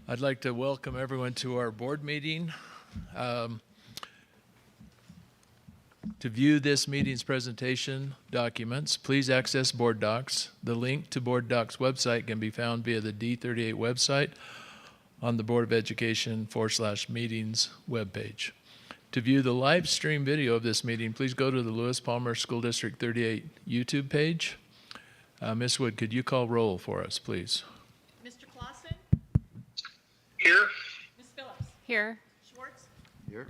I'd like to welcome everyone to our board meeting. To view this meeting's presentation documents, please access Board Docs. The link to Board Docs website can be found via the D38 website on the Board of Education /meetings webpage. To view the live stream video of this meeting, please go to the Lewis Palmer School District 38 YouTube page. Ms. Wood, could you call roll for us, please? Mr. Clausen? Here. Ms. Phillips? Here. Schwartz? Here.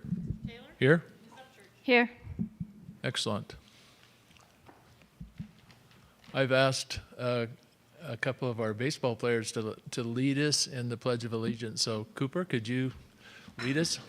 Taylor? Here? Ms. Upchurch? Here. Excellent. I've asked a couple of our baseball players to lead us in the Pledge of Allegiance. So, Cooper, could you lead us?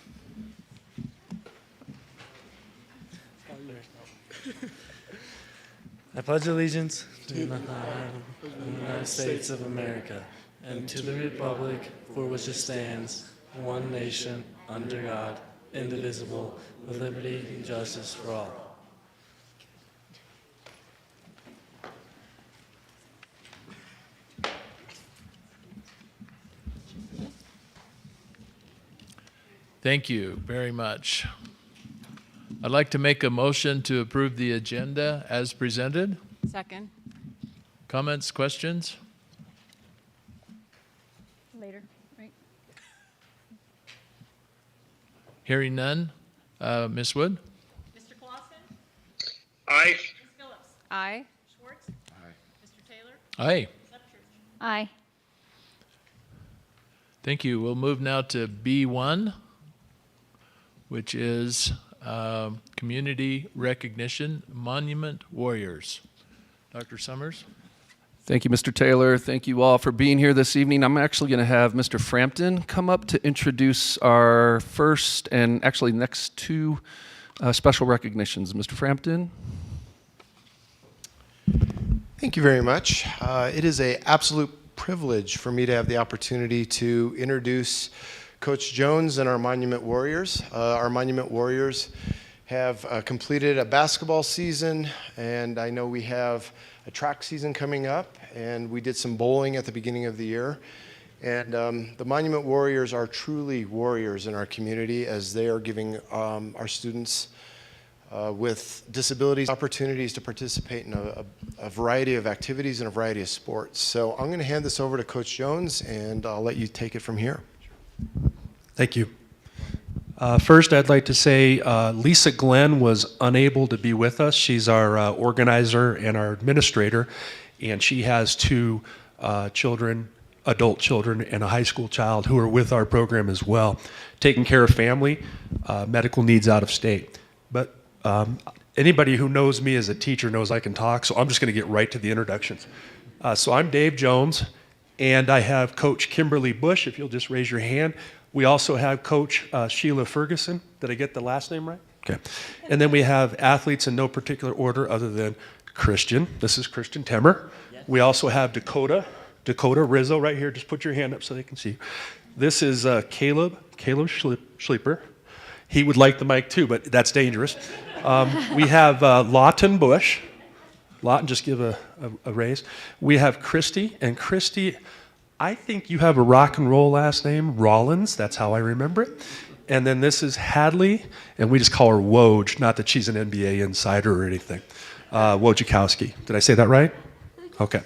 I pledge allegiance to the United States of America and to the republic for which it stands, one nation, under God, indivisible, with liberty and justice for all. Thank you very much. I'd like to make a motion to approve the agenda as presented. Second. Comments, questions? Later, right? Hearing none. Ms. Wood? Mr. Clausen? Aye. Ms. Phillips? Aye. Schwartz? Aye. Mr. Taylor? Aye. Ms. Upchurch? Aye. Thank you. We'll move now to B1, which is Community Recognition Monument Warriors. Dr. Summers? Thank you, Mr. Taylor. Thank you all for being here this evening. I'm actually going to have Mr. Frampton come up to introduce our first and actually next two special recognitions. Mr. Frampton? Thank you very much. It is an absolute privilege for me to have the opportunity to introduce Coach Jones and our Monument Warriors. Our Monument Warriors have completed a basketball season, and I know we have a track season coming up, and we did some bowling at the beginning of the year. And the Monument Warriors are truly warriors in our community, as they are giving our students with disabilities opportunities to participate in a variety of activities and a variety of sports. So I'm going to hand this over to Coach Jones, and I'll let you take it from here. Thank you. First, I'd like to say Lisa Glenn was unable to be with us. She's our organizer and our administrator, and she has two children, adult children, and a high school child who are with our program as well, taking care of family, medical needs out of state. But anybody who knows me as a teacher knows I can talk, so I'm just going to get right to the introductions. So I'm Dave Jones, and I have Coach Kimberly Bush, if you'll just raise your hand. We also have Coach Sheila Ferguson. Did I get the last name right? Okay. And then we have athletes in no particular order other than Christian. This is Christian Temmer. Yes. We also have Dakota Rizzo right here. Just put your hand up so they can see you. This is Caleb Schleiper. He would like the mic too, but that's dangerous. We have Lawton Bush. Lawton, just give a raise. We have Christy, and Christy, I think you have a rock and roll last name, Rollins. That's how I remember it. And then this is Hadley, and we just call her Woj, not that she's an NBA insider or anything. Wojciechowski. Did I say that right? Okay.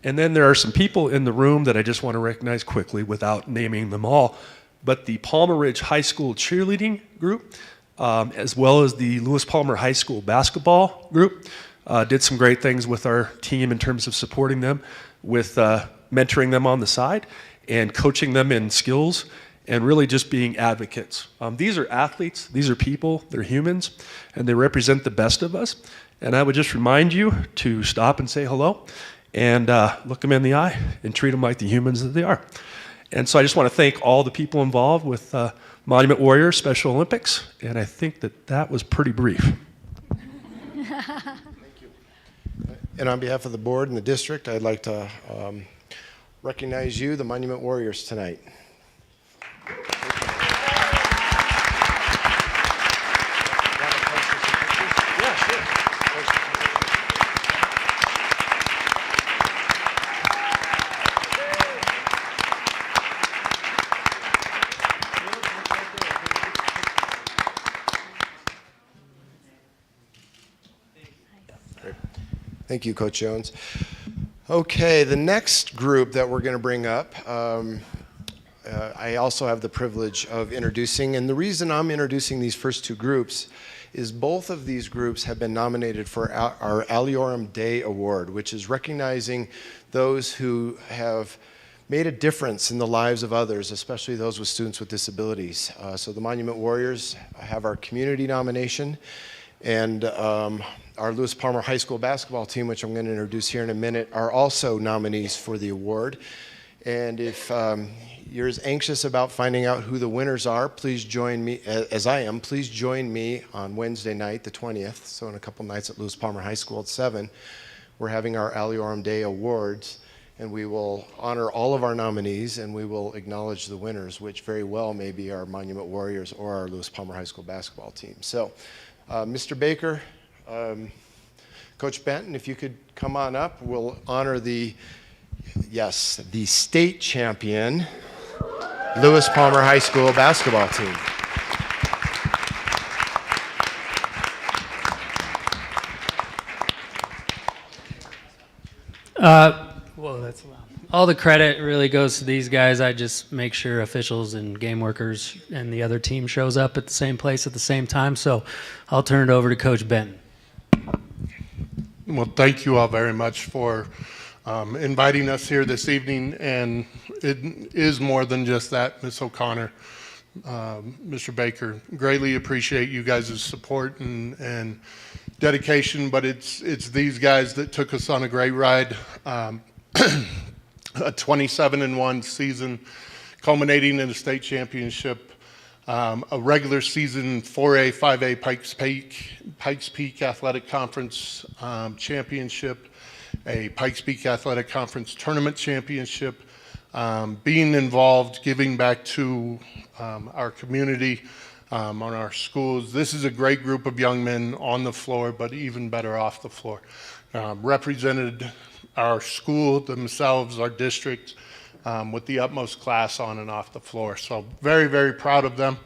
And then there are some people in the room that I just want to recognize quickly without naming them all. But the Palmer Ridge High School cheerleading group, as well as the Lewis Palmer High School basketball group, did some great things with our team in terms of supporting them with mentoring them on the side and coaching them in skills and really just being advocates. These are athletes, these are people, they're humans, and they represent the best of us. And I would just remind you to stop and say hello and look them in the eye and treat them like the humans that they are. And so I just want to thank all the people involved with Monument Warriors Special Olympics, and I think that was pretty brief. Thank you. And on behalf of the board and the district, I'd like to recognize you, the Monument Warriors, tonight. Thank you, Coach Jones. Okay, the next group that we're going to bring up, I also have the privilege of introducing, and the reason I'm introducing these first two groups is both of these groups have been nominated for our Aliorum Day Award, which is recognizing those who have made a difference in the lives of others, especially those with students with disabilities. So the Monument Warriors have our community nomination, and our Lewis Palmer High School basketball team, which I'm going to introduce here in a minute, are also nominees for the award. And if you're as anxious about finding out who the winners are, please join me, as I am, please join me on Wednesday night, the 20th, so in a couple nights at Lewis Palmer High School at 7. We're having our Aliorum Day Awards, and we will honor all of our nominees, and we will acknowledge the winners, which very well may be our Monument Warriors or our Lewis Palmer High School basketball team. So, Mr. Baker, Coach Benton, if you could come on up, we'll honor the state champion Lewis Palmer High School basketball team. Whoa, that's loud. All the credit really goes to these guys. I just make sure officials and game workers and the other team shows up at the same place at the same time. So I'll turn it over to Coach Benton. Well, thank you all very much for inviting us here this evening, and it is more than just that, Ms. O'Connor, Mr. Baker. Greatly appreciate you guys' support and dedication, but it's these guys that took us on a great ride. A 27-1 season culminating in a state championship, a regular season 4A, 5A Pikes Peak Athletic Conference championship, a Pikes Peak Athletic Conference tournament championship, being involved, giving back to our community, on our schools. This is a great group of young men on the floor, but even better off the floor. Represented our school, themselves, our district, with the utmost class on and off the floor. So very, very proud of them.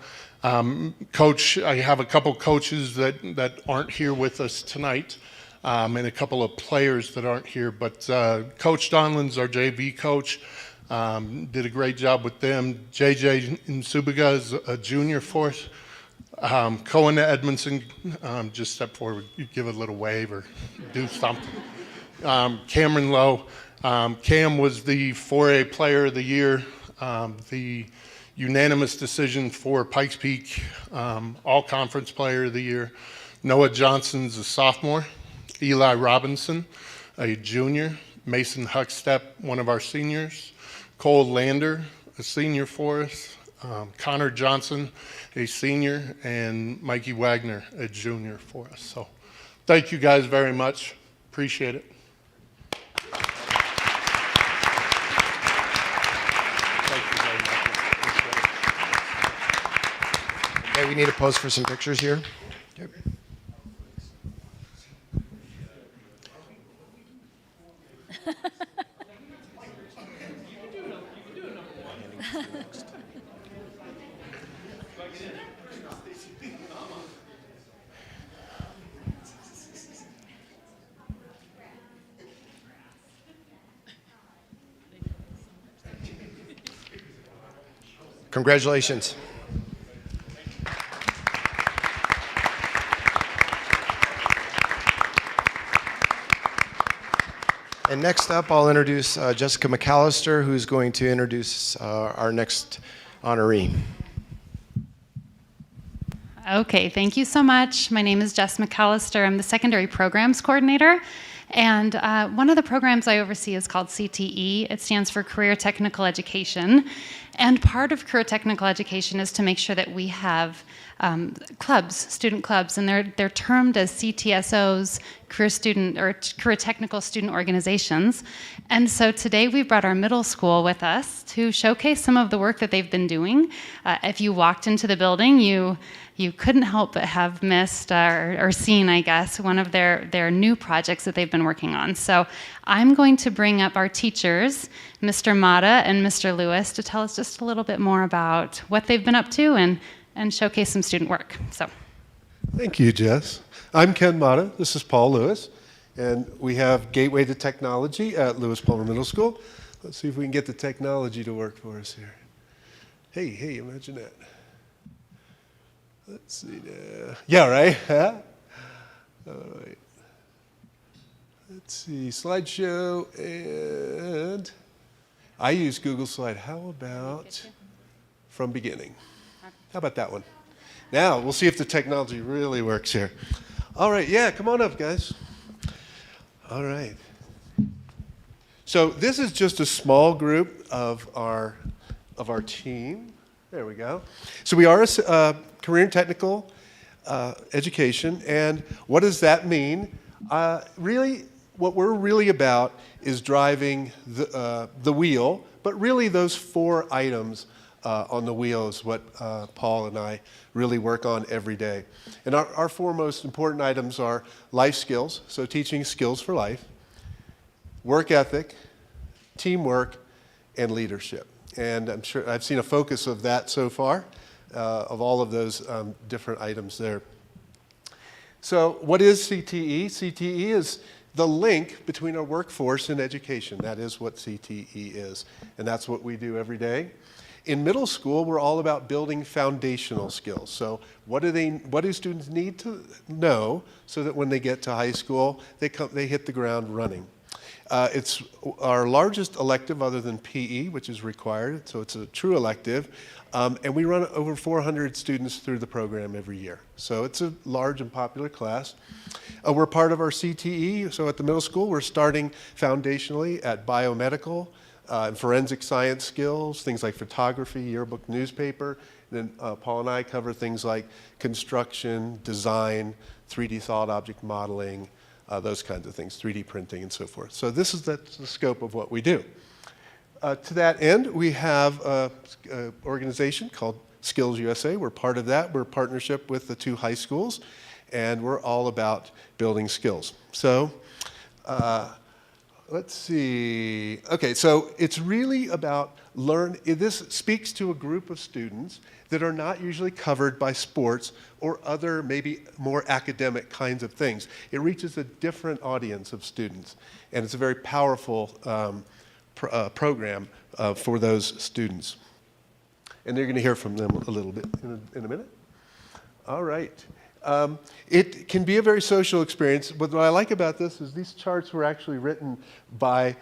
Coach, I have a couple coaches that aren't here with us tonight, and a couple of players that aren't here, but Coach Donlan's our JV coach, did a great job with them. JJ Nsubiga is a junior for us. Cohen Edmondson, just step forward, give a little wave or do something. Cameron Lowe. Cam was the 4A Player of the Year, the unanimous decision for Pikes Peak All-Conference Player of the Year. Noah Johnson's a sophomore. Eli Robinson, a junior. Mason Huckstep, one of our seniors. Cole Lander, a senior for us. Connor Johnson, a senior. And Mikey Wagner, a junior for us. So thank you guys very much. Appreciate it. Okay, we need a pose for some pictures here. Okay. Congratulations. And next up, I'll introduce Jessica McAllister, who's going to introduce our next honoree. Okay, thank you so much. My name is Jess McAllister. I'm the Secondary Programs Coordinator. And one of the programs I oversee is called CTE. It stands for Career Technical Education. And part of Career Technical Education is to make sure that we have clubs, student clubs, and they're termed as CTSOs, Career Technical Student Organizations. And so today we brought our middle school with us to showcase some of the work that they've been doing. If you walked into the building, you couldn't help but have missed or seen, I guess, one of their new projects that they've been working on. So I'm going to bring up our teachers, Mr. Mata and Mr. Lewis, to tell us just a little bit more about what they've been up to and showcase some student work. So, thank you, Jess. I'm Ken Mata. This is Paul Lewis. And we have Gateway to Technology at Lewis Palmer Middle School. Let's see if we can get the technology to work for us here. Hey, imagine that. Let's see now. Yeah, right? Huh? All right. Let's see, slideshow, and I use Google Slide. How about from beginning? How about that one? Now, we'll see if the technology really works here. All right, yeah, come on up, guys. All right. So this is just a small group of our team. There we go. So we are a career and technical education, and what does that mean? Really, what we're really about is driving the wheel, but really those 4 items on the wheel is what Paul and I really work on every day. And our 4 most important items are life skills, so teaching skills for life, work ethic, teamwork, and leadership. And I'm sure I've seen a focus of that so far, of all of those different items there. So what is CTE? CTE is the link between our workforce and education. That is what CTE is, and that's what we do every day. In middle school, we're all about building foundational skills. So what do students need to know so that when they get to high school, they hit the ground running? It's our largest elective other than PE, which is required, so it's a true elective. And we run over 400 students through the program every year. So it's a large and popular class. We're part of our CTE, so at the middle school, we're starting foundationally at biomedical, and forensic science skills, things like photography, yearbook, newspaper. Then Paul and I cover things like construction, design, 3D solid object modeling, those kinds of things, 3D printing and so forth. So that's the scope of what we do. To that end, we have an organization called Skillsusa. We're part of that. We're a partnership with the 2 high schools, and we're all about building skills. So let's see. Okay, so it's really about this speaks to a group of students that are not usually covered by sports or other maybe more academic kinds of things. It reaches a different audience of students, and it's a very powerful program for those students. And they're going to hear from them a little bit in a minute. All right. It can be a very social experience, but what I like about this is these charts were actually written by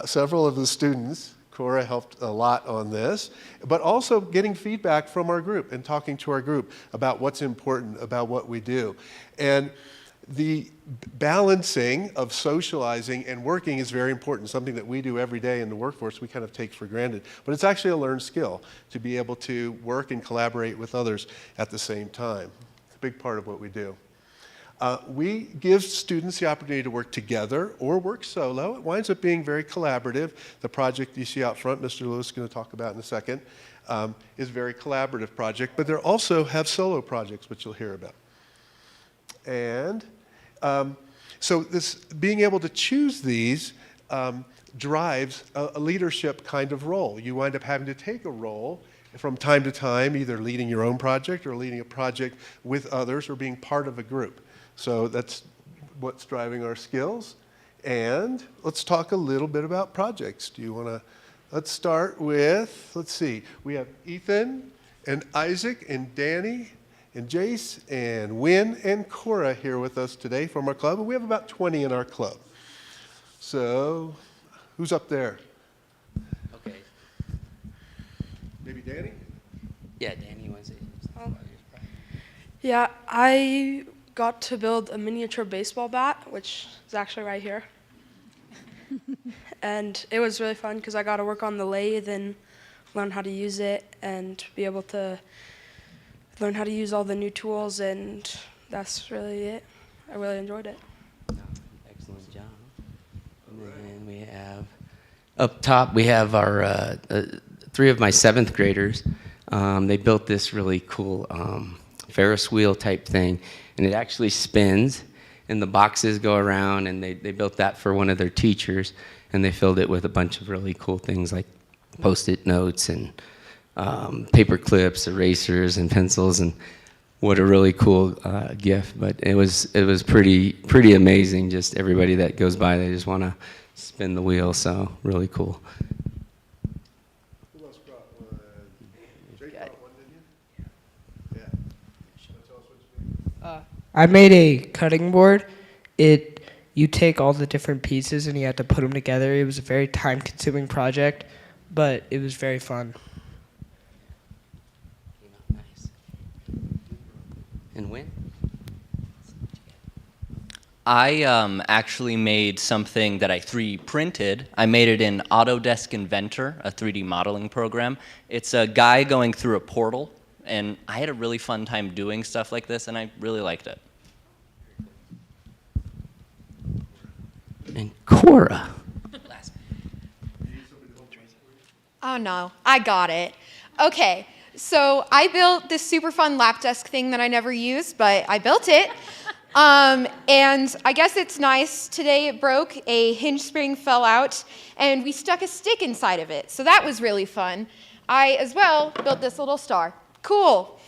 several of the students. Cora helped a lot on this, but also getting feedback from our group and talking to our group about what's important about what we do. And the balancing of socializing and working is very important, something that we do every day in the workforce we kind of take for granted. But it's actually a learned skill to be able to work and collaborate with others at the same time. It's a big part of what we do. We give students the opportunity to work together or work solo. It winds up being very collaborative. The project you see out front, Mr. Lewis is going to talk about in a second, is a very collaborative project, but they also have solo projects, which you'll hear about. And so this being able to choose these drives a leadership kind of role. You wind up having to take a role from time to time, either leading your own project or leading a project with others or being part of a group. So that's what's driving our skills. And let's talk a little bit about projects. Do you want to, let's start with, let's see, we have Ethan and Isaac and Danny and Jace and Wynn and Cora here with us today from our club. And we have about 20 in our club. So who's up there? Okay. Maybe Danny? Yeah, Danny wants it. Yeah, I got to build a miniature baseball bat, which is actually right here. And it was really fun because I got to work on the lathe and learn how to use it and be able to learn how to use all the new tools, and that's really it. I really enjoyed it. Excellent job. And then we have, up top, we have our 3 of my 7th graders. They built this really cool Ferris wheel type thing, and it actually spins, and the boxes go around, and they built that for one of their teachers, and they filled it with a bunch of really cool things like Post-it notes and paper clips, erasers, and pencils, and what a really cool gift. But it was pretty amazing. Just everybody that goes by, they just want to spin the wheel. So really cool. Who else brought one? Jake brought one, didn't you? Yeah. Want to tell us what you made? I made a cutting board. You take all the different pieces and you have to put them together. It was a very time-consuming project, but it was very fun. Nice. And when? I actually made something that I 3D printed. I made it in Autodesk Inventor, a 3D modeling program. It's a guy going through a portal, and I had a really fun time doing stuff like this, and I really liked it. And Cora. Oh no, I got it. Okay, so I built this super fun lap desk thing that I never used, but I built it. And I guess it's nice. Today it broke, a hinge spring fell out, and we stuck a stick inside of it. So that was really fun. I, as well, built this little star. Cool.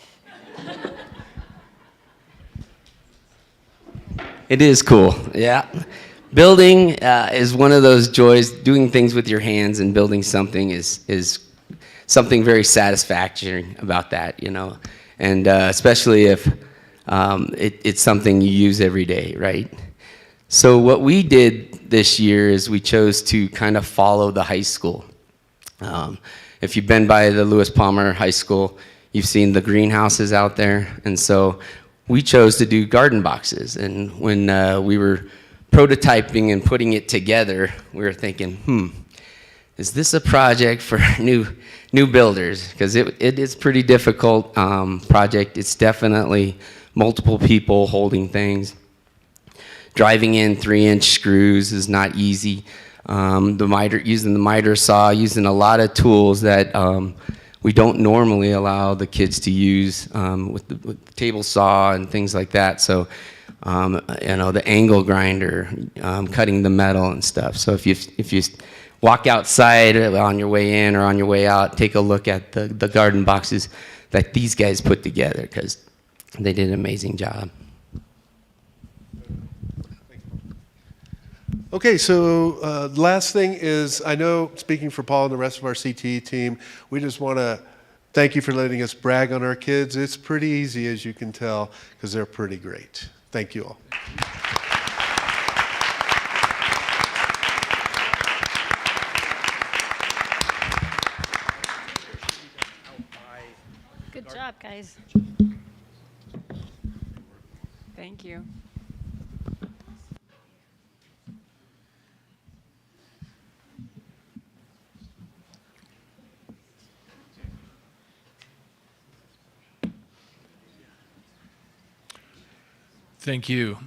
It is cool, yeah. Building is one of those joys. Doing things with your hands and building something is something very satisfactory about that, you know. And especially if it's something you use every day, right? So what we did this year is we chose to kind of follow the high school. If you've been by the Lewis Palmer High School, you've seen the greenhouses out there. And so we chose to do garden boxes. And when we were prototyping and putting it together, we were thinking, is this a project for new builders? Because it is pretty difficult project. It's definitely multiple people holding things. Driving in 3-inch screws is not easy. Using the miter saw, using a lot of tools that we don't normally allow the kids to use with the table saw and things like that. So, you know, the angle grinder, cutting the metal and stuff. So if you walk outside on your way in or on your way out, take a look at the garden boxes that these guys put together, because they did an amazing job. Okay, so the last thing is, I know, speaking for Paul and the rest of our CTE team, we just want to thank you for letting us brag on our kids. It's pretty easy, as you can tell, because they're pretty great. Thank you all. Good job, guys. Thank you. Thank you.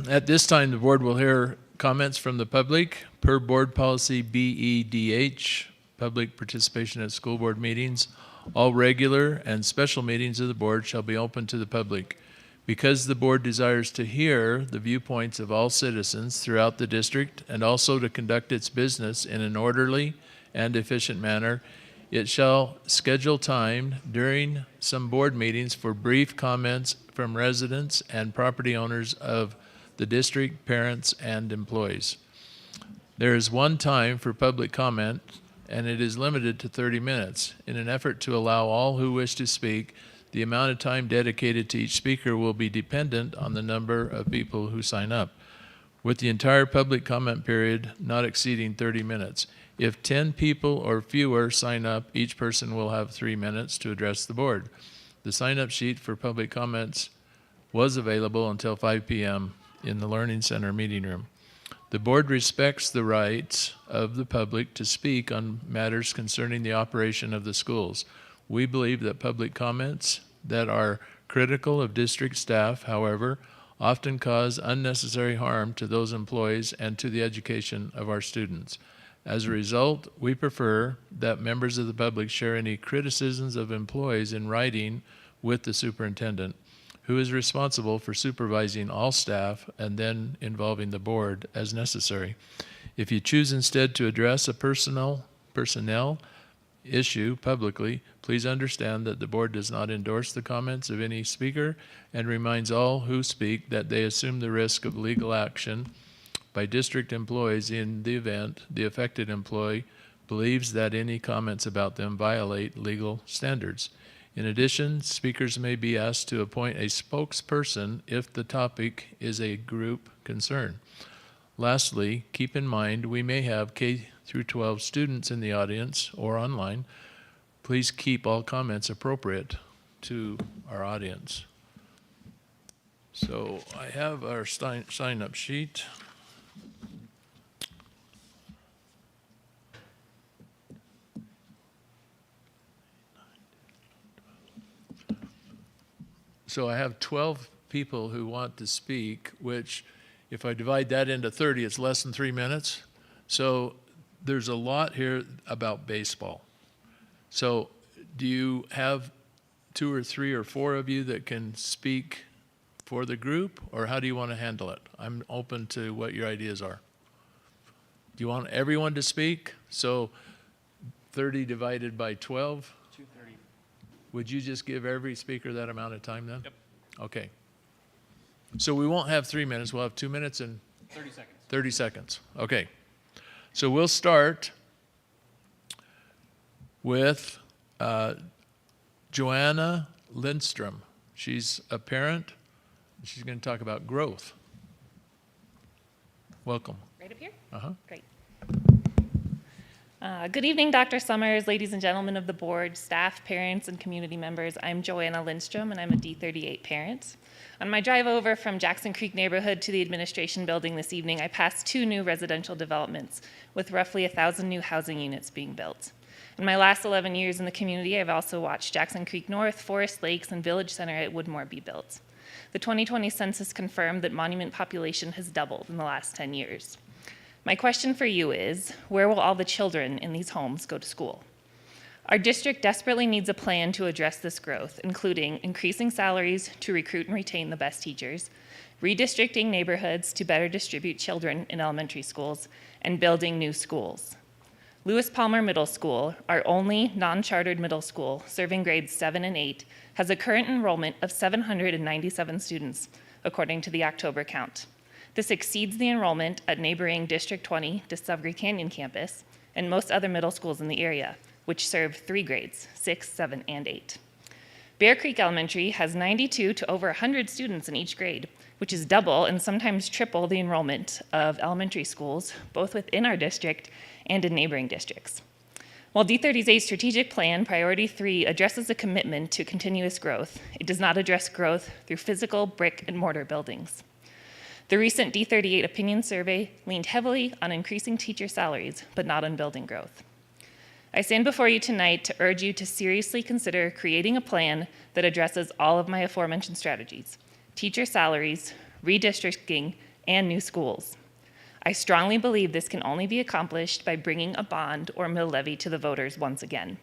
At this time, the board will hear comments from the public per board policy BEDH, public participation at school board meetings. All regular and special meetings of the board shall be open to the public. Because the board desires to hear the viewpoints of all citizens throughout the district and also to conduct its business in an orderly and efficient manner, it shall schedule time during some board meetings for brief comments from residents and property owners of the district, parents, and employees. There is one time for public comment, and it is limited to 30 minutes. In an effort to allow all who wish to speak, the amount of time dedicated to each speaker will be dependent on the number of people who sign up, with the entire public comment period not exceeding 30 minutes. If 10 people or fewer sign up, each person will have 3 minutes to address the board. The sign-up sheet for public comments was available until 5 p.m. in the Learning Center meeting room. The board respects the rights of the public to speak on matters concerning the operation of the schools. We believe that public comments that are critical of district staff, however, often cause unnecessary harm to those employees and to the education of our students. As a result, we prefer that members of the public share any criticisms of employees in writing with the superintendent, who is responsible for supervising all staff and then involving the board as necessary. If you choose instead to address a personnel issue publicly, please understand that the board does not endorse the comments of any speaker and reminds all who speak that they assume the risk of legal action by district employees in the event the affected employee believes that any comments about them violate legal standards. In addition, speakers may be asked to appoint a spokesperson if the topic is a group concern. Lastly, keep in mind we may have K through 12 students in the audience or online. Please keep all comments appropriate to our audience. So I have our sign-up sheet. So I have 12 people who want to speak, which if I divide that into 30, it's less than 3 minutes. So there's a lot here about baseball. So do you have 2 or 3 or 4 of you that can speak for the group, or how do you want to handle it? I'm open to what your ideas are. Do you want everyone to speak? So 30 divided by 12? 2:30. Would you just give every speaker that amount of time then? Yep. Okay. So we won't have 3 minutes. We'll have 2 minutes and 30 seconds. 30 seconds. Okay. So we'll start with Joanna Lindstrom. She's a parent. She's going to talk about growth. Welcome. Right up here? Uh-huh. Great. Good evening, Dr. Summers, ladies and gentlemen of the board, staff, parents, and community members. I'm Joanna Lindstrom, and I'm a D38 parent. On my drive over from Jackson Creek neighborhood to the administration building this evening, I passed 2 new residential developments with roughly 1,000 new housing units being built. In my last 11 years in the community, I've also watched Jackson Creek North, Forest Lakes, and Village Center at Woodmore be built. The 2020 census confirmed that monument population has doubled in the last 10 years. My question for you is, where will all the children in these homes go to school? Our district desperately needs a plan to address this growth, including increasing salaries to recruit and retain the best teachers, redistricting neighborhoods to better distribute children in elementary schools, and building new schools. Lewis Palmer Middle School, our only non-chartered middle school serving grades 7 and 8, has a current enrollment of 797 students, according to the October count. This exceeds the enrollment at neighboring District 20 Discovery Canyon campus and most other middle schools in the area, which serve 3 grades, 6, 7, and 8. Bear Creek Elementary has 92 to over 100 students in each grade, which is double and sometimes triple the enrollment of elementary schools, both within our district and in neighboring districts. While D38's strategic plan, Priority 3, addresses a commitment to continuous growth, it does not address growth through physical brick and mortar buildings. The recent D38 opinion survey leaned heavily on increasing teacher salaries, but not on building growth. I stand before you tonight to urge you to seriously consider creating a plan that addresses all of my aforementioned strategies: teacher salaries, redistricting, and new schools. I strongly believe this can only be accomplished by bringing a bond or mill levy to the voters once again.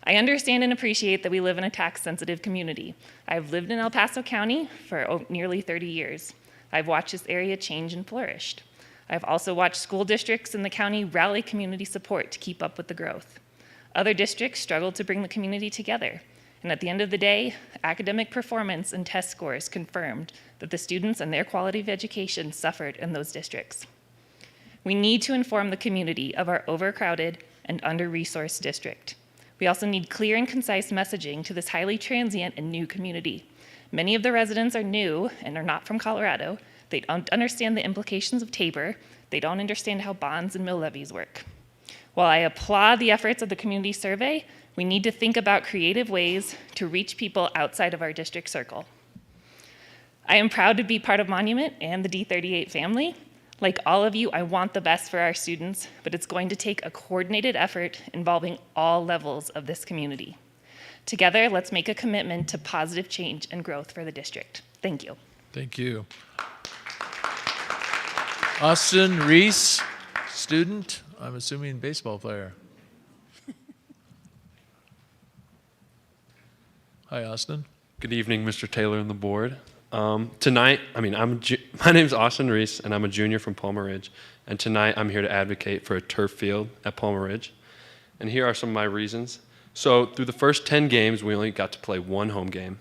I understand and appreciate that we live in a tax-sensitive community. I've lived in El Paso County for nearly 30 years. I've watched this area change and flourished. I've also watched school districts in the county rally community support to keep up with the growth. Other districts struggle to bring the community together. And at the end of the day, academic performance and test scores confirmed that the students and their quality of education suffered in those districts. We need to inform the community of our overcrowded and under-resourced district. We also need clear and concise messaging to this highly transient and new community. Many of the residents are new and are not from Colorado. They don't understand the implications of Tabor. They don't understand how bonds and mill levies work. While I applaud the efforts of the community survey, we need to think about creative ways to reach people outside of our district circle. I am proud to be part of Monument and the D38 family. Like all of you, I want the best for our students, but it's going to take a coordinated effort involving all levels of this community. Together, let's make a commitment to positive change and growth for the district. Thank you. Thank you. Austin Reese, student, I'm assuming baseball player. Hi, Austin. Good evening, Mr. Taylor and the board. Tonight, my name's Austin Reese, and I'm a junior from Palmer Ridge. And tonight, I'm here to advocate for a turf field at Palmer Ridge. And here are some of my reasons. So through the first 10 games, we only got to play one home game.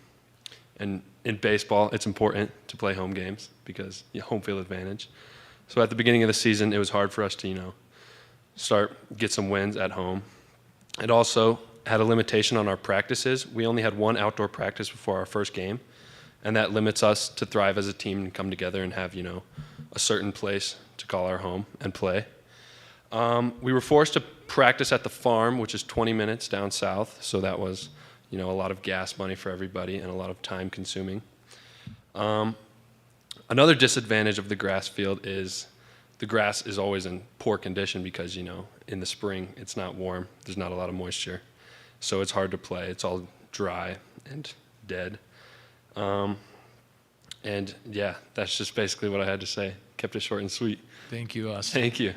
And in baseball, it's important to play home games because home field advantage. So at the beginning of the season, it was hard for us to, get some wins at home. It also had a limitation on our practices. We only had one outdoor practice before our first game, and that limits us to thrive as a team and come together and have, a certain place to call our home and play. We were forced to practice at the farm, which is 20 minutes down south, so that was, a lot of gas money for everybody and a lot of time consuming. Another disadvantage of the grass field is the grass is always in poor condition because, in the spring it's not warm, there's not a lot of moisture, so it's hard to play. It's all dry and dead. And yeah, that's just basically what I had to say. Kept it short and sweet. Thank you, Austin. Thank you.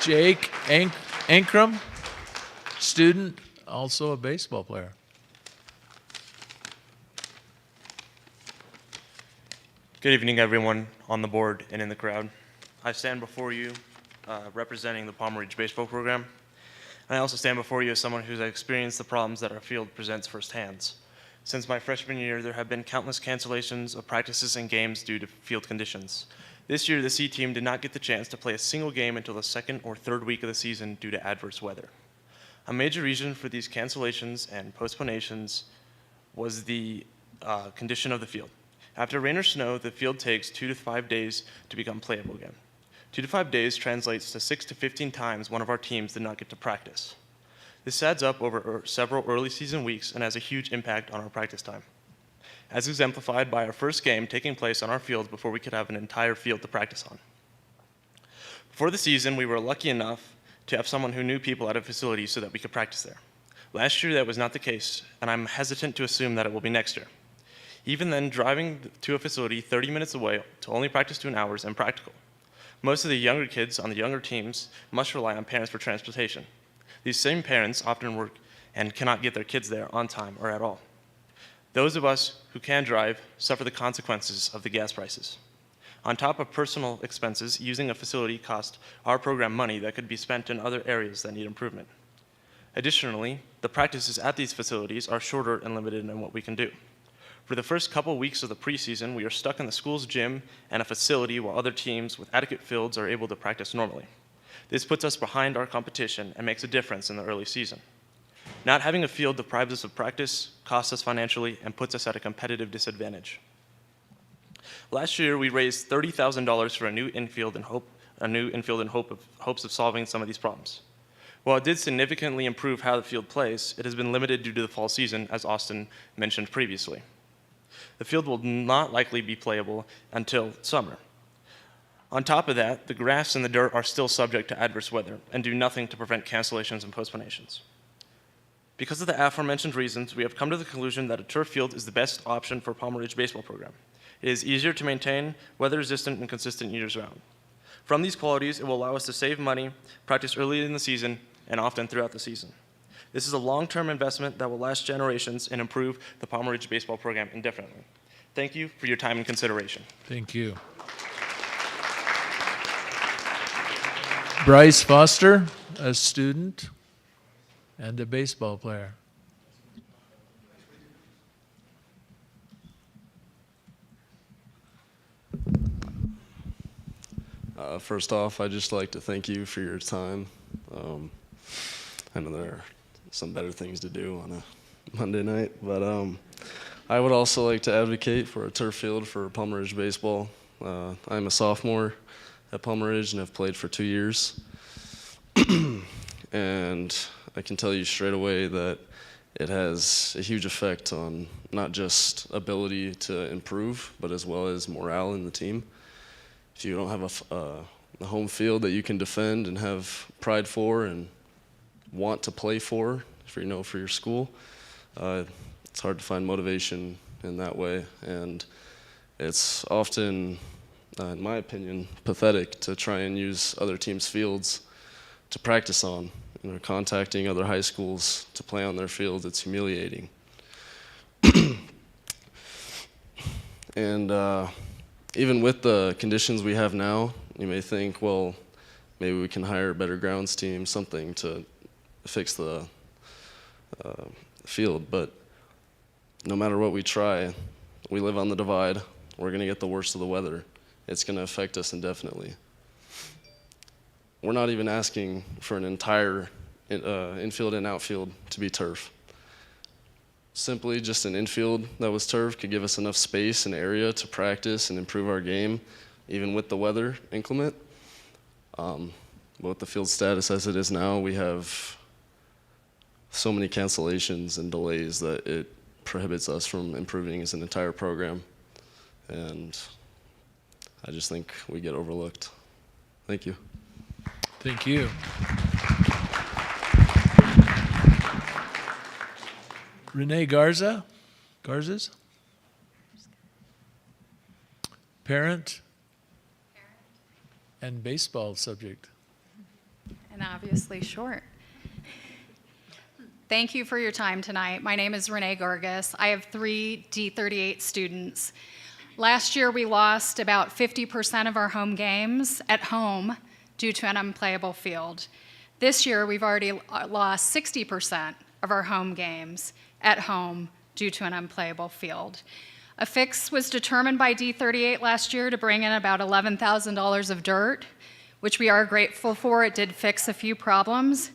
Jake Ankrum, student, also a baseball player. Good evening, everyone on the board and in the crowd. I stand before you representing the Palm Ridge Baseball Program. And I also stand before you as someone who's experienced the problems that our field presents firsthand. Since my freshman year, there have been countless cancellations of practices and games due to field conditions. This year, the C team did not get the chance to play a single game until the second or third week of the season due to adverse weather. A major reason for these cancellations and postponations was the condition of the field. After rain or snow, the field takes 2 to 5 days to become playable again. 2 to 5 days translates to 6 to 15 times one of our teams did not get to practice. This adds up over several early season weeks and has a huge impact on our practice time, as exemplified by our first game taking place on our field before we could have an entire field to practice on. Before the season, we were lucky enough to have someone who knew people at a facility so that we could practice there. Last year, that was not the case, and I'm hesitant to assume that it will be next year. Even then, driving to a facility 30 minutes away to only practice 2 hours is impractical. Most of the younger kids on the younger teams must rely on parents for transportation. These same parents often work and cannot get their kids there on time or at all. Those of us who can drive suffer the consequences of the gas prices. On top of personal expenses, using a facility costs our program money that could be spent in other areas that need improvement. Additionally, the practices at these facilities are shorter and limited in what we can do. For the first couple weeks of the preseason, we are stuck in the school's gym and a facility while other teams with adequate fields are able to practice normally. This puts us behind our competition and makes a difference in the early season. Not having a field deprives us of practice, costs us financially, and puts us at a competitive disadvantage. Last year, we raised $30,000 for a new infield in hopes of solving some of these problems. While it did significantly improve how the field plays, it has been limited due to the fall season, as Austin mentioned previously. The field will not likely be playable until summer. On top of that, the grass and the dirt are still subject to adverse weather and do nothing to prevent cancellations and postponations. Because of the aforementioned reasons, we have come to the conclusion that a turf field is the best option for Palm Ridge Baseball Program. It is easier to maintain, weather-resistant, and consistent years round. From these qualities, it will allow us to save money, practice early in the season, and often throughout the season. This is a long-term investment that will last generations and improve the Palm Ridge Baseball Program indefinitely. Thank you for your time and consideration. Thank you. Bryce Foster, a student and a baseball player. First off, I'd just like to thank you for your time. I know there are some better things to do on a Monday night, but I would also like to advocate for a turf field for Palm Ridge baseball. I'm a sophomore at Palm Ridge and have played for 2 years. And I can tell you straight away that it has a huge effect on not just ability to improve, but as well as morale in the team. If you don't have a home field that you can defend and have pride for and want to play for your school, it's hard to find motivation in that way. And it's often, in my opinion, pathetic to try and use other teams' fields to practice on. Contacting other high schools to play on their fields, it's humiliating. And even with the conditions we have now, you may think, well, maybe we can hire a better grounds team, something to fix the field. But no matter what we try, we live on the divide. We're going to get the worst of the weather. It's going to affect us indefinitely. We're not even asking for an entire infield and outfield to be turf. Simply just an infield that was turf could give us enough space and area to practice and improve our game, even with the weather inclement. But with the field status as it is now, we have so many cancellations and delays that it prohibits us from improving as an entire program. And I just think we get overlooked. Thank you. Thank you. Renee Garzas? Parent and baseball subject. And obviously short. Thank you for your time tonight. My name is Renee Gargas. I have 3 D38 students. Last year we lost about 50% of our home games at home due to an unplayable field. This year we've already lost 60% of our home games at home due to an unplayable field. A fix was determined by D38 last year to bring in about $11,000 of dirt, which we are grateful for. It did fix a few problems.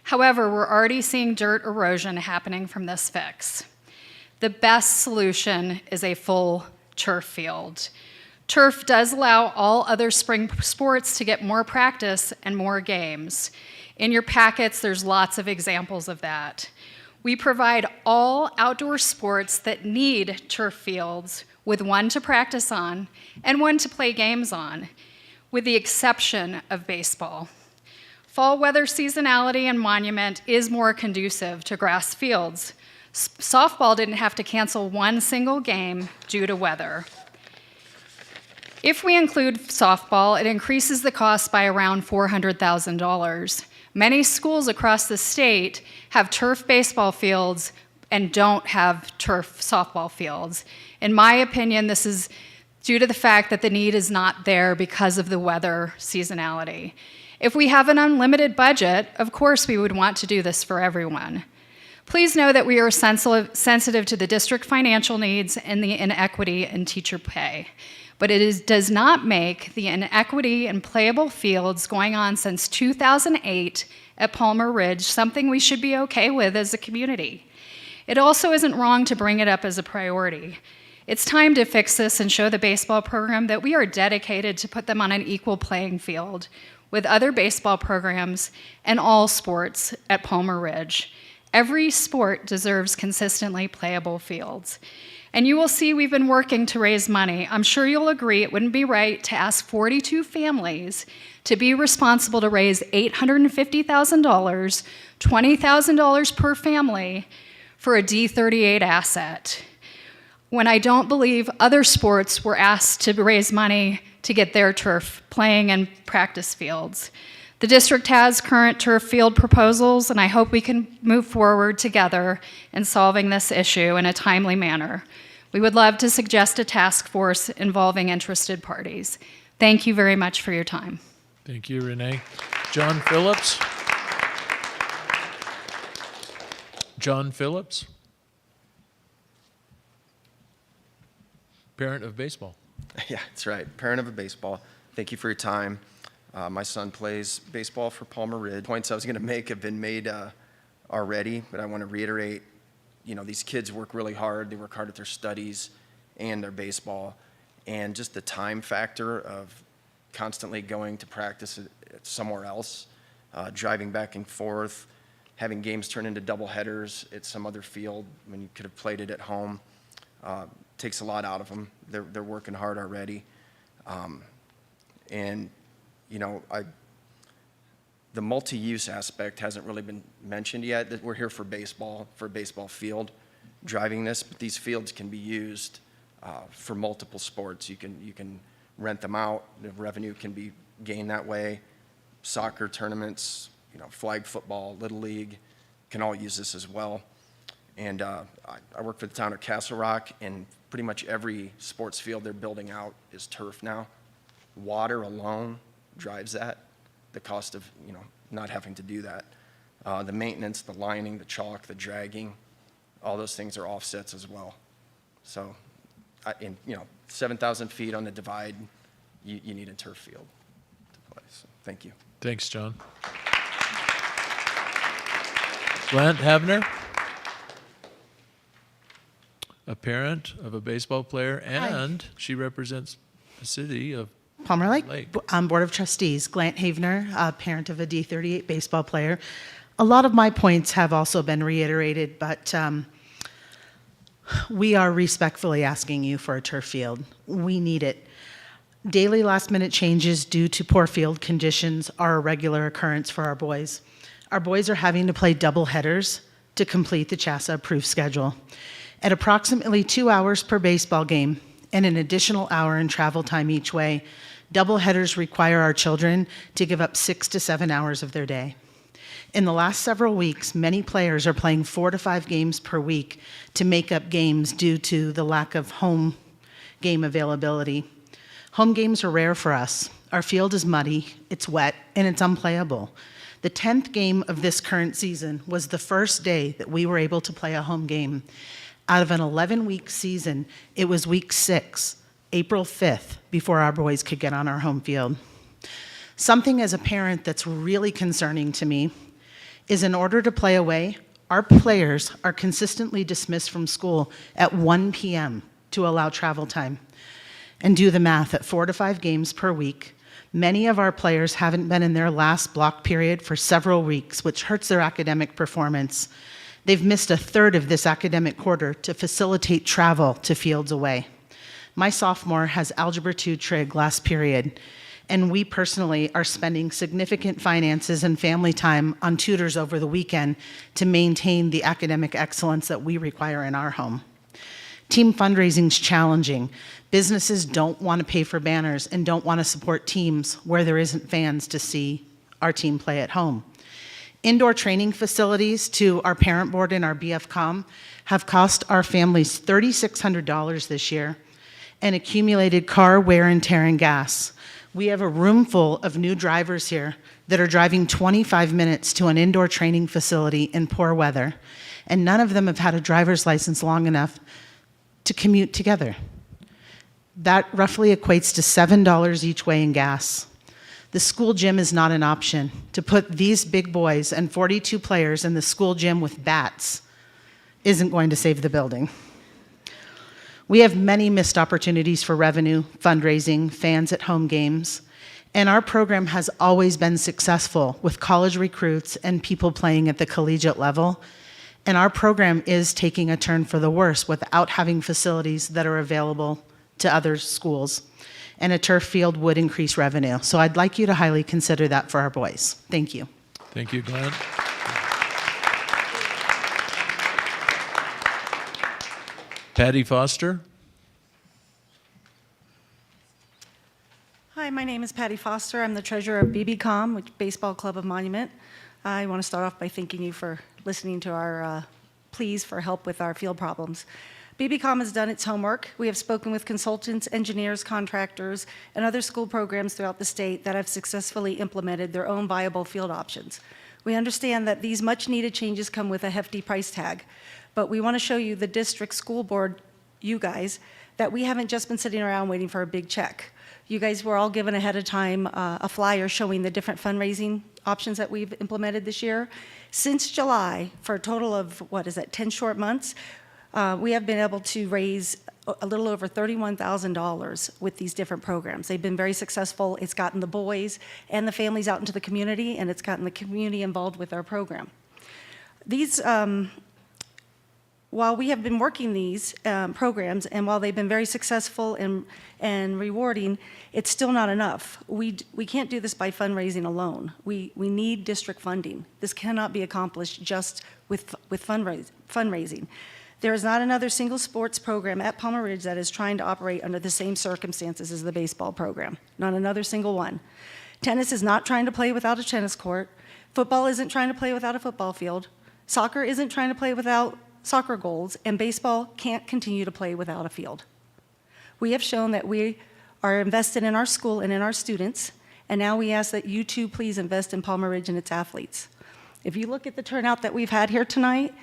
However, we're already seeing dirt erosion happening from this fix. The best solution is a full turf field. Turf does allow all other spring sports to get more practice and more games. In your packets, there's lots of examples of that. We provide all outdoor sports that need turf fields with one to practice on and one to play games on, with the exception of baseball. Fall weather seasonality and Monument is more conducive to grass fields. Softball didn't have to cancel one single game due to weather. If we include softball, it increases the cost by around $400,000. Many schools across the state have turf baseball fields and don't have turf softball fields. In my opinion, this is due to the fact that the need is not there because of the weather seasonality. If we have an unlimited budget, of course we would want to do this for everyone. Please know that we are sensitive to the district financial needs and the inequity in teacher pay. But it does not make the inequity in playable fields going on since 2008 at Palmer Ridge something we should be okay with as a community. It also isn't wrong to bring it up as a priority. It's time to fix this and show the baseball program that we are dedicated to put them on an equal playing field with other baseball programs and all sports at Palmer Ridge. Every sport deserves consistently playable fields. And you will see we've been working to raise money. I'm sure you'll agree it wouldn't be right to ask 42 families to be responsible to raise $850,000, $20,000 per family for a D38 asset, when I don't believe other sports were asked to raise money to get their turf playing in practice fields. The district has current turf field proposals, and I hope we can move forward together in solving this issue in a timely manner. We would love to suggest a task force involving interested parties. Thank you very much for your time. Thank you, Renee. John Phillips? John Phillips? Parent of baseball. Yeah, that's right. Parent of a baseball. Thank you for your time. My son plays baseball for Palmer Ridge. Points I was going to make have been made already, but I want to reiterate, you know, these kids work really hard. They work hard at their studies and their baseball. And just the time factor of constantly going to practice somewhere else, driving back and forth, having games turn into double headers at some other field when you could have played it at home, takes a lot out of them. They're working hard already. And you know, the multi-use aspect hasn't really been mentioned yet. That we're here for a baseball field, driving this, but these fields can be used for multiple sports. You can rent them out. The revenue can be gained that way. Soccer tournaments, you know, flag football, Little League, can all use this as well. And I work for the town of Castle Rock, and pretty much every sports field they're building out is turf now. Water alone drives that. the cost of, not having to do that. The maintenance, the lining, the chalk, the dragging, all those things are offsets as well. So, 7,000 feet on the divide, you need a turf field to play. So, thank you. Thanks, John. Glenn Havner, a parent of a baseball player, and she represents the city of Palmer Lake. Board of Trustees, Glant Havener, parent of a D38 baseball player. A lot of my points have also been reiterated, but we are respectfully asking you for a turf field. We need it. Daily last-minute changes due to poor field conditions are a regular occurrence for our boys. Our boys are having to play double headers to complete the CHASA-approved schedule. At approximately 2 hours per baseball game and an additional hour in travel time each way, double headers require our children to give up 6 to 7 hours of their day. In the last several weeks, many players are playing 4 to 5 games per week to make up games due to the lack of home game availability. Home games are rare for us. Our field is muddy, it's wet, and it's unplayable. The 10th game of this current season was the first day that we were able to play a home game. Out of an 11-week season, it was week 6, April 5th, before our boys could get on our home field. Something as a parent that's really concerning to me is in order to play away, our players are consistently dismissed from school at 1 p.m. to allow travel time. And do the math, at 4 to 5 games per week, many of our players haven't been in their last block period for several weeks, which hurts their academic performance. They've missed a third of this academic quarter to facilitate travel to fields away. My sophomore has Algebra 2 trig last period, and we personally are spending significant finances and family time on tutors over the weekend to maintain the academic excellence that we require in our home. Team fundraising is challenging. Businesses don't want to pay for banners and don't want to support teams where there isn't fans to see our team play at home. Indoor training facilities to our parent board and our Bbcom have cost our families $3,600 this year and accumulated car wear and tear and gas. We have a room full of new drivers here that are driving 25 minutes to an indoor training facility in poor weather, and none of them have had a driver's license long enough to commute together. That roughly equates to $7 each way in gas. The school gym is not an option. To put these big boys and 42 players in the school gym with bats isn't going to save the building. We have many missed opportunities for revenue, fundraising, fans at home games, and our program has always been successful with college recruits and people playing at the collegiate level. And our program is taking a turn for the worse without having facilities that are available to other schools. And a turf field would increase revenue. So I'd like you to highly consider that for our boys. Thank you. Thank you, Glenn. Patty Foster. Hi, my name is Patty Foster. I'm the treasurer of Bbcom, which Baseball Club of Monument. I want to start off by thanking you for listening to our pleas for help with our field problems. Bbcom has done its homework. We have spoken with consultants, engineers, contractors, and other school programs throughout the state that have successfully implemented their own viable field options. We understand that these much-needed changes come with a hefty price tag, but we want to show you, the district school board, you guys, that we haven't just been sitting around waiting for a big check. You guys were all given ahead of time a flyer showing the different fundraising options that we've implemented this year. Since July, for a total of, 10 short months, we have been able to raise a little over $31,000 with these different programs. They've been very successful. It's gotten the boys and the families out into the community, and it's gotten the community involved with our program. These, while we have been working these programs, and while they've been very successful and rewarding, it's still not enough. We can't do this by fundraising alone. We need district funding. This cannot be accomplished just with fundraising. There is not another single sports program at Palmer Ridge that is trying to operate under the same circumstances as the baseball program. Not another single one. Tennis is not trying to play without a tennis court. Football isn't trying to play without a football field. Soccer isn't trying to play without soccer goals, and baseball can't continue to play without a field. We have shown that we are invested in our school and in our students, And now we ask that you too please invest in Palmer Ridge and its athletes. If you look at the turnout that we've had here tonight,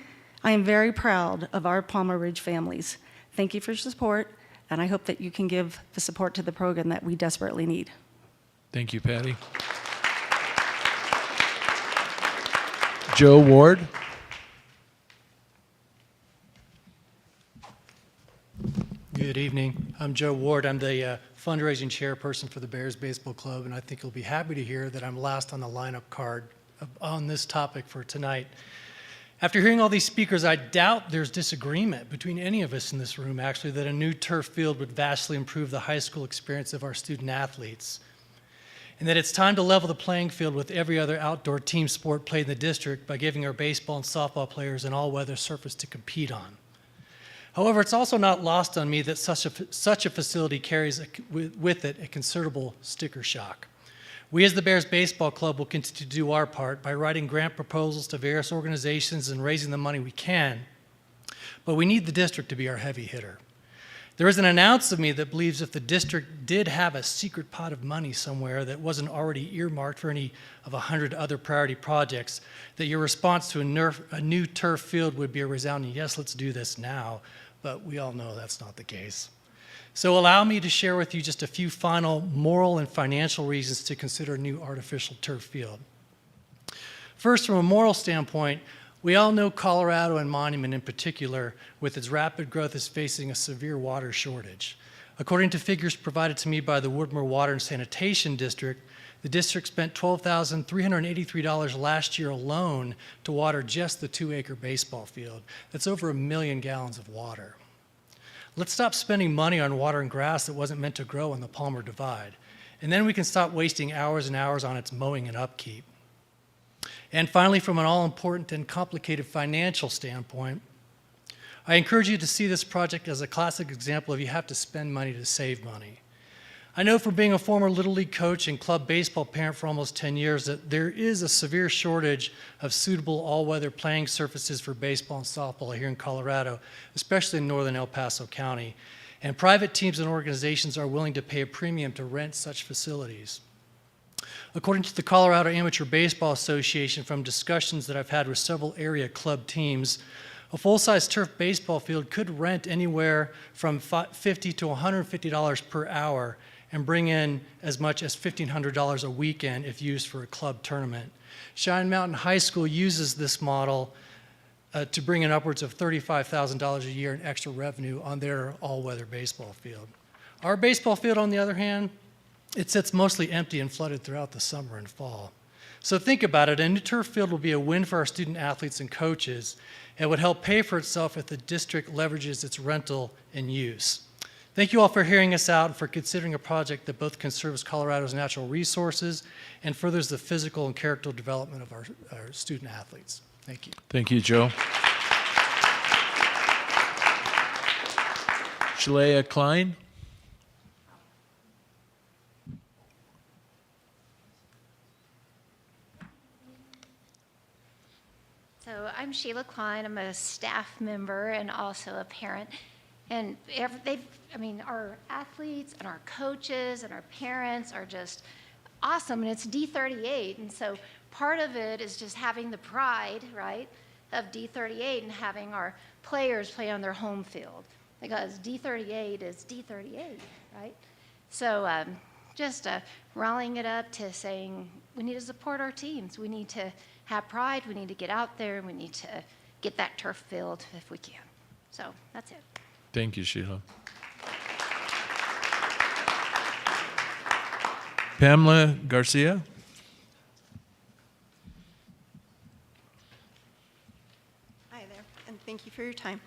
I am very proud of our Palmer Ridge families. Thank you for your support, and I hope that you can give the support to the program that we desperately need. Thank you, Patty. Joe Ward. Good evening. I'm Joe Ward. I'm the fundraising chairperson for the Bears Baseball Club, and I think you'll be happy to hear that I'm last on the lineup card on this topic for tonight. After hearing all these speakers, I doubt there's disagreement between any of us in this room, actually, that a new turf field would vastly improve the high school experience of our student athletes, and that it's time to level the playing field with every other outdoor team sport played in the district by giving our baseball and softball players an all-weather surface to compete on. However, it's also not lost on me that such a facility carries with it a considerable sticker shock. We as the Bears Baseball Club will continue to do our part by writing grant proposals to various organizations and raising the money we can, but we need the district to be our heavy hitter. There is an ounce of me that believes if the district did have a secret pot of money somewhere that wasn't already earmarked for any of 100 other priority projects, that your response to a new turf field would be a resounding, yes, let's do this now. But we all know that's not the case. So allow me to share with you just a few final moral and financial reasons to consider a new artificial turf field. First, from a moral standpoint, we all know Colorado and Monument in particular, with its rapid growth, is facing a severe water shortage. According to figures provided to me by the Woodmere Water and Sanitation District, the district spent $12,383 last year alone to water just the 2-acre baseball field. That's over 1 million gallons of water. Let's stop spending money on watering grass that wasn't meant to grow on the Palmer Divide. And then we can stop wasting hours and hours on its mowing and upkeep. And finally, from an all-important and complicated financial standpoint, I encourage you to see this project as a classic example of you have to spend money to save money. I know from being a former Little League coach and club baseball parent for almost 10 years that there is a severe shortage of suitable all-weather playing surfaces for baseball and softball here in Colorado, especially in northern El Paso County. And private teams and organizations are willing to pay a premium to rent such facilities. According to the Colorado Amateur Baseball Association, from discussions that I've had with several area club teams, a full-size turf baseball field could rent anywhere from $50 to $150 per hour and bring in as much as $1,500 a weekend if used for a club tournament. Cheyenne Mountain High School uses this model to bring in upwards of $35,000 a year in extra revenue on their all-weather baseball field. Our baseball field, on the other hand, it sits mostly empty and flooded throughout the summer and fall. So think about it, a new turf field will be a win for our student athletes and coaches. It would help pay for itself if the district leverages its rental and use. Thank you all for hearing us out and for considering a project that both conserves Colorado's natural resources and furthers the physical and character development of our student athletes. Thank you. Thank you, Joe. Shalea Klein. So I'm Sheila Klein. I'm a staff member and also a parent. And our athletes and our coaches and our parents are just awesome. And it's D38. And so part of it is just having the pride, right, of D38 and having our players play on their home field. Because D38 is D38, right? So just rallying it up to saying we need to support our teams. We need to have pride. We need to get out there. We need to get that turf field if we can. So that's it. Thank you, Sheila. Pamela Garcia. Hi there, and thank you for your time.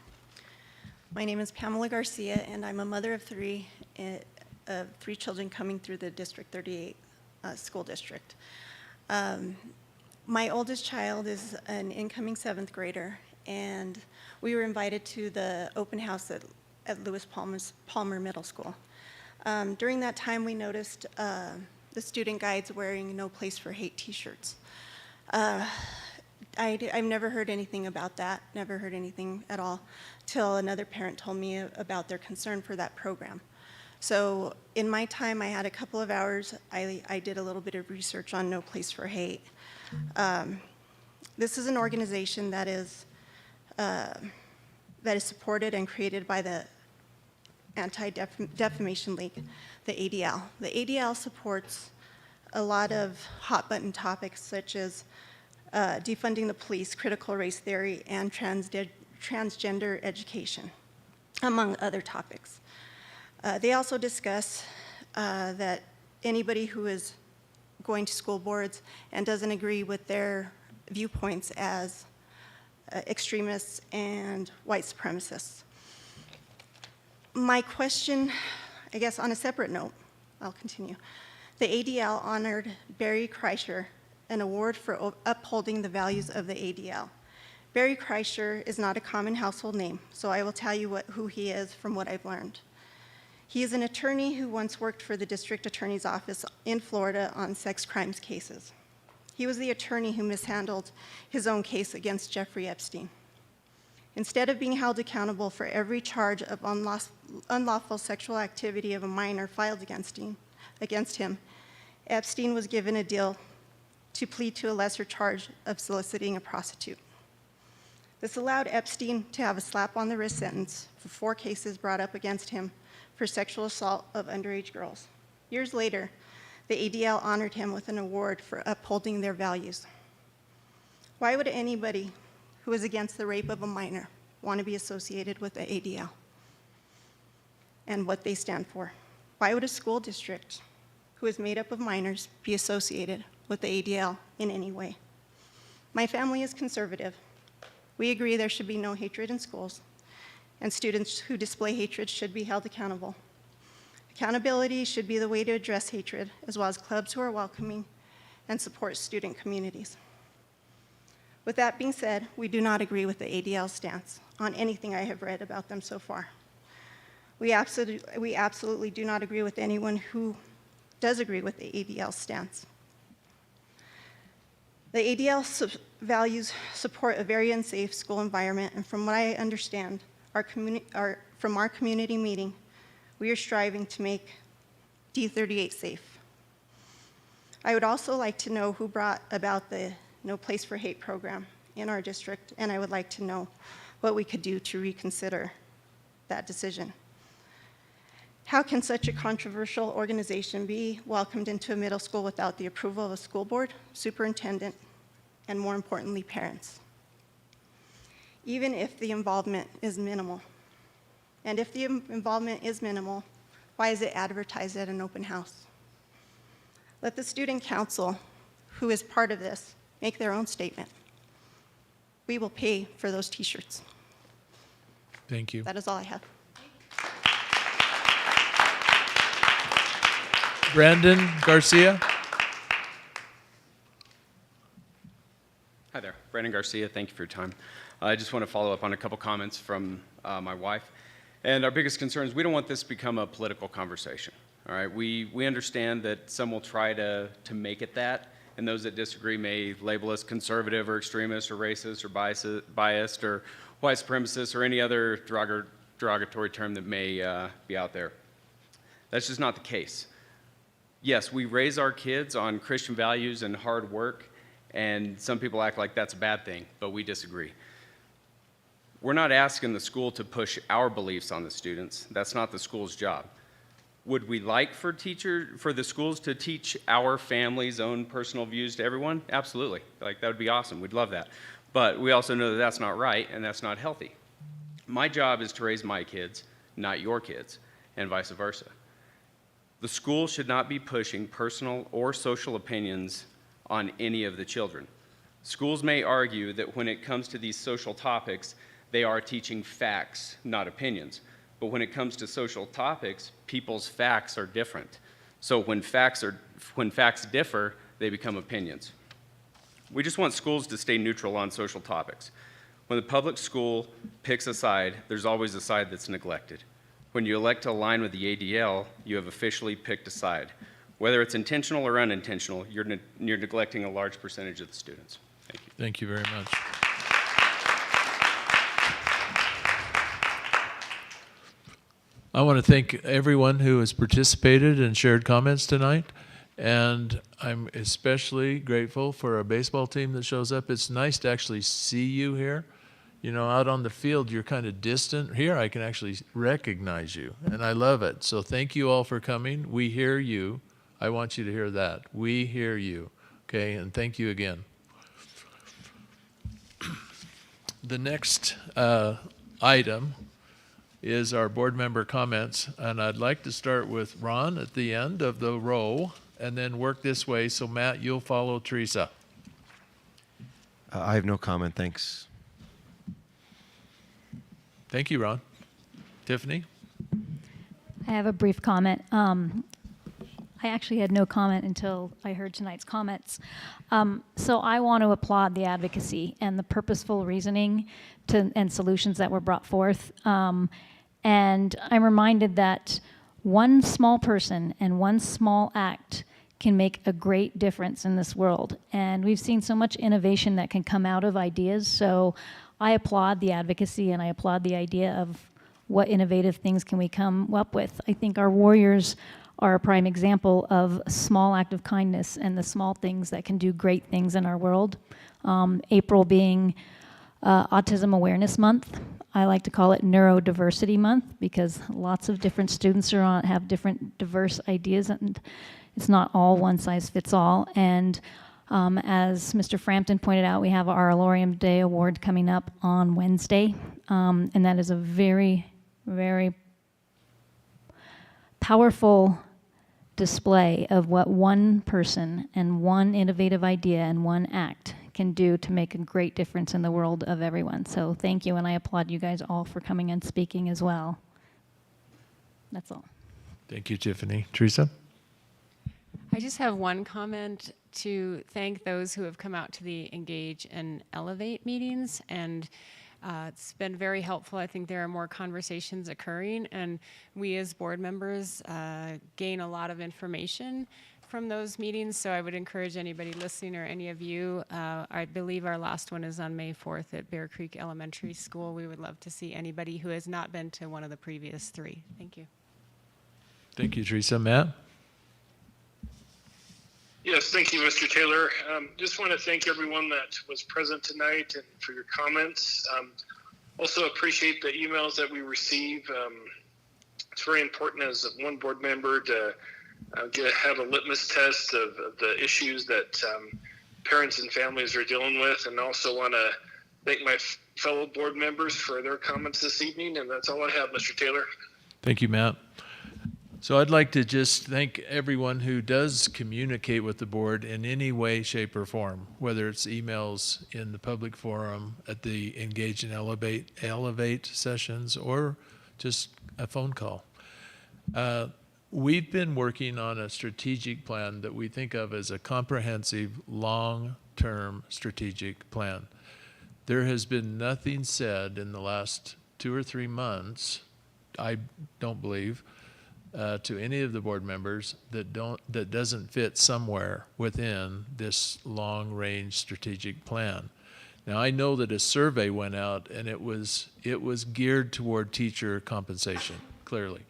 My name is Pamela Garcia, and I'm a mother of three children coming through the District 38 school district. My oldest child is an incoming 7th grader, and we were invited to the open house at Lewis Palmer Middle School. During that time, we noticed the student guides wearing "No Place for Hate" t-shirts. I've never heard anything about that, never heard anything at all, till another parent told me about their concern for that program. So in my time, I had a couple of hours. I did a little bit of research on No Place for Hate. This is an organization that is supported and created by the Anti-Defamation League, the ADL. The ADL supports a lot of hot-button topics such as defunding the police, critical race theory, and transgender education, among other topics. They also discuss that anybody who is going to school boards and doesn't agree with their viewpoints as extremists and white supremacists. My question, I guess on a separate note, I'll continue. The ADL honored Barry Kreischer an award for upholding the values of the ADL. Barry Kreischer is not a common household name, so I will tell you who he is from what I've learned. He is an attorney who once worked for the district attorney's office in Florida on sex crimes cases. He was the attorney who mishandled his own case against Jeffrey Epstein. Instead of being held accountable for every charge of unlawful sexual activity of a minor filed against him, Epstein was given a deal to plead to a lesser charge of soliciting a prostitute. This allowed Epstein to have a slap-on-the-wrist sentence for 4 cases brought up against him for sexual assault of underage girls. Years later, the ADL honored him with an award for upholding their values. Why would anybody who is against the rape of a minor want to be associated with the ADL and what they stand for? Why would a school district who is made up of minors be associated with the ADL in any way? My family is conservative. We agree there should be no hatred in schools, and students who display hatred should be held accountable. Accountability should be the way to address hatred, as well as clubs who are welcoming and support student communities. With that being said, we do not agree with the ADL stance on anything I have read about them so far. We absolutely do not agree with anyone who does agree with the ADL stance. The ADL values support a very unsafe school environment, and from what I understand, from our community meeting, we are striving to make D38 safe. I would also like to know who brought about the No Place for Hate program in our district, and I would like to know what we could do to reconsider that decision. How can such a controversial organization be welcomed into a middle school without the approval of a school board, superintendent, and more importantly, parents? Even if the involvement is minimal. And if the involvement is minimal, why is it advertised at an open house? Let the student council, who is part of this, make their own statement. We will pay for those t-shirts. Thank you. That is all I have. Brandon Garcia. Hi there, Brandon Garcia. Thank you for your time. I just want to follow up on a couple comments from my wife. And our biggest concern is we don't want this to become a political conversation. All right, we understand that some will try to make it that, and those that disagree may label us conservative or extremist or racist or biased or white supremacist or any other derogatory term that may be out there. That's just not the case. Yes, we raise our kids on Christian values and hard work, and some people act like that's a bad thing, but we disagree. We're not asking the school to push our beliefs on the students. That's not the school's job. Would we like for the schools to teach our family's own personal views to everyone? Absolutely. Like, that would be awesome. We'd love that. But we also know that that's not right and that's not healthy. My job is to raise my kids, not your kids, and vice versa. The school should not be pushing personal or social opinions on any of the children. Schools may argue that when it comes to these social topics, they are teaching facts, not opinions. But when it comes to social topics, people's facts are different. So when facts differ, they become opinions. We just want schools to stay neutral on social topics. When the public school picks a side, there's always a side that's neglected. When you elect to align with the ADL, you have officially picked a side. Whether it's intentional or unintentional, you're neglecting a large percentage of the students. Thank you. Thank you very much. I want to thank everyone who has participated and shared comments tonight. And I'm especially grateful for our baseball team that shows up. It's nice to actually see you here. You know, out on the field, you're kind of distant. Here, I can actually recognize you, and I love it. So thank you all for coming. We hear you. I want you to hear that. We hear you, okay? And thank you again. The next item is our board member comments, and I'd like to start with Ron at the end of the row and then work this way. So Matt, you'll follow Teresa. I have no comment, thanks. Thank you, Ron. Tiffany? I have a brief comment. I actually had no comment until I heard tonight's comments. So I want to applaud the advocacy and the purposeful reasoning and solutions that were brought forth. And I'm reminded that one small person and one small act can make a great difference in this world. And we've seen so much innovation that can come out of ideas. So I applaud the advocacy and I applaud the idea of what innovative things can we come up with. I think our warriors are a prime example of a small act of kindness and the small things that can do great things in our world. April being Autism Awareness Month. I like to call it Neurodiversity Month because lots of different students have different diverse ideas, and it's not all one size fits all. And as Mr. Frampton pointed out, we have our Alorium Day Award coming up on Wednesday, and that is a very, very powerful display of what one person and one innovative idea and one act can do to make a great difference in the world of everyone. So thank you, and I applaud you guys all for coming and speaking as well. That's all. Thank you, Tiffany. Teresa? I just have one comment to thank those who have come out to the Engage and Elevate meetings, and it's been very helpful. I think there are more conversations occurring, and we as board members gain a lot of information from those meetings, so I would encourage anybody listening or any of you, I believe our last one is on May 4th at Bear Creek Elementary School. We would love to see anybody who has not been to one of the previous three. Thank you. Thank you, Teresa. Matt? Yes, thank you, Mr. Taylor. Just want to thank everyone that was present tonight and for your comments. Also appreciate the emails that we receive. It's very important as one board member to have a litmus test of the issues that parents and families are dealing with, and also want to thank my fellow board members for their comments this evening, and that's all I have, Mr. Taylor. Thank you, Matt. So I'd like to just thank everyone who does communicate with the board in any way, shape, or form, whether it's emails in the public forum, at the Engage and Elevate sessions, or just a phone call. We've been working on a strategic plan that we think of as a comprehensive, long-term strategic plan. There has been nothing said in the last 2 or 3 months, I don't believe, to any of the board members that doesn't fit somewhere within this long-range strategic plan. Now, I know that a survey went out and it was geared toward teacher compensation, clearly.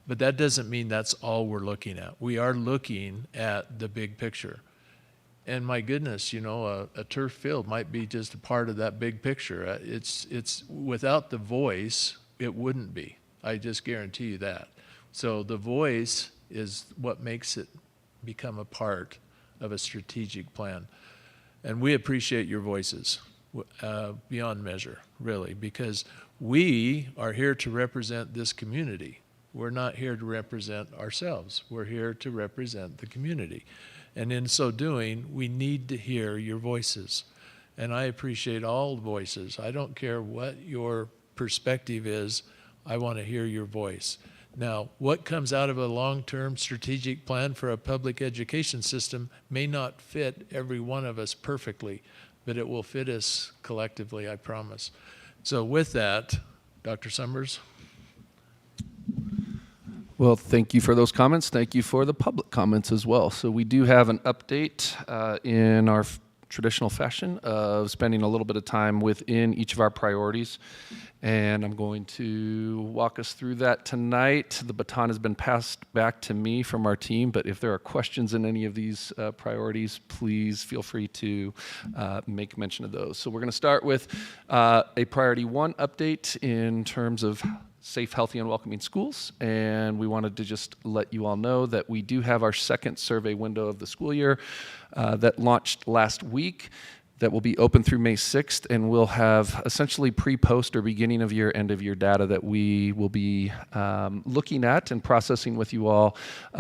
But that doesn't mean that's all we're looking at. We are looking at the big picture. And my goodness, you know, a turf field might be just a part of that big picture. It's without the voice, it wouldn't be. I just guarantee you that. So the voice is what makes it become a part of a strategic plan. And we appreciate your voices beyond measure, really, because we are here to represent this community. We're not here to represent ourselves. We're here to represent the community. And in so doing, we need to hear your voices. And I appreciate all the voices. I don't care what your perspective is. I want to hear your voice. Now, what comes out of a long-term strategic plan for a public education system may not fit every one of us perfectly, but it will fit us collectively, I promise. So with that, Dr. Summers. Well, thank you for those comments. Thank you for the public comments as well. So we do have an update in our traditional fashion of spending a little bit of time within each of our priorities. And I'm going to walk us through that tonight. The baton has been passed back to me from our team, but if there are questions in any of these priorities, please feel free to make mention of those. So we're going to start with a priority 1 update in terms of safe, healthy, and welcoming schools. And we wanted to just let you all know that we do have our second survey window of the school year that launched last week. That will be open through May 6th, and we'll have essentially pre-post or beginning of year, end of year data that we will be looking at and processing with you all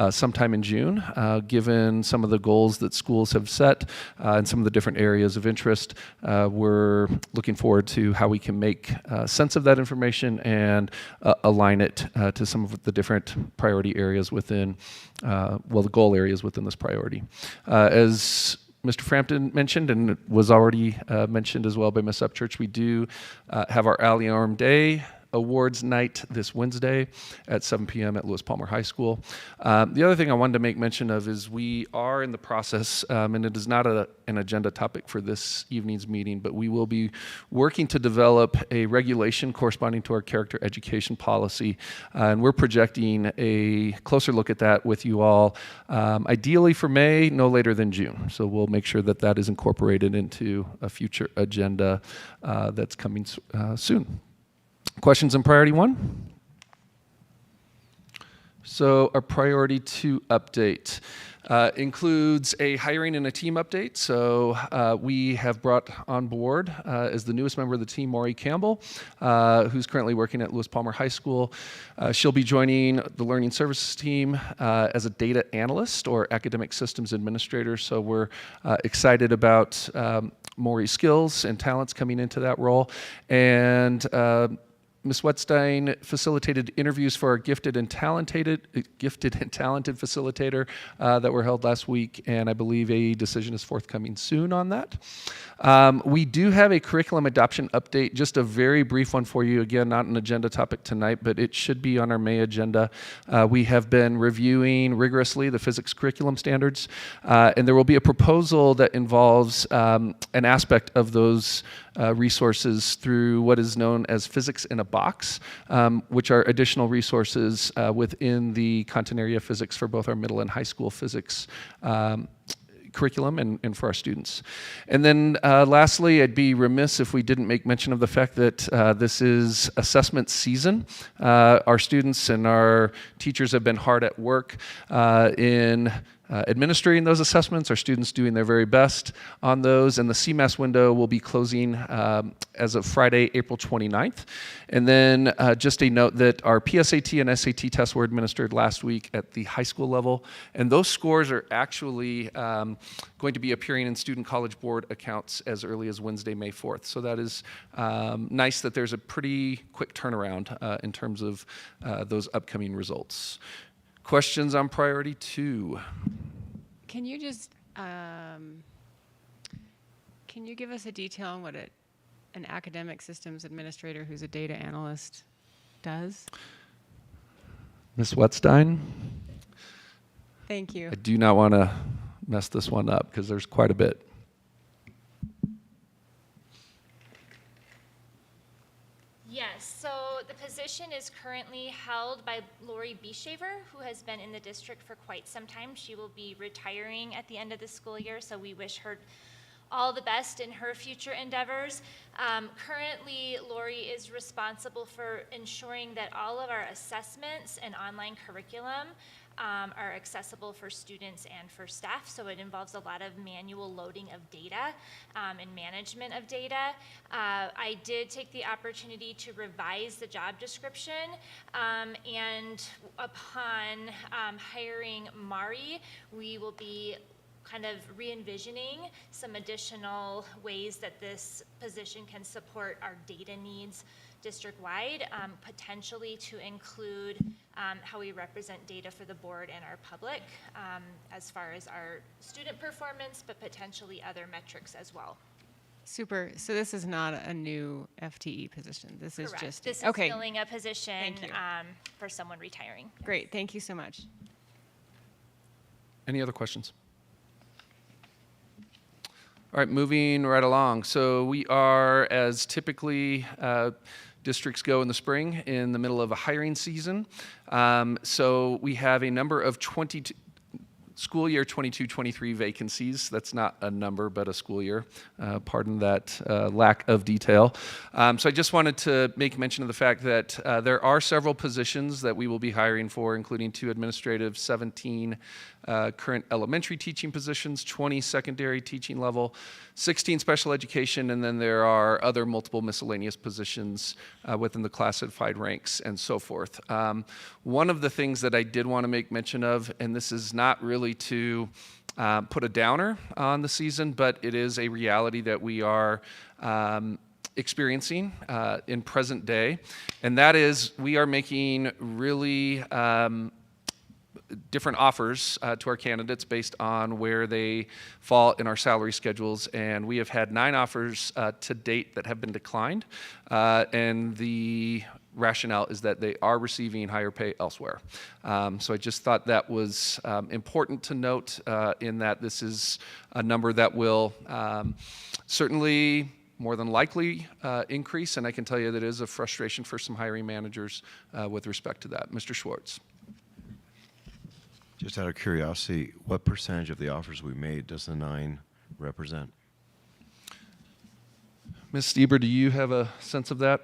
sometime in June, given some of the goals that schools have set and some of the different areas of interest. We're looking forward to how we can make sense of that information and align it to some of the different priority areas within, the goal areas within this priority. As Mr. Frampton mentioned, and it was already mentioned as well by Ms. Upchurch, we do have our Allie Arm Day Awards Night this Wednesday at 7 p.m. at Lewis Palmer High School. The other thing I wanted to make mention of is we are in the process, and it is not an agenda topic for this evening's meeting, but we will be working to develop a regulation corresponding to our character education policy, and we're projecting a closer look at that with you all, ideally for May, no later than June. So we'll make sure that that is incorporated into a future agenda that's coming soon. Questions on priority 1? So our priority 2 update includes a hiring and a team update. So we have brought on board as the newest member of the team, Maury Campbell, who's currently working at Lewis Palmer High School. She'll be joining the Learning Services team as a data analyst or academic systems administrator. So we're excited about Maury's skills and talents coming into that role. And Ms. Wetstein facilitated interviews for our gifted and talented facilitator that were held last week, and I believe a decision is forthcoming soon on that. We do have a curriculum adoption update, just a very brief one for you. Again, not an agenda topic tonight, but it should be on our May agenda. We have been reviewing rigorously the physics curriculum standards, and there will be a proposal that involves an aspect of those resources through what is known as Physics in a Box, which are additional resources within the content area of physics for both our middle and high school physics curriculum and for our students. And then lastly, I'd be remiss if we didn't make mention of the fact that this is assessment season. Our students and our teachers have been hard at work in administering those assessments, our students doing their very best on those, and the CMAS window will be closing as of Friday, April 29th. And then just a note that our PSAT and SAT tests were administered last week at the high school level, and those scores are actually going to be appearing in student college board accounts as early as Wednesday, May 4th. So that is nice that there's a pretty quick turnaround in terms of those upcoming results. Questions on priority 2? Can you just, can you give us a detail on what an academic systems administrator who's a data analyst does? Ms. Wetstein? Thank you. I do not want to mess this one up because there's quite a bit. Yes, so the position is currently held by Lori Bieshaver, who has been in the district for quite some time. She will be retiring at the end of the school year, so we wish her all the best in her future endeavors. Currently, Lori is responsible for ensuring that all of our assessments and online curriculum are accessible for students and for staff, so it involves a lot of manual loading of data and management of data. I did take the opportunity to revise the job description, and upon hiring Mari, we will be kind of re-envisioning some additional ways that this position can support our data needs district-wide, potentially to include how we represent data for the board and our public as far as our student performance, but potentially other metrics as well. Super. So this is not a new FTE position. This is Correct. just This is okay. filling a position Thank you. For someone retiring. Great. Thank you so much. Any other questions? All right, moving right along. So we are, as typically districts go in the spring, in the middle of a hiring season. So we have a number of school year 22-23 vacancies. That's not a number, but a school year. Pardon that lack of detail. So I just wanted to make mention of the fact that there are several positions that we will be hiring for, including 2 administrative, 17 current elementary teaching positions, 20 secondary teaching level, 16 special education, and then there are other multiple miscellaneous positions within the classified ranks and so forth. One of the things that I did want to make mention of, and this is not really to put a downer on the season, but it is a reality that we are experiencing in present day, and that is we are making really different offers to our candidates based on where they fall in our salary schedules, and we have had 9 offers to date that have been declined, and the rationale is that they are receiving higher pay elsewhere. So I just thought that was important to note in that this is a number that will certainly more than likely increase, and I can tell you that it is a frustration for some hiring managers with respect to that. Mr. Schwartz. Just out of curiosity, what percentage of the offers we made does the 9 represent? Ms. Stieber, do you have a sense of that?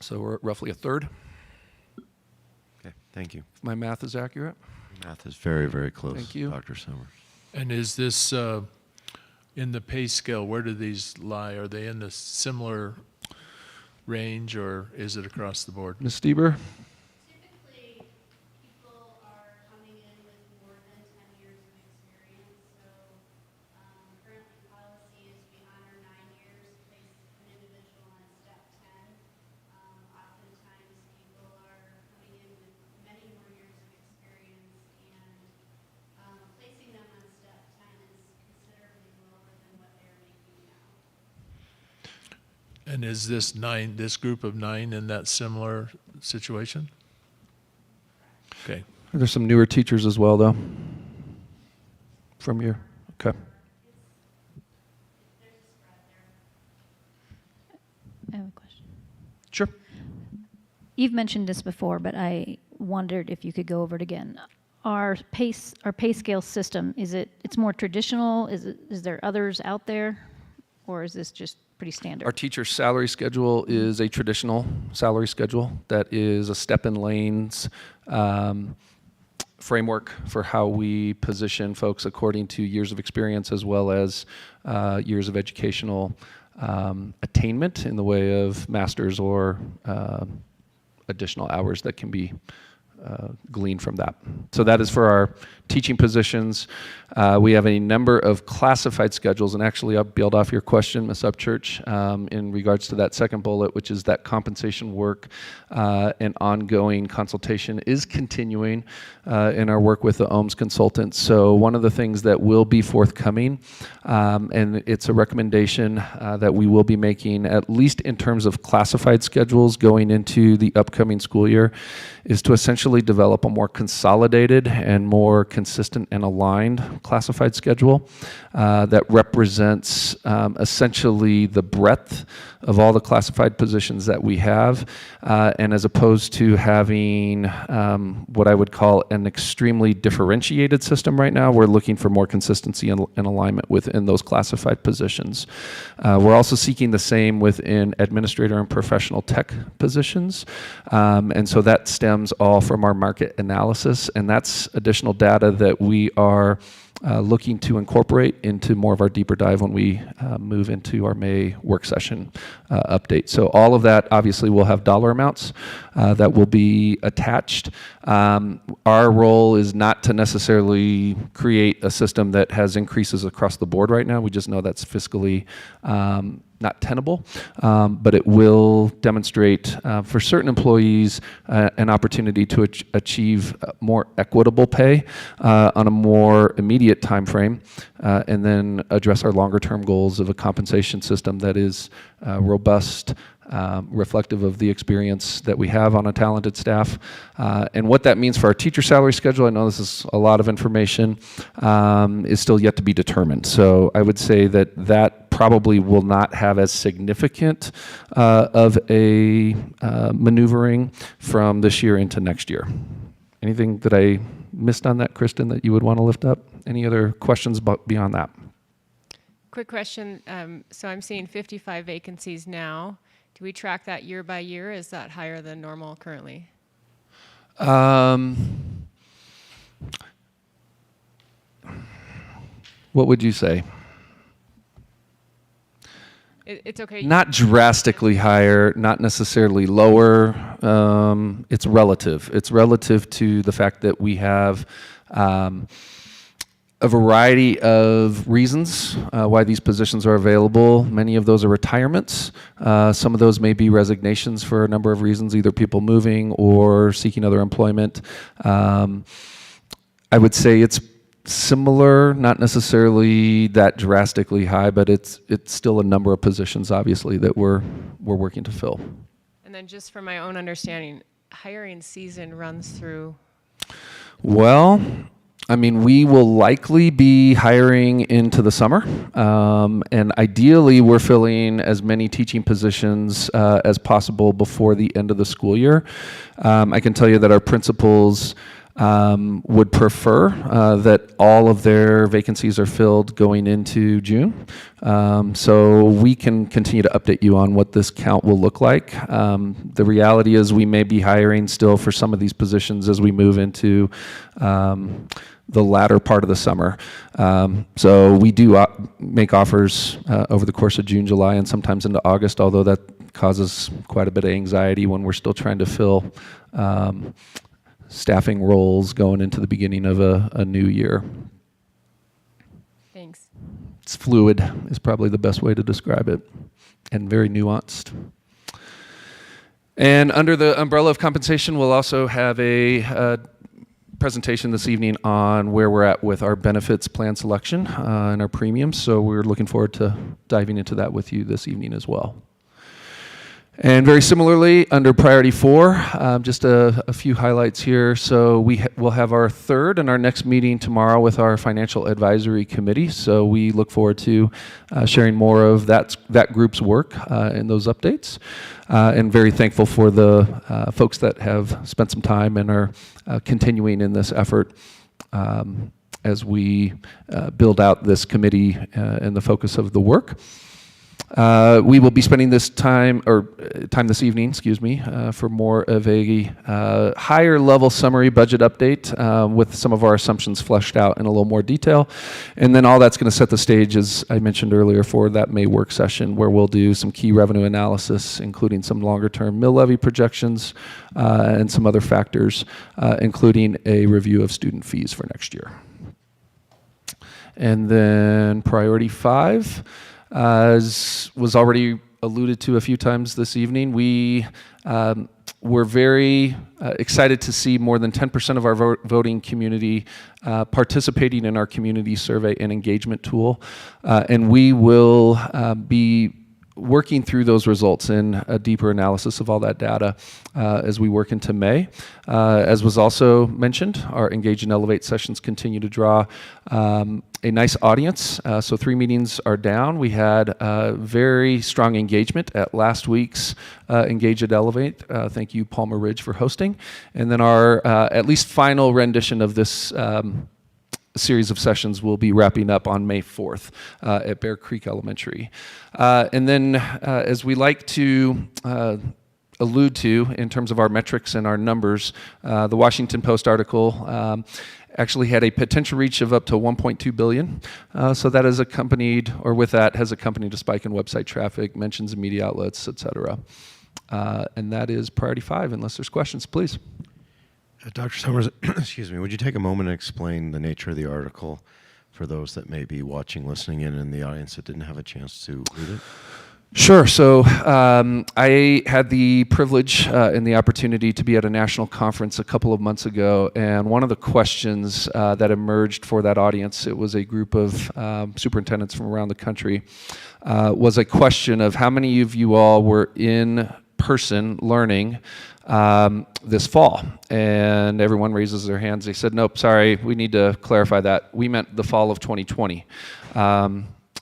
So we're at roughly a third. Okay, thank you. If my math is accurate. Math is very, very close, Thank you. Dr. Summers. And is this in the pay scale? Where do these lie? Are they in the similar range, or is it across the board? Ms. Stieber? Typically, people are coming in with more than 10 years of experience. So currently policy is we honor 9 years, place an individual on step 10. Oftentimes people are coming in with many more years of experience, and placing them on step 10 is considerably lower than what they're making now. And is this group of 9 in that similar situation? Okay. There's some newer teachers as well, though, from your, okay. I have a question. Sure. You've mentioned this before, but I wondered if you could go over it again. Our pay scale system, it's more traditional? Is there others out there, or is this just pretty standard? Our teacher salary schedule is a traditional salary schedule that is a step in lanes framework for how we position folks according to years of experience as well as years of educational attainment in the way of masters or additional hours that can be gleaned from that. So that is for our teaching positions. We have a number of classified schedules, and actually I'll build off your question, Ms. Upchurch, in regards to that second bullet, which is that compensation work and ongoing consultation is continuing in our work with the OHMS consultants. So one of the things that will be forthcoming, and it's a recommendation that we will be making, at least in terms of classified schedules going into the upcoming school year, is to essentially develop a more consolidated and more consistent and aligned classified schedule that represents essentially the breadth of all the classified positions that we have, and as opposed to having what I would call an extremely differentiated system right now, we're looking for more consistency and alignment within those classified positions. We're also seeking the same within administrator and professional tech positions, and so that stems all from our market analysis, and that's additional data that we are looking to incorporate into more of our deeper dive when we move into our May work session update. So all of that obviously will have dollar amounts that will be attached. Our role is not to necessarily create a system that has increases across the board right now. We just know that's fiscally not tenable, but it will demonstrate for certain employees an opportunity to achieve more equitable pay on a more immediate time frame, and then address our longer term goals of a compensation system that is robust, reflective of the experience that we have on a talented staff. And what that means for our teacher salary schedule, I know this is a lot of information, is still yet to be determined. So I would say that that probably will not have as significant of a maneuvering from this year into next year. Anything that I missed on that, Kristen, that you would want to lift up? Any other questions beyond that? Quick question. So I'm seeing 55 vacancies now. Do we track that year by year? Is that higher than normal currently? What would you say? It's okay. Not drastically higher, not necessarily lower. It's relative. It's relative to the fact that we have a variety of reasons why these positions are available. Many of those are retirements. Some of those may be resignations for a number of reasons, either people moving or seeking other employment. I would say it's similar, not necessarily that drastically high, but it's still a number of positions, obviously, that we're working to fill. And then just from my own understanding, hiring season runs through? Well, I mean, we will likely be hiring into the summer, and ideally we're filling as many teaching positions as possible before the end of the school year. I can tell you that our principals would prefer that all of their vacancies are filled going into June. So we can continue to update you on what this count will look like. The reality is we may be hiring still for some of these positions as we move into the latter part of the summer. So we do make offers over the course of June, July, and sometimes into August, although that causes quite a bit of anxiety when we're still trying to fill staffing roles going into the beginning of a new year. Thanks. It's fluid is probably the best way to describe it, and very nuanced. And under the umbrella of compensation, we'll also have a presentation this evening on where we're at with our benefits plan selection and our premiums. So we're looking forward to diving into that with you this evening as well. And very similarly, under Priority 4, just a few highlights here. So we'll have our third and our next meeting tomorrow with our Financial Advisory Committee. So we look forward to sharing more of that group's work in those updates. And very thankful for the folks that have spent some time and are continuing in this effort as we build out this committee and the focus of the work. We will be spending this time this evening, for more of a higher level summary budget update with some of our assumptions fleshed out in a little more detail. And then all that's going to set the stage, as I mentioned earlier, for that May work session where we'll do some key revenue analysis, including some longer term mill levy projections and some other factors, including a review of student fees for next year. And then Priority 5. As was already alluded to a few times this evening, we were very excited to see more than 10% of our voting community participating in our community survey and engagement tool. And we will be working through those results in a deeper analysis of all that data as we work into May. As was also mentioned, our Engage and Elevate sessions continue to draw a nice audience. So 3 meetings are down. We had very strong engagement at last week's Engage and Elevate. Thank you, Palmer Ridge, for hosting. And then our at least final rendition of this series of sessions will be wrapping up on May 4th at Bear Creek Elementary. And then as we like to allude to in terms of our metrics and our numbers, the Washington Post article actually had a potential reach of up to 1.2 billion. So that is accompanied, or with that, has accompanied a spike in website traffic, mentions in media outlets, et cetera. And that is Priority 5, unless there's questions, please. Dr. Summers, excuse me, would you take a moment and explain the nature of the article for those that may be watching, listening in the audience that didn't have a chance to read it? Sure. So I had the privilege and the opportunity to be at a national conference a couple of months ago, and one of the questions that emerged for that audience, it was a group of superintendents from around the country, was a question of how many of you all were in person learning this fall? And everyone raises their hands. They said, nope, sorry, we need to clarify that. We meant the fall of 2020.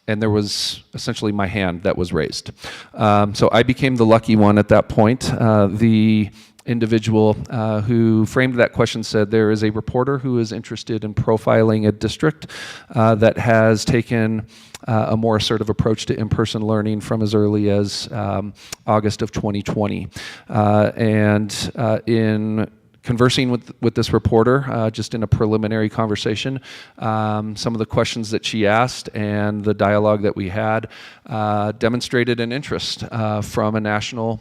And there was essentially my hand that was raised. So I became the lucky one at that point. The individual who framed that question said there is a reporter who is interested in profiling a district that has taken a more assertive approach to in-person learning from as early as August of 2020. And in conversing with this reporter, just in a preliminary conversation, some of the questions that she asked and the dialogue that we had demonstrated an interest from a national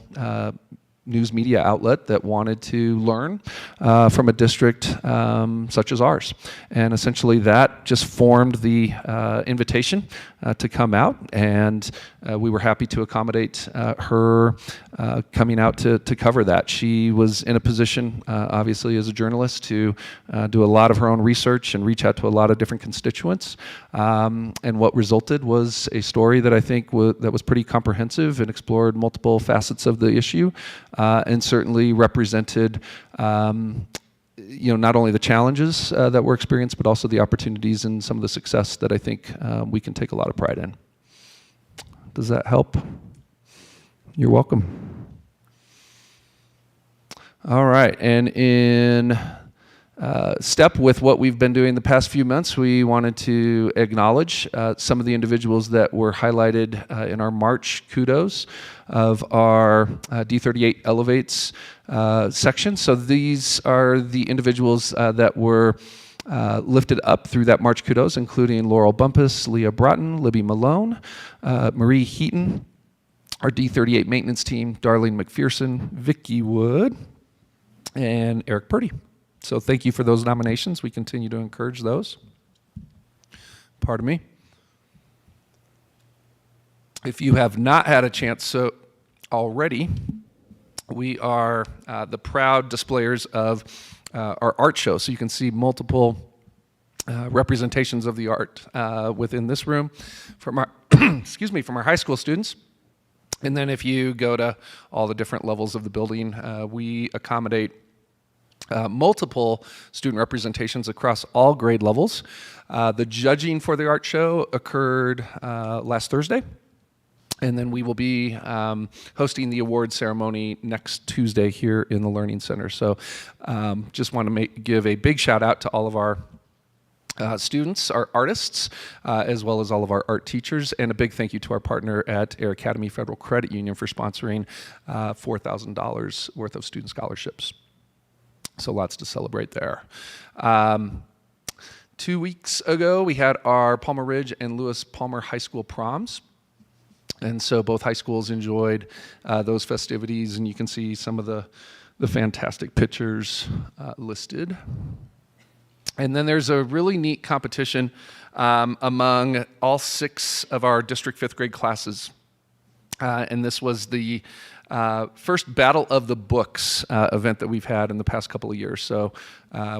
news media outlet that wanted to learn from a district such as ours. And essentially that just formed the invitation to come out, and we were happy to accommodate her coming out to cover that. She was in a position, obviously as a journalist, to do a lot of her own research and reach out to a lot of different constituents. And what resulted was a story that I think that was pretty comprehensive and explored multiple facets of the issue, and certainly represented not only the challenges that were experienced, but also the opportunities and some of the success that I think we can take a lot of pride in. Does that help? You're welcome. All right, and in step with what we've been doing the past few months, we wanted to acknowledge some of the individuals that were highlighted in our March Kudos of our D38 Elevates section. So these are the individuals that were lifted up through that March Kudos, including Laurel Bumpus, Leah Broughton, Libby Malone, Marie Heaton, our D38 maintenance team, Darlene McPherson, Vicky Wood, and Eric Purdy. So thank you for those nominations. We continue to encourage those. Pardon me. If you have not had a chance already, we are the proud displayers of our art show. So you can see multiple representations of the art within this room from our, from our high school students. And then if you go to all the different levels of the building, we accommodate multiple student representations across all grade levels. The judging for the art show occurred last Thursday, and then we will be hosting the award ceremony next Tuesday here in the Learning Center. So just want to give a big shout out to all of our students, our artists, as well as all of our art teachers, and a big thank you to our partner at Air Academy Federal Credit Union for sponsoring $4,000 worth of student scholarships. So lots to celebrate there. 2 weeks ago, we had our Palmer Ridge and Lewis Palmer High School proms. And so both high schools enjoyed those festivities, and you can see some of the fantastic pictures listed. And then there's a really neat competition among all 6 of our District 5th grade classes. And this was the first Battle of the Books event that we've had in the past couple of years. So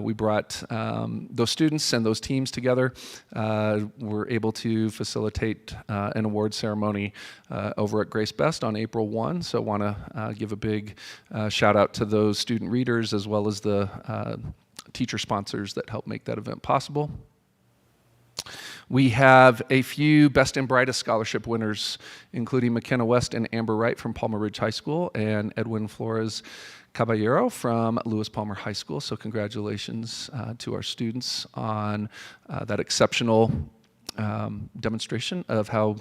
we brought those students and those teams together. We're able to facilitate an award ceremony over at Grace Best on April 1. So want to give a big shout out to those student readers as well as the teacher sponsors that helped make that event possible. We have a few Best and Brightest Scholarship winners, including McKenna West and Amber Wright from Palmer Ridge High School and Edwin Flores Caballero from Lewis Palmer High School. So congratulations to our students on that exceptional demonstration of how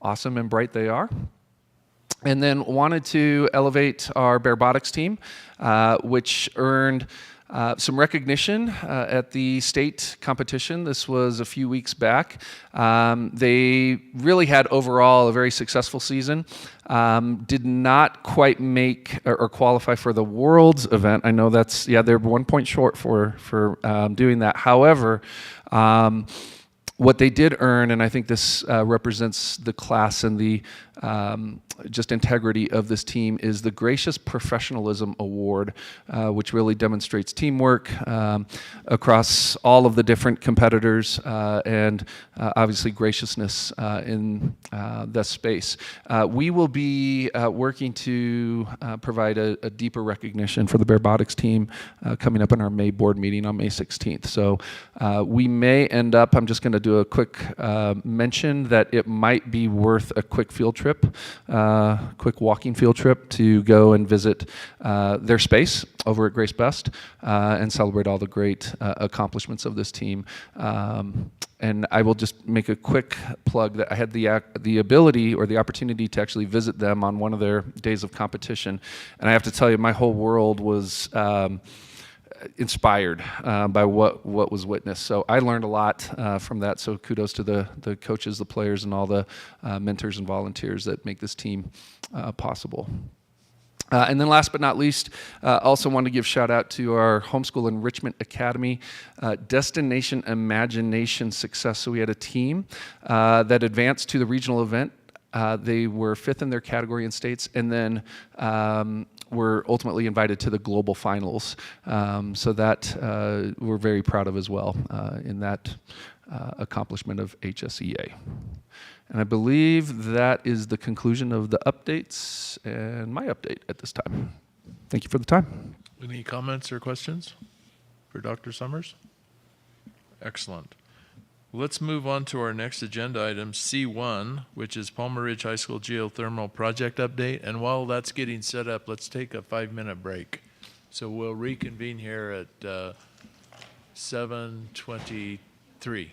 awesome and bright they are. And then wanted to elevate our Barobotics team, which earned some recognition at the state competition. This was a few weeks back. They really had overall a very successful season. Did not quite make or qualify for the Worlds event. I know that's, they're 1 point short for doing that. However, what they did earn, and I think this represents the class and the just integrity of this team, is the Gracious Professionalism Award, which really demonstrates teamwork across all of the different competitors and obviously graciousness in this space. We will be working to provide a deeper recognition for the Barebotics team coming up in our May board meeting on May 16th. So we may end up, I'm just going to do a quick mention that it might be worth a quick field trip, quick walking field trip to go and visit their space over at Grace Best and celebrate all the great accomplishments of this team. And I will just make a quick plug that I had the ability or the opportunity to actually visit them on one of their days of competition. And I have to tell you, my whole world was inspired by what was witnessed. So I learned a lot from that. So kudos to the coaches, the players, and all the mentors and volunteers that make this team possible. And then last but not least, also want to give shout out to our Homeschool Enrichment Academy Destination Imagination Success. So we had a team that advanced to the regional event. They were 5th in their category in states, and then were ultimately invited to the global finals. So that we're very proud of as well in that accomplishment of HSEA. And I believe that is the conclusion of the updates and my update at this time. Thank you for the time. Any comments or questions for Dr. Summers? Excellent. Let's move on to our next agenda item, C1, which is Palmer Ridge High School Geothermal Project Update. And while that's getting set up, let's take a 5-minute break. So we'll reconvene here at 7:23.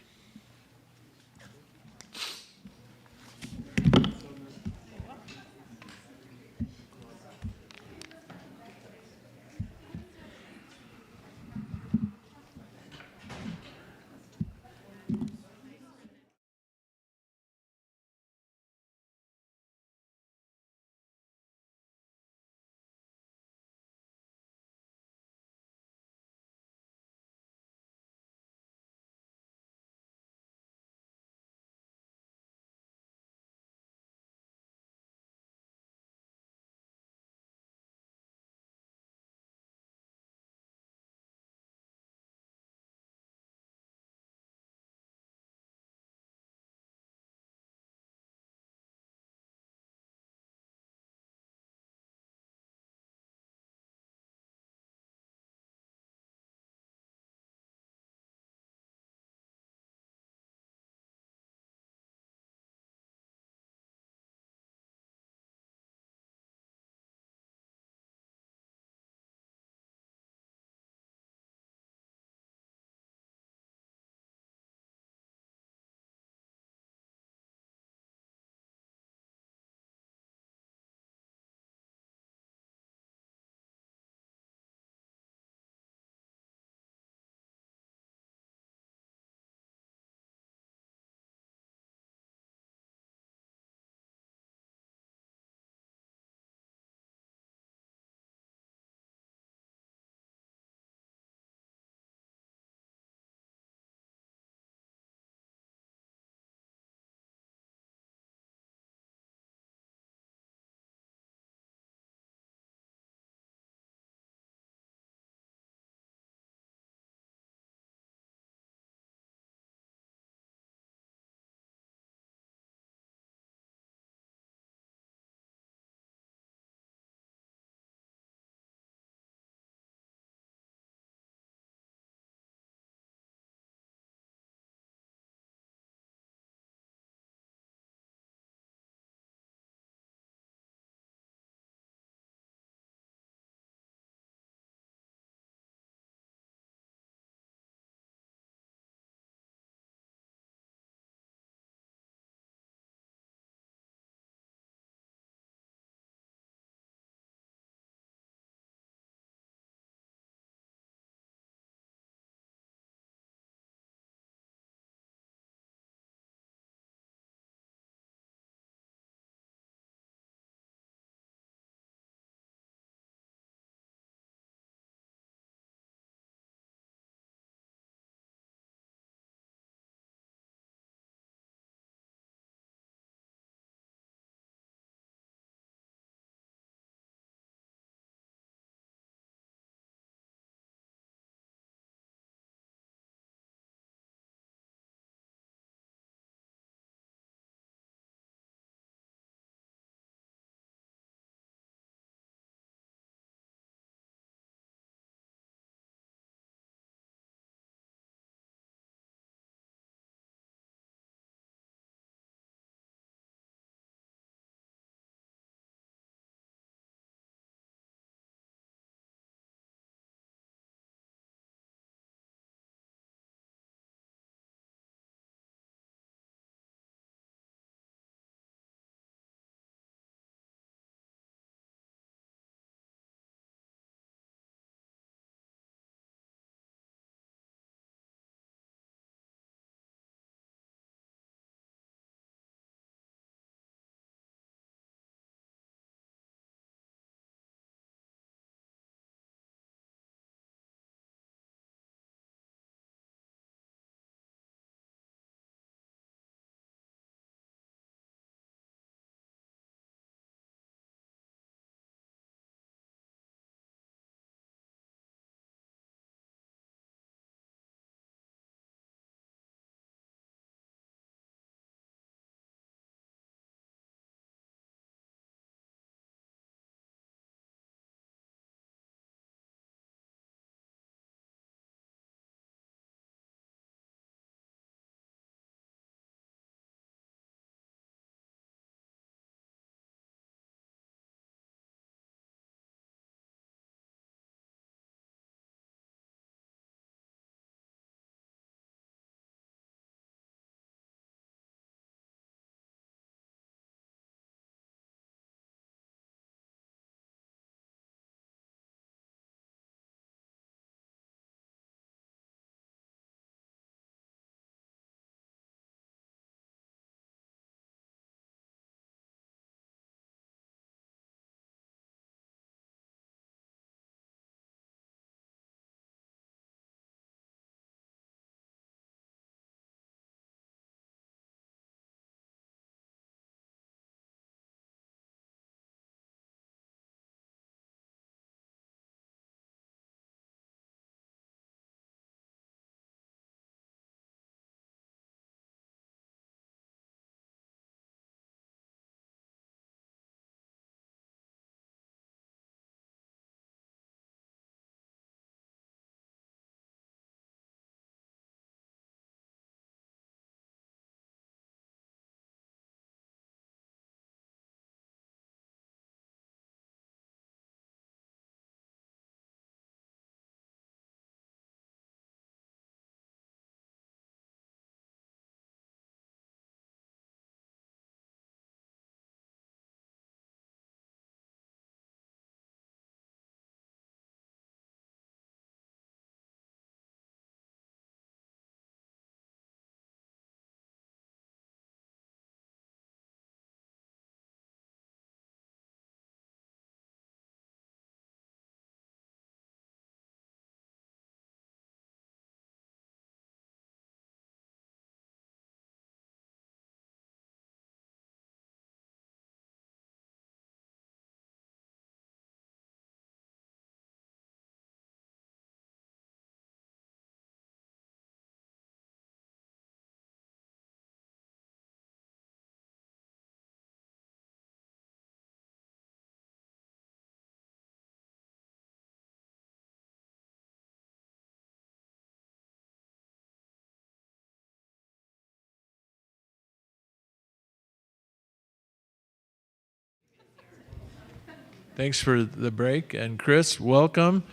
Thanks for the break. And Chris, welcome.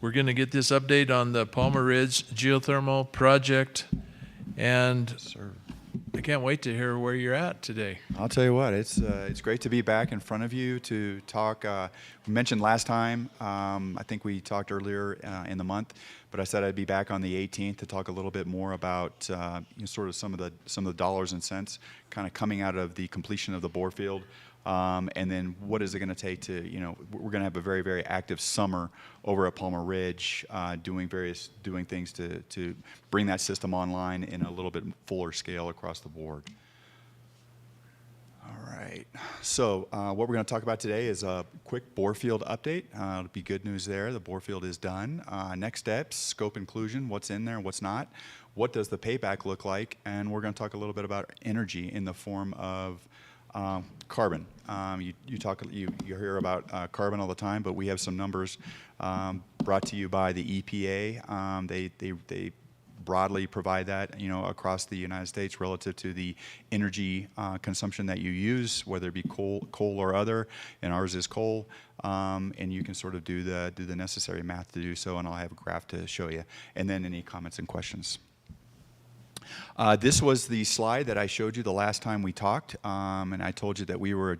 We're going to get this update on the Palmer Ridge Geothermal project. And I can't wait to hear where you're at today. I'll tell you what, it's great to be back in front of you to talk. We mentioned last time, I think we talked earlier in the month, but I said I'd be back on the 18th to talk a little bit more about sort of some of the dollars and cents kind of coming out of the completion of the bore field. And then what is it going to take to, we're going to have a very, very active summer over at Palmer Ridge, doing things to bring that system online in a little bit fuller scale across the board. All right. So what we're going to talk about today is a quick bore field update. It'll be good news there. The bore field is done. Next steps, scope inclusion, what's in there, what's not. What does the payback look like? And we're going to talk a little bit about energy in the form of carbon. You hear about carbon all the time, but we have some numbers brought to you by the EPA. They broadly provide that across the United States relative to the energy consumption that you use, whether it be coal or other, and ours is coal. And you can sort of do the necessary math to do so, and I'll have a graph to show you, and then any comments and questions. This was the slide that I showed you the last time we talked, and I told you that we were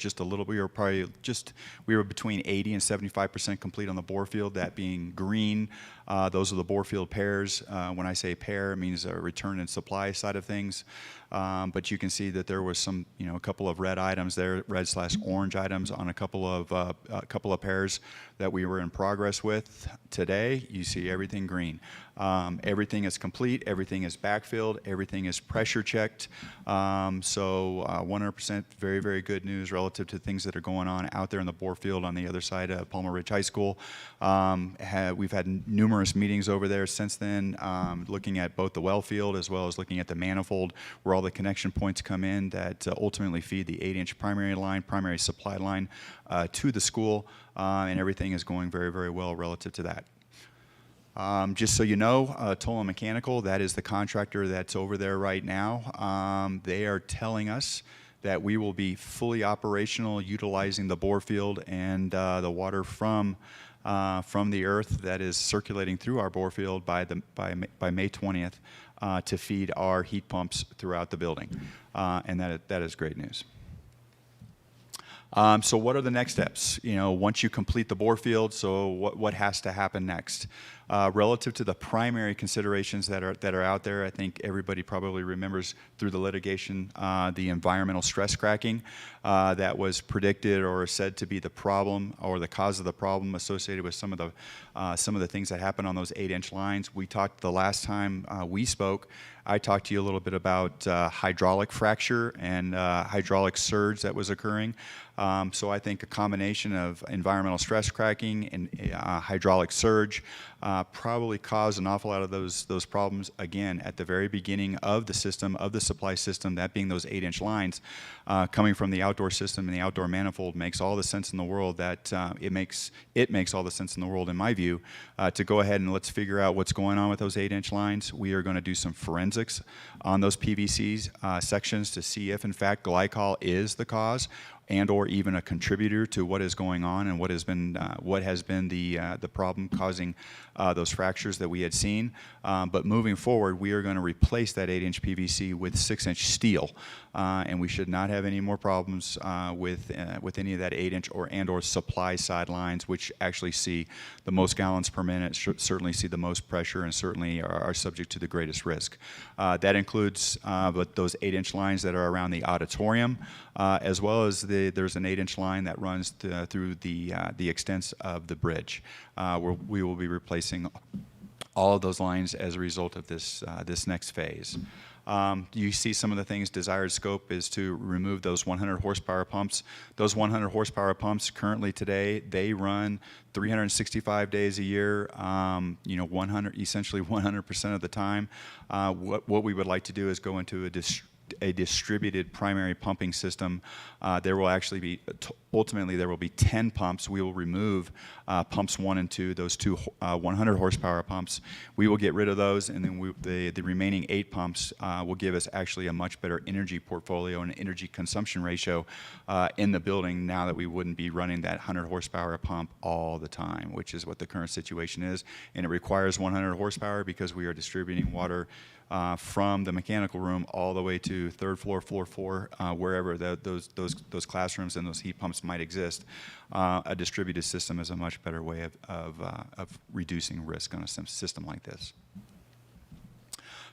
between 80 and 75% complete on the bore field. That being green, those are the bore field pairs. When I say pair, it means a return and supply side of things. But you can see that there was a couple of red items there, red/orange items on a couple of pairs that we were in progress with. Today, you see everything green. Everything is complete. Everything is backfilled. Everything is pressure checked. So 100% very, very good news relative to things that are going on out there in the bore field on the other side of Palmer Ridge High School. We've had numerous meetings over there since then, looking at both the well field as well as looking at the manifold where all the connection points come in that ultimately feed the 8-inch primary supply line to the school, and everything is going very, very well relative to that. Just so you know, Tolan Mechanical, that is the contractor that's over there right now. They are telling us that we will be fully operational utilizing the bore field and the water from the earth that is circulating through our bore field by May 20th to feed our heat pumps throughout the building. And that is great news. So what are the next steps? Once you complete the bore field, so what has to happen next? Relative to the primary considerations that are out there, I think everybody probably remembers through the litigation the environmental stress cracking that was predicted or said to be the problem or the cause of the problem associated with some of the things that happened on those 8-inch lines. We talked the last time we spoke. I talked to you a little bit about hydraulic fracture and hydraulic surge that was occurring. So I think a combination of environmental stress cracking and hydraulic surge probably caused an awful lot of those problems, again, at the very beginning of the system, of the supply system, that being those 8-inch lines. Coming from the outdoor system and the outdoor manifold makes all the sense in the world that it makes all the sense in the world, in my view, to go ahead and let's figure out what's going on with those 8-inch lines. We are going to do some forensics on those PVC sections to see if, in fact, glycol is the cause and or even a contributor to what is going on and what has been the problem causing those fractures that we had seen. But moving forward, we are going to replace that 8-inch PVC with 6-inch steel, and we should not have any more problems with any of that 8-inch or supply side lines, which actually see the most gallons per minute, certainly see the most pressure, and certainly are subject to the greatest risk. That includes those 8-inch lines that are around the auditorium, as well as there's an 8-inch line that runs through the extents of the bridge, where we will be replacing all of those lines as a result of this next phase. You see some of the things. Desired scope is to remove those 100 horsepower pumps. Those 100 horsepower pumps currently today, they run 365 days a year, essentially 100% of the time. What we would like to do is go into a distributed primary pumping system. There will actually be, ultimately there will be 10 pumps. We will remove pumps 1 and 2, those two 100 horsepower pumps. We will get rid of those, and then the remaining 8 pumps will give us actually a much better energy portfolio and energy consumption ratio in the building, now that we wouldn't be running that 100 horsepower pump all the time, which is what the current situation is. And it requires 100 horsepower because we are distributing water from the mechanical room all the way to 3rd floor, floor 4, wherever those classrooms and those heat pumps might exist. A distributed system is a much better way of reducing risk on a system like this.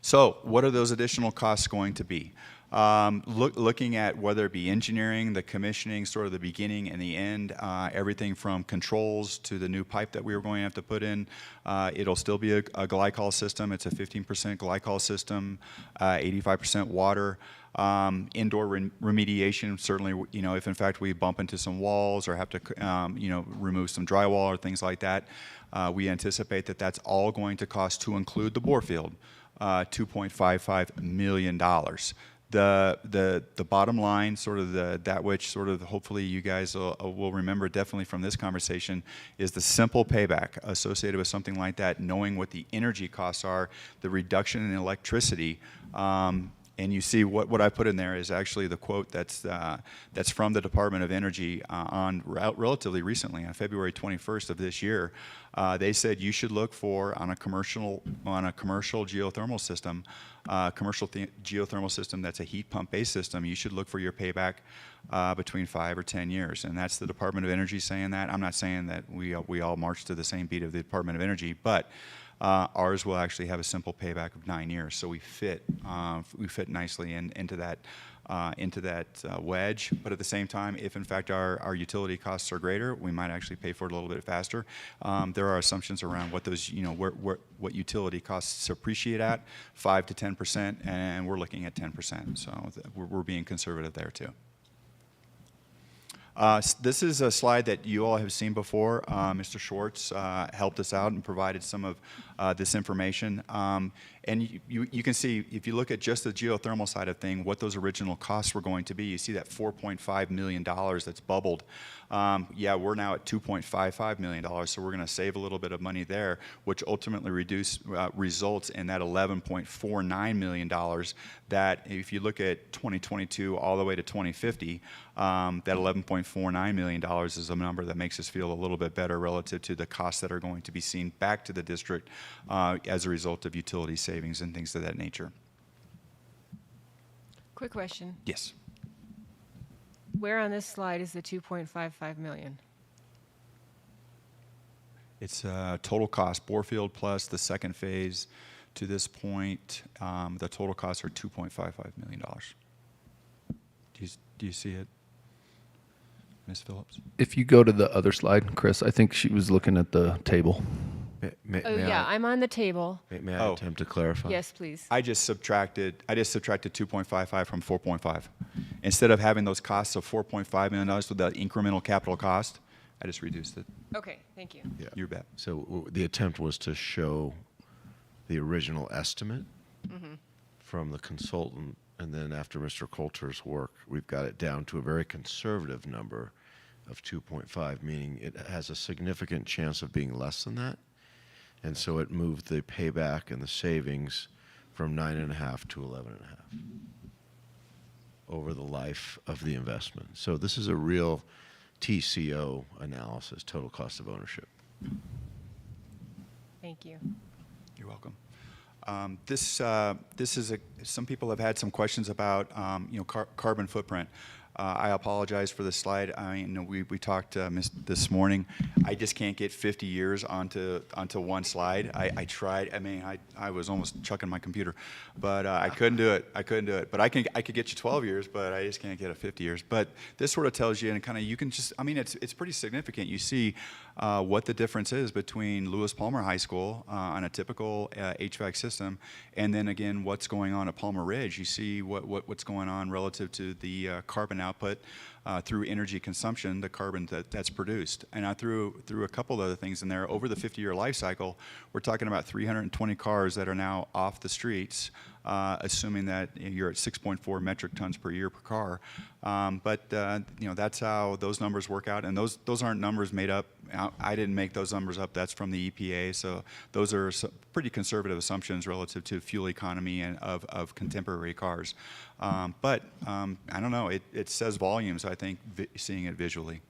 So what are those additional costs going to be? Looking at whether it be engineering, the commissioning, sort of the beginning and the end, everything from controls to the new pipe that we were going to have to put in. It'll still be a glycol system. It's a 15% glycol system, 85% water. Indoor remediation, certainly, you know, if in fact we bump into some walls or have to, you know, remove some drywall or things like that, we anticipate that that's all going to cost, to include the bore field, $2.55 million. The bottom line, sort of that which sort of hopefully you guys will remember definitely from this conversation, is the simple payback associated with something like that, knowing what the energy costs are, the reduction in electricity. And you see what I put in there is actually the quote that's from the Department of Energy on relatively recently, on February 21st of this year. They said you should look for, on a commercial geothermal system, geothermal system that's a heat pump based system, you should look for your payback between 5 or 10 years. And that's the Department of Energy saying that. I'm not saying that we all march to the same beat of the Department of Energy, but ours will actually have a simple payback of 9 years. So we fit nicely into that wedge. But at the same time, if in fact our utility costs are greater, we might actually pay for it a little bit faster. There are assumptions around what those, you know, what utility costs appreciate at, 5 to 10%, and we're looking at 10%. So we're being conservative there too. This is a slide that you all have seen before. Mr. Schwartz helped us out and provided some of this information. And you can see, if you look at just the geothermal side of thing, what those original costs were going to be. You see that $4.5 million that's bubbled. Yeah, we're now at $2.55 million, so we're going to save a little bit of money there, which ultimately results in that $11.49 million that, if you look at 2022 all the way to 2050, that $11.49 million is a number that makes us feel a little bit better relative to the costs that are going to be seen back to the district as a result of utility savings and things of that nature. Quick question. Yes. Where on this slide is the 2.55 million? It's total cost, bore field plus the second phase. To this point, the total costs are $2.55 million. Do you see it, Ms. Phillips? If you go to the other slide, Chris, I think she was looking at the table. I'm on the table. May I attempt to clarify? Yes, please. I just subtracted 2.55 from 4.5. Instead of having those costs of $4.5 million with the incremental capital cost, I just reduced it. Okay, thank you. Yeah. You bet. So the attempt was to show the original estimate from the consultant, and then after Mr. Coulter's work, we've got it down to a very conservative number of 2.5, meaning it has a significant chance of being less than that. And so it moved the payback and the savings from 9.5 to 11.5 over the life of the investment. So this is a real TCO analysis, total cost of ownership. Thank you. You're welcome. This is some people have had some questions about carbon footprint. I apologize for the slide. I know we talked this morning. I just can't get 50 years onto one slide. I tried. I mean, I was almost chucking my computer, but I couldn't do it. But I could get you 12 years, but I just can't get a 50 years. But this sort of tells you, and kind of you can just. I mean, it's pretty significant. You see what the difference is between Lewis Palmer High School on a typical HVAC system, and then again what's going on at Palmer Ridge. You see what's going on relative to the carbon output through energy consumption, the carbon that's produced. And I threw a couple of other things in there. Over the 50-year life cycle, we're talking about 320 cars that are now off the streets assuming that you're at 6.4 metric tons per year per car. But that's how those numbers work out, and those aren't numbers made up. I didn't make those numbers up. That's from the EPA. So those are pretty conservative assumptions relative to fuel economy and of contemporary cars. But I don't know. It says volumes, I think, seeing it visually.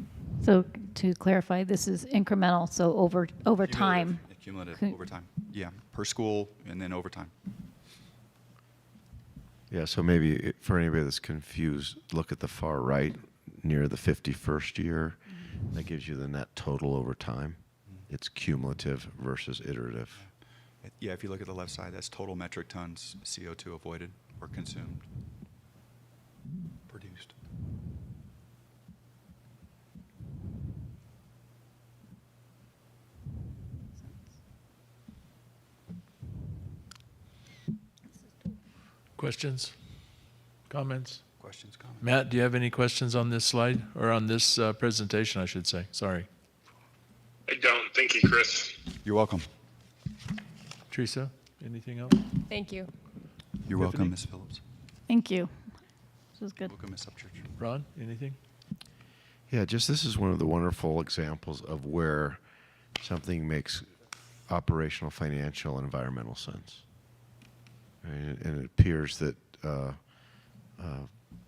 So to clarify, this is incremental, so over time. Cumulative over time. Yeah, per school and then over time. Yeah, so maybe for anybody that's confused, look at the far right near the 51st year. That gives you the net total over time. It's cumulative versus iterative. Yeah, if you look at the left side, that's total metric tons CO2 avoided or consumed, produced. Questions? Comments? Questions, comments? Matt, do you have any questions on this slide, or on this presentation, I should say? Sorry. I don't. Thank you, Chris. You're welcome. Teresa, anything else? Thank you. You're Tiffany? welcome, Ms. Phillips. Thank you. This was good. Welcome, Ms. Upchurch. Ron, anything? Yeah, just this is one of the wonderful examples of where something makes operational, financial, and environmental sense. And it appears that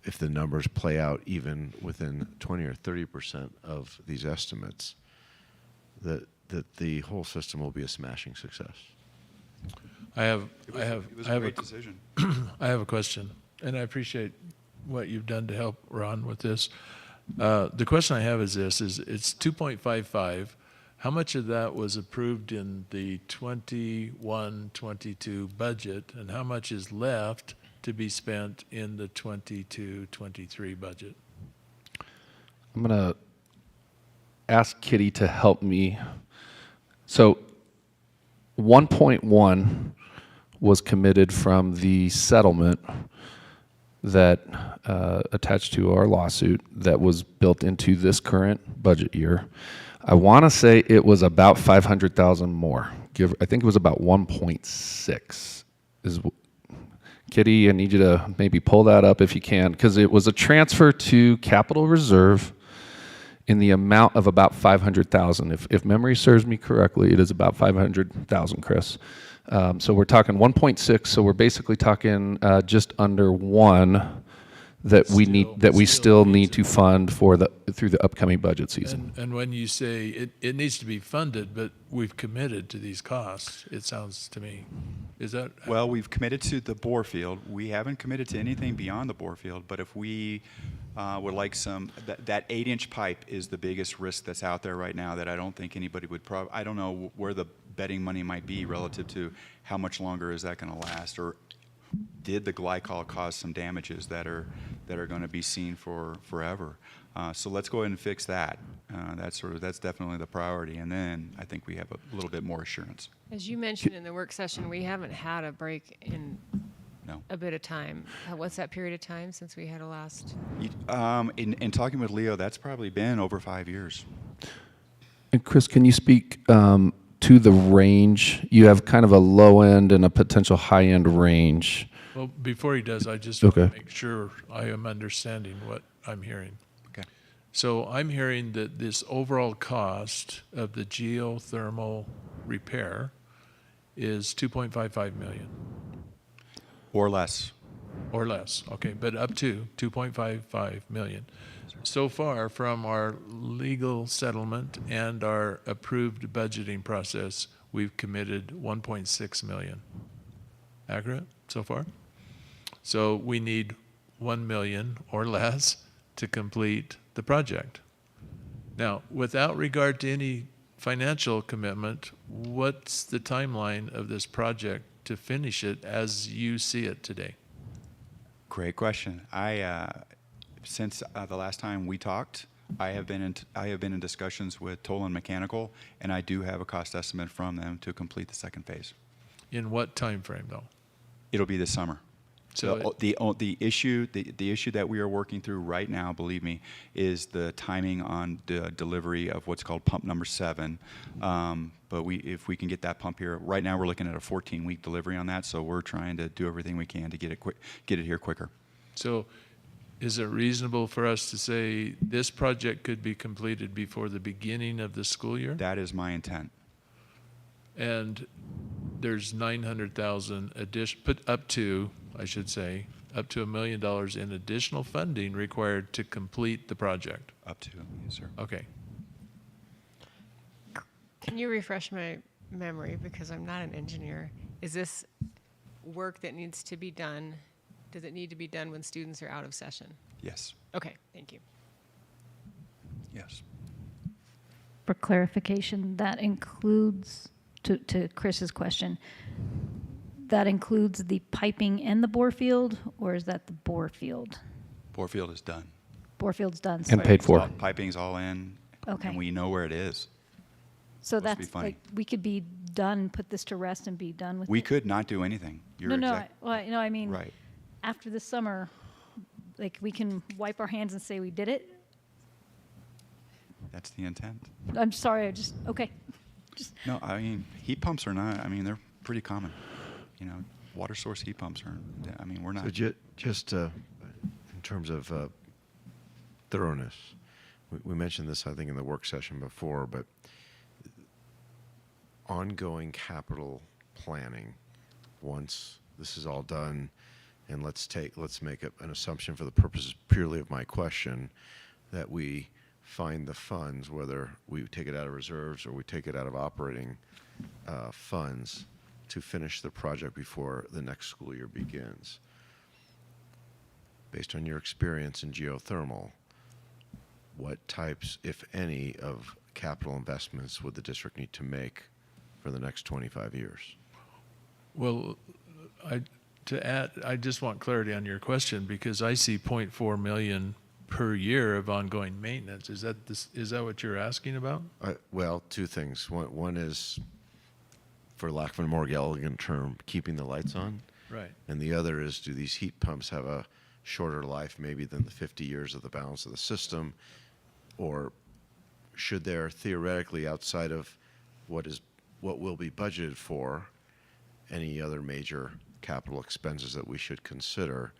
if the numbers play out even within 20 or 30% of these estimates, that the whole system will be a smashing success. It was a great decision. I have a question, and I appreciate what you've done to help Ron with this. The question I have is this: it's 2.55. How much of that was approved in the 21-22 budget, and how much is left to be spent in the 22-23 budget? I'm going to ask Kitty to help me. So 1.1 was committed from the settlement that attached to our lawsuit that was built into this current budget year. I want to say it was about 500,000 more. I think it was about 1.6. Kitty, I need you to maybe pull that up if you can, because it was a transfer to capital reserve in the amount of about 500,000. If memory serves me correctly, it is about 500,000, Chris. So we're talking 1.6. So we're basically talking just under 1 that we still need to fund through the upcoming budget season. And when you say it needs to be funded, but we've committed to these costs, it sounds to me, is that? Well, we've committed to the bore field. We haven't committed to anything beyond the bore field, but if we would like that 8-inch pipe is the biggest risk that's out there right now that I don't think anybody would I don't know where the betting money might be relative to how much longer is that going to last, or did the glycol cause some damages that are going to be seen for forever? So let's go ahead and fix that. That's definitely the priority, and then I think we have a little bit more assurance. As you mentioned in the work session, we haven't had a break in a bit of time. What's that period of time since we had a last? In talking with Leo, that's probably been over 5 years. And Chris, can you speak to the range? You have kind of a low end and a potential high end range. Well, before he does, I just want to make sure I am understanding what I'm hearing. Okay. So I'm hearing that this overall cost of the geothermal repair is $2.55 million. Or less. Or less, okay, but up to $2.55 million. So far from our legal settlement and our approved budgeting process, we've committed $1.6 million. Accurate so far? So we need $1 million or less to complete the project. Now, without regard to any financial commitment, what's the timeline of this project to finish it as you see it today? Great question. Since the last time we talked, I have been in discussions with Tolan Mechanical, and I do have a cost estimate from them to complete the second phase. In what time frame, though? It'll be this summer. So The issue that we are working through right now, believe me, is the timing on the delivery of what's called pump number 7. But if we can get that pump here, right now we're looking at a 14-week delivery on that. So we're trying to do everything we can to get it here quicker. So is it reasonable for us to say this project could be completed before the beginning of the school year? That is my intent. And there's 900,000 up to $1 million in additional funding required to complete the project. Up to, yes, sir. Okay. Can you refresh my memory, because I'm not an engineer? Is this work that needs to be done? Does it need to be done when students are out of session? Yes. Okay, thank you. Yes. For clarification, that includes, to Chris's question, that includes the piping and the bore field, or is that the bore field? Bore field is done. Bore field's done. And paid for. Piping's all in. Okay. And we know where it is. So Supposed to be that's funny. like, we could be done, put this to rest and be done with it? We could not do anything. I mean, right. after the summer, like, we can wipe our hands and say we did it? That's the intent. I'm sorry, okay. No, I mean, heat pumps are not, I mean, they're pretty common. You know, water source heat pumps are, I mean, we're not. So just in terms of thoroughness, we mentioned this, I think, in the work session before, but ongoing capital planning, once this is all done, and let's make an assumption for the purposes purely of my question, that we find the funds, whether we take it out of reserves or we take it out of operating funds, to finish the project before the next school year begins. Based on your experience in geothermal, what types, if any, of capital investments would the district need to make for the next 25 years? Well, to add, I just want clarity on your question, because I see 0.4 million per year of ongoing maintenance. Is that what you're asking about? Well, two things. One is, for lack of a more elegant term, keeping the lights on. Right. And the other is, do these heat pumps have a shorter life maybe than the 50 years of the balance of the system? Or should there theoretically, outside of what will be budgeted for, any other major capital expenses that we should consider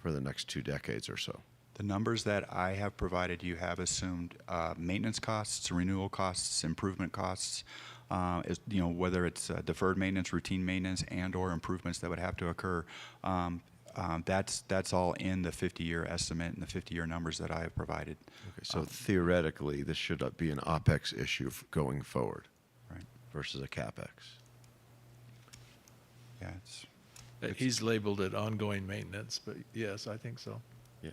for the next 2 decades or so? The numbers that I have provided you have assumed maintenance costs, renewal costs, improvement costs, whether it's deferred maintenance, routine maintenance, and/or improvements that would have to occur. That's all in the 50-year estimate and the 50-year numbers that I have provided. Okay, so theoretically, this should be an OpEx issue going forward, right, versus a CapEx. Yeah, He's labeled it ongoing maintenance, but yes, I think so. Yeah.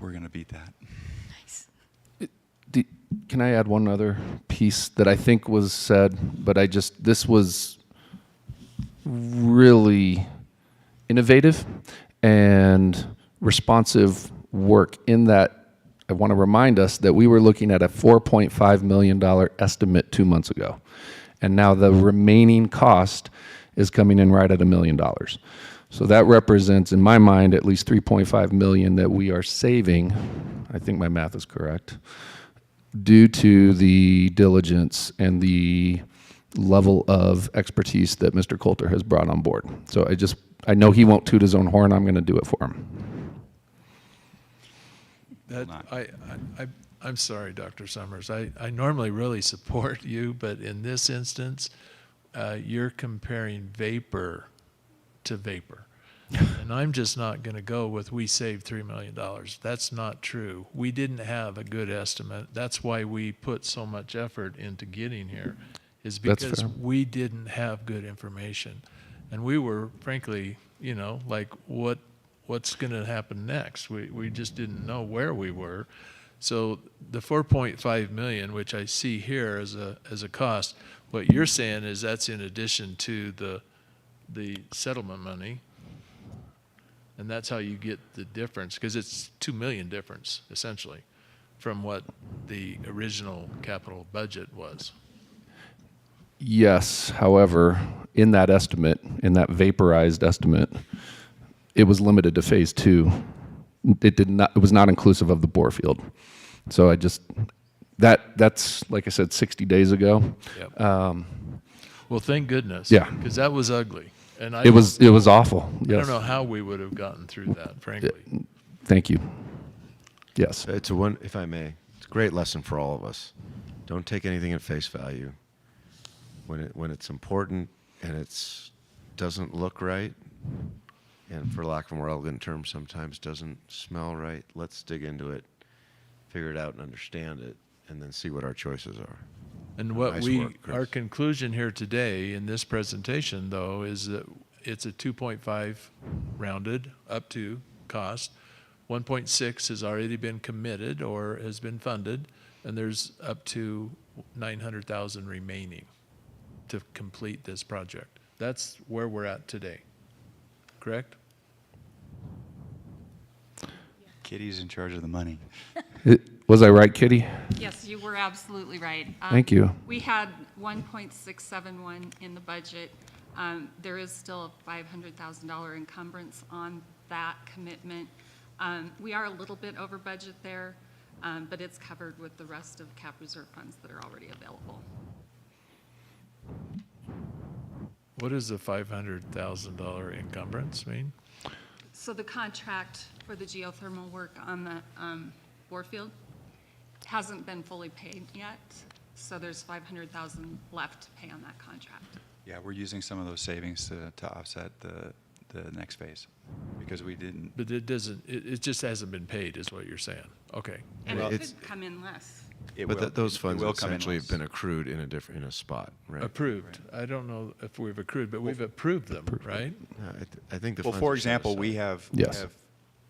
We're going to beat that. Nice. Can I add one other piece that I think was said, but this was really innovative and responsive work, in that I want to remind us that we were looking at a $4.5 million estimate 2 months ago. And now the remaining cost is coming in right at $1 million. So that represents, in my mind, at least $3.5 million that we are saving, I think my math is correct, due to the diligence and the level of expertise that Mr. Coulter has brought on board. So I know he won't toot his own horn. I'm going to do it for him. I'm sorry, Dr. Summers. I normally really support you, but in this instance, you're comparing vapor to vapor. And I'm just not going to go with we saved $3 million. That's not true. We didn't have a good estimate. That's why we put so much effort into getting here, is because we didn't have good information. And we were, frankly, like, what's going to happen next? We just didn't know where we were. So the 4.5 million, which I see here as a cost, what you're saying is that's in addition to the settlement money, and that's how you get the difference, because it's $2 million difference essentially from what the original capital budget was. Yes, however, in that estimate, in that vaporized estimate, it was limited to phase 2. It was not inclusive of the bore field. So that's, like I said, 60 days ago. Yep. Well, thank goodness. Yeah. Because that was ugly. And It was awful. I Yes. don't know how we would have gotten through that, frankly. Thank you. Yes. If I may, it's a great lesson for all of us. Don't take anything at face value. When it's important and it's doesn't look right, and for lack of a more elegant term, sometimes doesn't smell right, let's dig into it, figure it out and understand it, and then see what our choices are. And what Nice work, Chris. our conclusion here today in this presentation, though, is that it's a 2.5 rounded up to cost. 1.6 has already been committed or has been funded, and there's up to 900,000 remaining to complete this project. That's where we're at today. Correct? Kitty's in charge of the money. Was I right, Kitty? Yes, you were absolutely right. Thank you. We had 1.671 in the budget. There is still a $500,000 encumbrance on that commitment. We are a little bit over budget there, but it's covered with the rest of cap reserve funds that are already available. What does the $500,000 encumbrance mean? So the contract for the geothermal work on the bore field hasn't been fully paid yet, so there's $500,000 left to pay on that contract. Yeah, we're using some of those savings to offset the next phase because we didn't. But it doesn't, it just hasn't been paid is what you're saying. Okay. And Well, it could come in less. Those funds will come in essentially have less. been accrued in a spot, right? Approved. I don't know if we've accrued, but we've approved them, right? I think the Well, funds for are set example, aside. we have Yes.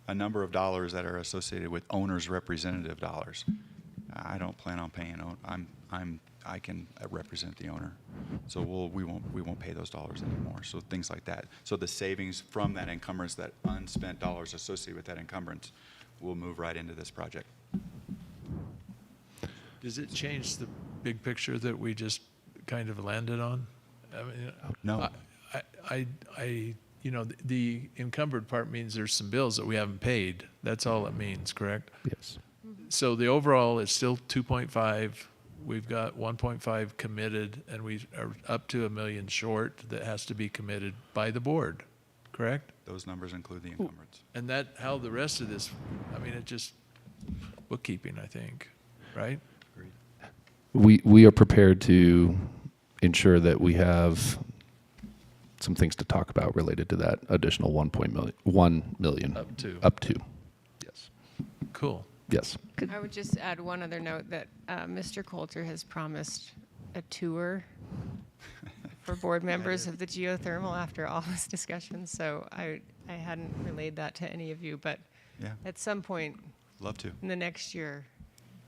a number of dollars that are associated with owners' representative dollars. I don't plan on paying. I can represent the owner, so we won't pay those dollars anymore. So things like that. So the savings from that encumbrance, that unspent dollars associated with that encumbrance, will move right into this project. Does it change the big picture that we just kind of landed on? I mean, No. The encumbered part means there's some bills that we haven't paid. That's all it means, correct? Yes. So the overall is still 2.5. We've got 1.5 committed, and we are up to $1 million short that has to be committed by the board, correct? Those numbers include the encumbrance. And that, how the rest of this, I mean, it just, bookkeeping, I think, right? We are prepared to ensure that we have some things to talk about related to that additional 1 million. Up to. Yes. Cool. Yes. I would just add one other note that Mr. Coulter has promised a tour for board members of the geothermal after all this discussion. So I hadn't relayed that to any of you, but Yeah. at some point Love to. in the next year,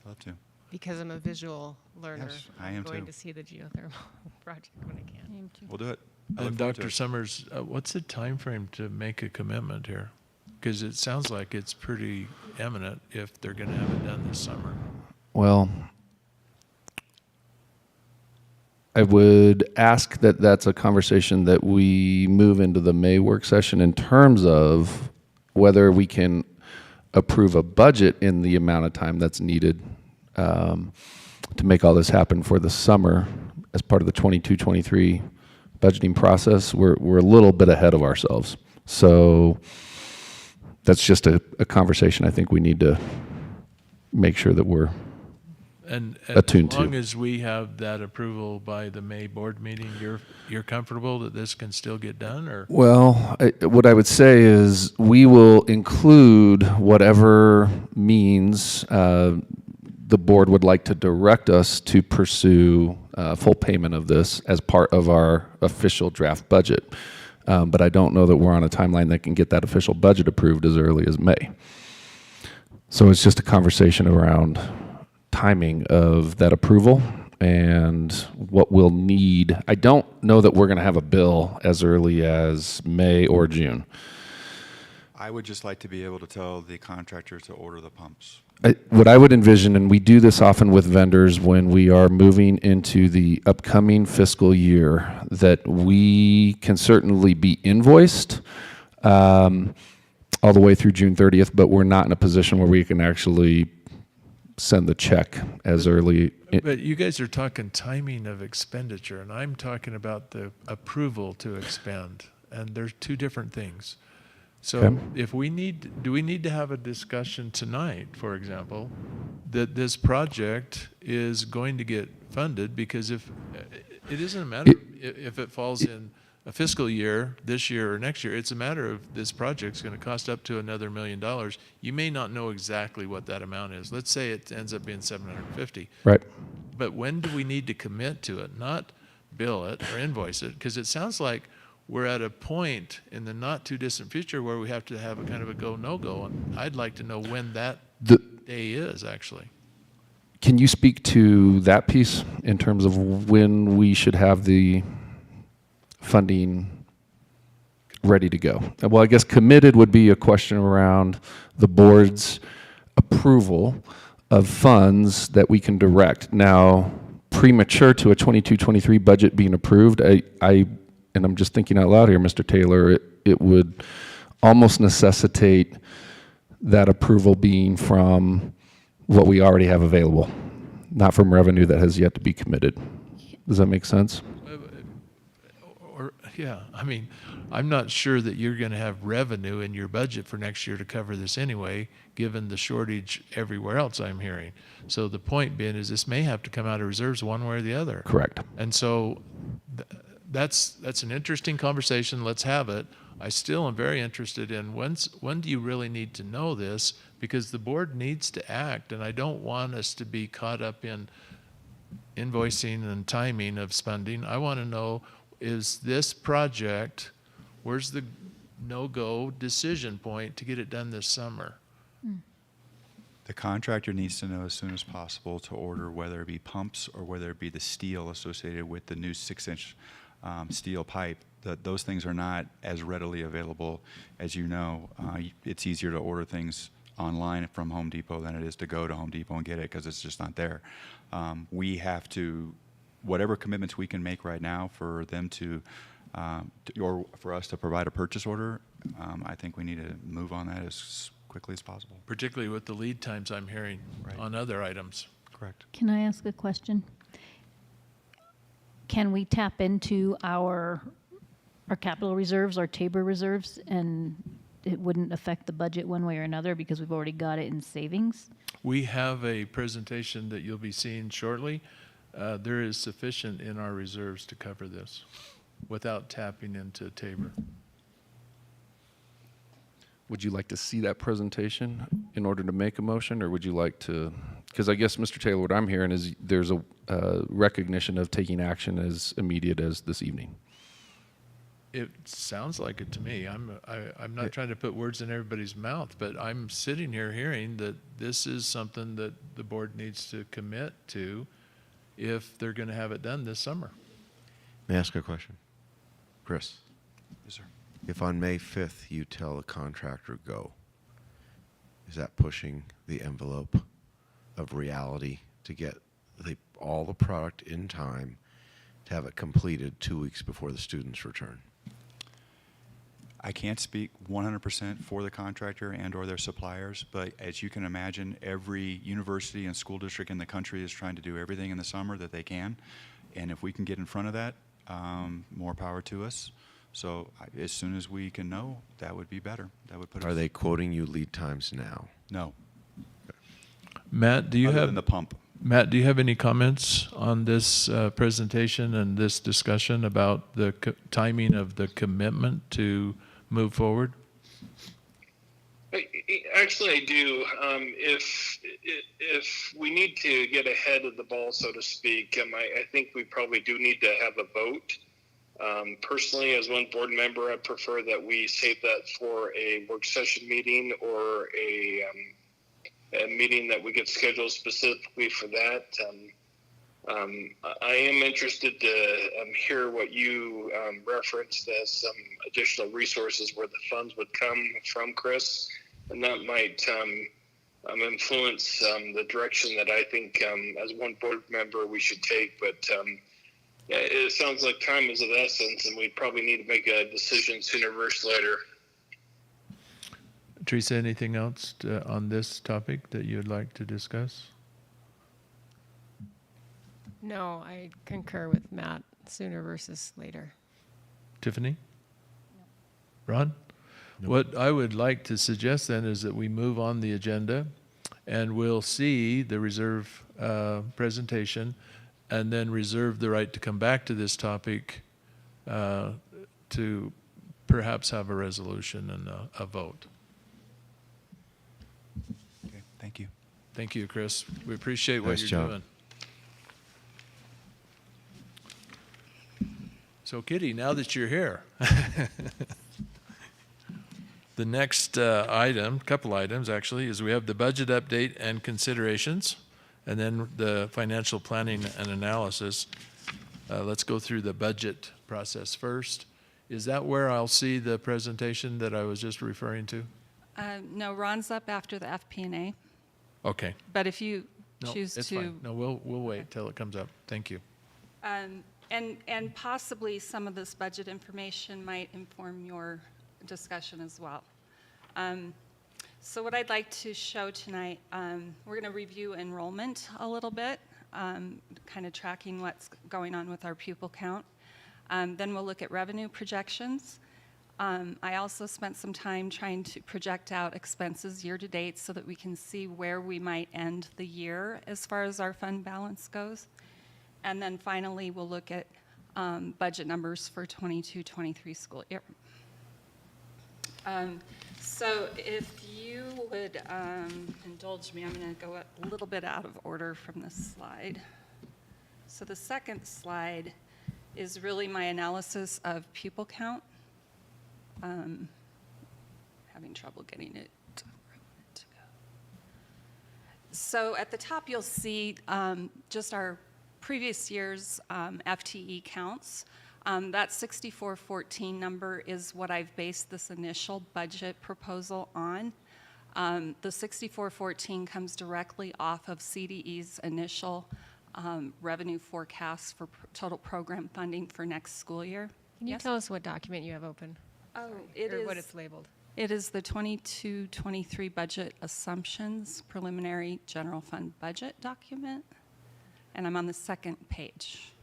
Love to. because I'm a visual learner, Yes, I I'm am going too. to see the geothermal project when I can. We'll do it. I And look forward to Dr. it. Summers, what's the time frame to make a commitment here? Because it sounds like it's pretty imminent if they're going to have it done this summer. Well, I would ask that that's a conversation that we move into the May work session in terms of whether we can approve a budget in the amount of time that's needed to make all this happen for the summer as part of the 22-23 budgeting process. We're a little bit ahead of ourselves. So that's just a conversation I think we need to make sure that we're And attuned as long to. as we have that approval by the May board meeting, you're comfortable that this can still get done, or? Well, what I would say is we will include whatever means the board would like to direct us to pursue full payment of this as part of our official draft budget. But I don't know that we're on a timeline that can get that official budget approved as early as May. So it's just a conversation around timing of that approval and what we'll need. I don't know that we're going to have a bill as early as May or June. I would just like to be able to tell the contractor to order the pumps. What I would envision, and we do this often with vendors when we are moving into the upcoming fiscal year, that we can certainly be invoiced all the way through June 30th, but we're not in a position where we can actually send the check as early. But you guys are talking timing of expenditure, and I'm talking about the approval to expend, and there's two different things. So Okay. if we need, do we need to have a discussion tonight, for example, that this project is going to get funded? Because if it isn't a matter if it falls in a fiscal year, this year or next year, it's a matter of this project's going to cost up to another $1 million. You may not know exactly what that amount is. Let's say it ends up being 750. Right. But when do we need to commit to it? Not bill it or invoice it, because it sounds like we're at a point in the not too distant future where we have to have a kind of a go, no go. And I'd like to know when that day is actually. Can you speak to that piece in terms of when we should have the funding ready to go? Well, I guess committed would be a question around the board's approval of funds that we can direct. Now, premature to a 22-23 budget being approved, and I'm just thinking out loud here, Mr. Taylor, it would almost necessitate that approval being from what we already have available, not from revenue that has yet to be committed. Does that make sense? Yeah, I mean, I'm not sure that you're going to have revenue in your budget for next year to cover this anyway, given the shortage everywhere else I'm hearing. So the point being is this may have to come out of reserves one way or the other. Correct. And so that's an interesting conversation. Let's have it. I still am very interested in when do you really need to know this, because the board needs to act, and I don't want us to be caught up in invoicing and timing of spending. I want to know, is this project, where's the no-go decision point to get it done this summer? The contractor needs to know as soon as possible to order, whether it be pumps or whether it be the steel associated with the new 6-inch steel pipe. Those things are not as readily available as you know. It's easier to order things online from Home Depot than it is to go to Home Depot and get it because it's just not there. We have to, whatever commitments we can make right now for them or for us to provide a purchase order, I think we need to move on that as quickly as possible. Particularly with the lead times I'm hearing on other items. Correct. Can I ask a question? Can we tap into our capital reserves, our Tabor reserves, and it wouldn't affect the budget one way or another because we've already got it in savings? We have a presentation that you'll be seeing shortly. There is sufficient in our reserves to cover this without tapping into Tabor. Would you like to see that presentation in order to make a motion, or would you like to, because I guess, Mr. Taylor, what I'm hearing is there's a recognition of taking action as immediate as this evening. It sounds like it to me. I'm not trying to put words in everybody's mouth, but I'm sitting here hearing that this is something that the board needs to commit to if they're going to have it done this summer. May I ask a question? Chris? Yes, sir. If on May 5th you tell the contractor go, is that pushing the envelope of reality to get all the product in time to have it completed 2 weeks before the students return? I can't speak 100% for the contractor and or their suppliers, but as you can imagine, every university and school district in the country is trying to do everything in the summer that they can. And if we can get in front of that, more power to us. So as soon as we can know, that would be better. That would put us. Are they quoting you lead times now? No. Matt, do you Other have than the pump? Matt, do you have any comments on this presentation and this discussion about the timing of the commitment to move forward? Actually, I do. If we need to get ahead of the ball, so to speak, I think we probably do need to have a vote. Personally, as one board member, I prefer that we save that for a work session meeting or a meeting that we get scheduled specifically for that. I am interested to hear what you referenced as some additional resources where the funds would come from, Chris, and that might influence the direction that I think as one board member we should take. But yeah, it sounds like time is of essence, and we probably need to make a decision sooner versus later. Teresa, anything else on this topic that you'd like to discuss? No, I concur with Matt, sooner versus later. Tiffany? Ron? What I would like to suggest then is that we move on the agenda and we'll see the reserve presentation and then reserve the right to come back to this topic to perhaps have a resolution and a vote. Okay, thank you. Thank you, Chris. We appreciate what Nice you're job. doing. So, Kitty, now that you're here, the next couple items actually, is we have the budget update and considerations, and then the financial planning and analysis. Let's go through the budget process first. Is that where I'll see the presentation that I was just referring to? No, Ron's up after the FP&A, Okay. but if you No, choose it's to. fine. No, we'll wait till it comes up. Thank you. And possibly some of this budget information might inform your discussion as well. So what I'd like to show tonight, we're going to review enrollment a little bit, kind of tracking what's going on with our pupil count. Then we'll look at revenue projections. I also spent some time trying to project out expenses year to date so that we can see where we might end the year as far as our fund balance goes. And then finally, we'll look at budget numbers for 22-23 school year. So if you would indulge me, I'm going to go a little bit out of order from this slide. So the second slide is really my analysis of pupil count. Having trouble getting it where I want it to go. So at the top, you'll see just our previous year's FTE counts. That 6414 number is what I've based this initial budget proposal on. The 6414 comes directly off of CDE's initial revenue forecast for total program funding for next school year. Can you tell us what document you have open? Oh, Or what it's labeled? It is the 22-23 budget assumptions preliminary general fund budget document, and I'm on the second page.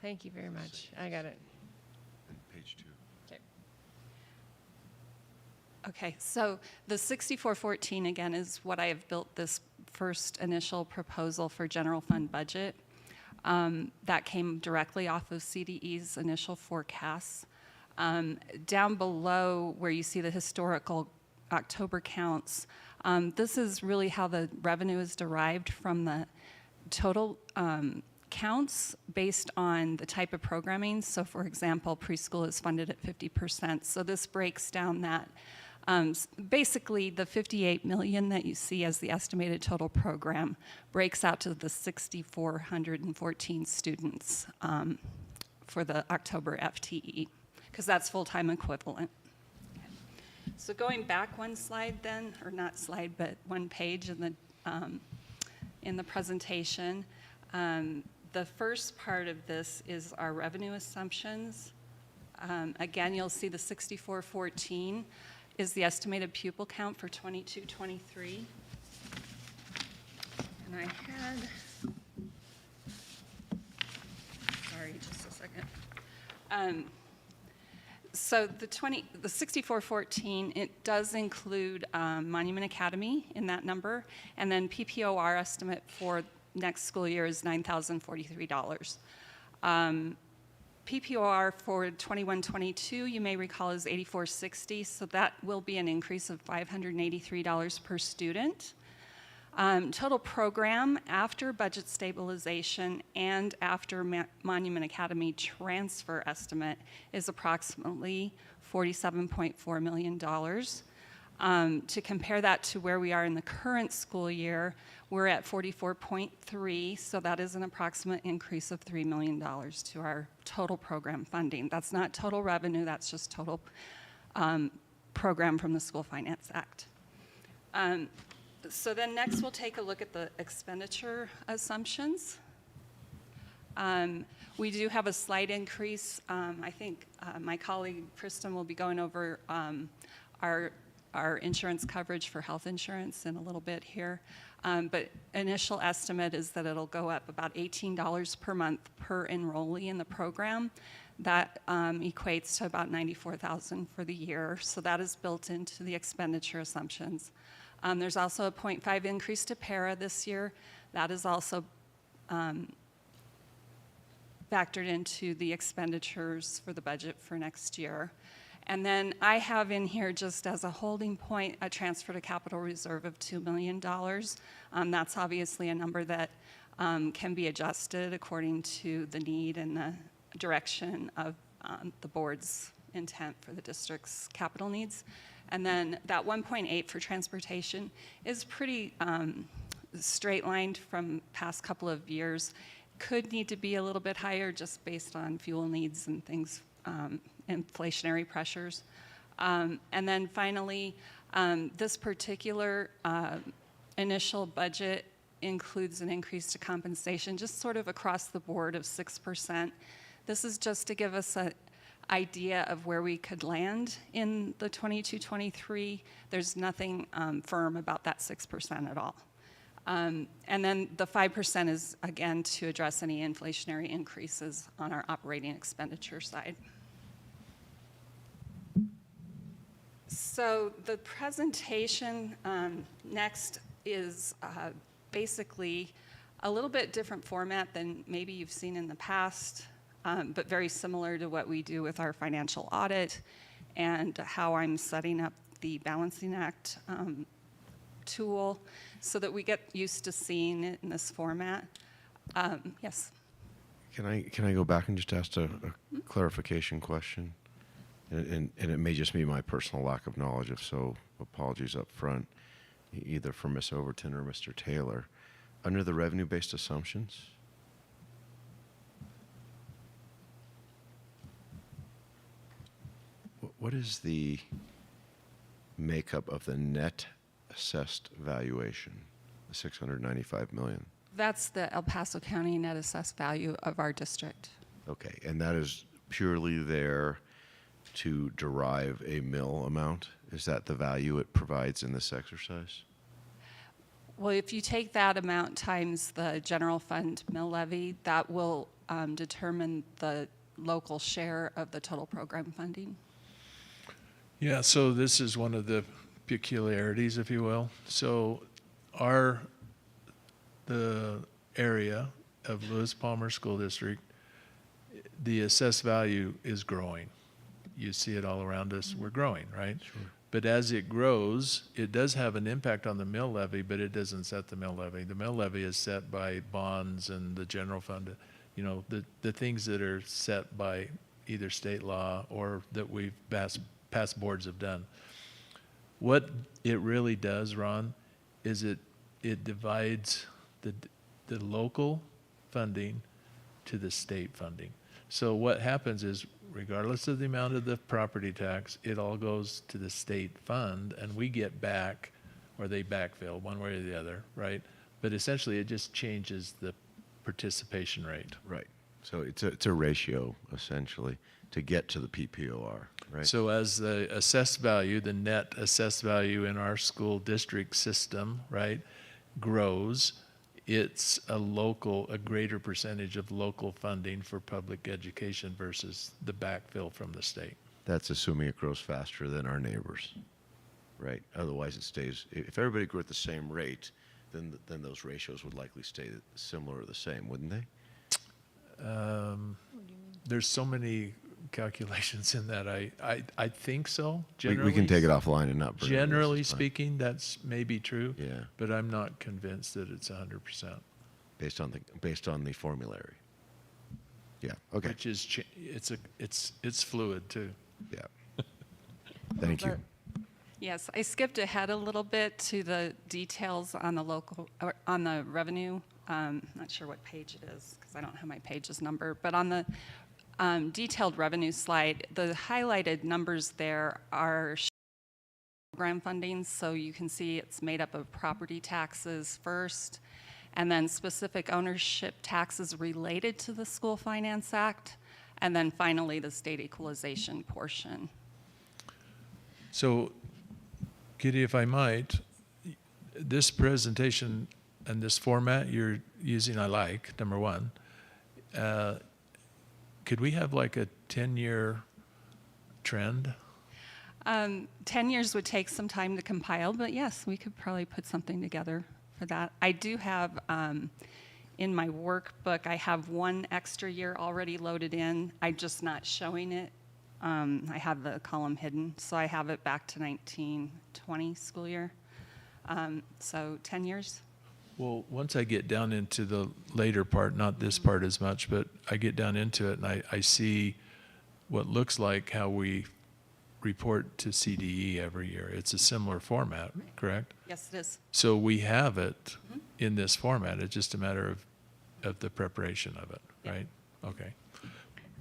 Thank you very much. I got it. Page 2. Okay. Okay, so the 6414 again is what I have built this first initial proposal for general fund budget. That came directly off of CDE's initial forecasts. Down below where you see the historical October counts, this is really how the revenue is derived from the total counts based on the type of programming. So for example, preschool is funded at 50%. So this breaks down that. Basically, the 58 million that you see as the estimated total program breaks out to the 6,414 students for the October FTE, because that's full-time equivalent. Okay. So going back one slide then, or not slide, but one page in the presentation, the first part of this is our revenue assumptions. Again, you'll see the 6414 is the estimated pupil count for 22-23. And I had, sorry, just a second. So the 6414, it does include Monument Academy in that number, and then PPOR estimate for next school year is $9,043. PPOR for 21-22, you may recall, is $84.60, so that will be an increase of $583 per student. Total program after budget stabilization and after Monument Academy transfer estimate is approximately $47.4 million. To compare that to where we are in the current school year, we're at 44.3, so that is an approximate increase of $3 million to our total program funding. That's not total revenue, that's just total program from the School Finance Act. So then next we'll take a look at the expenditure assumptions. We do have a slight increase. I think my colleague Kristen will be going over our insurance coverage for health insurance in a little bit here. But initial estimate is that it'll go up about $18 per month per enrollee in the program. That equates to about $94,000 for the year. So that is built into the expenditure assumptions. There's also a 0.5 increase to para this year. That is also factored into the expenditures for the budget for next year. And then I have in here, just as a holding point, a transfer to capital reserve of $2 million. That's obviously a number that can be adjusted according to the need and the direction of the board's intent for the district's capital needs. And then that 1.8 for transportation is pretty straight-lined from past couple of years. Could need to be a little bit higher just based on fuel needs and things, inflationary pressures. And then finally, this particular initial budget includes an increase to compensation just sort of across the board of 6%. This is just to give us an idea of where we could land in the 22-23. There's nothing firm about that 6% at all. And then the 5% is, again, to address any inflationary increases on our operating expenditure side. So the presentation next is basically a little bit different format than maybe you've seen in the past, but very similar to what we do with our financial audit and how I'm setting up the Balancing Act tool so that we get used to seeing it in this format. Yes. Can I go back and just ask a clarification question? And it may just be my personal lack of knowledge, if so, apologies up front, either for Ms. Overton or Mr. Taylor. Under the revenue-based assumptions, what is the makeup of the net assessed valuation, the $695 million? That's the El Paso County net assessed value of our district. Okay, and that is purely there to derive a mill amount? Is that the value it provides in this exercise? Well, if you take that amount times the general fund mill levy, that will determine the local share of the total program funding. Yeah, so this is one of the peculiarities, if you will. So the area of Lewis Palmer School District, the assessed value is growing. You see it all around us. We're growing, right? Sure. But as it grows, it does have an impact on the mill levy, but it doesn't set the mill levy. The mill levy is set by bonds and the general fund, you know, the things that are set by either state law or that we've past boards have done. What it really does, Ron, is it divides the local funding to the state funding. So what happens is, regardless of the amount of the property tax, it all goes to the state fund, and we get back, or they backfill one way or the other, right? But essentially, it just changes the participation rate. Right. So it's a ratio, essentially, to get to the PPOR, right? So as the assessed value, the net assessed value in our school district system, right, grows, it's a greater percentage of local funding for public education versus the backfill from the state. That's assuming it grows faster than our neighbors, right? Otherwise, it stays. If everybody grew at the same rate, then those ratios would likely stay similar or the same, wouldn't they? There's so many calculations in that. I think so. We can take it offline and not bring generally speaking, that's maybe true. Yeah. But I'm not convinced that it's 100%. Based on the formulary. Yeah. Okay. Which is it's fluid too. Yeah. Thank you. Yes, I skipped ahead a little bit to the details on the local, or on the revenue. Not sure what page it is because I don't have my pages numbered, but on the detailed revenue slide, the highlighted numbers there are program funding, so you can see it's made up of property taxes first, and then specific ownership taxes related to the School Finance Act, and then finally the state equalization portion. So, Kitty, if I might, this presentation and this format you're using, I like, number one. Could we have like a 10-year trend? 10 years would take some time to compile, but yes, we could probably put something together for that. I do have, in my workbook, I have one extra year already loaded in. I'm just not showing it. I have the column hidden, so I have it back to 1920 school year. So 10 years. Well, once I get down into the later part, not this part as much, but I get down into it and I see what looks like how we report to CDE every year. It's a similar format, correct? Yes, it is. So we have it in this format. It's just a matter of the preparation of it, right? Okay.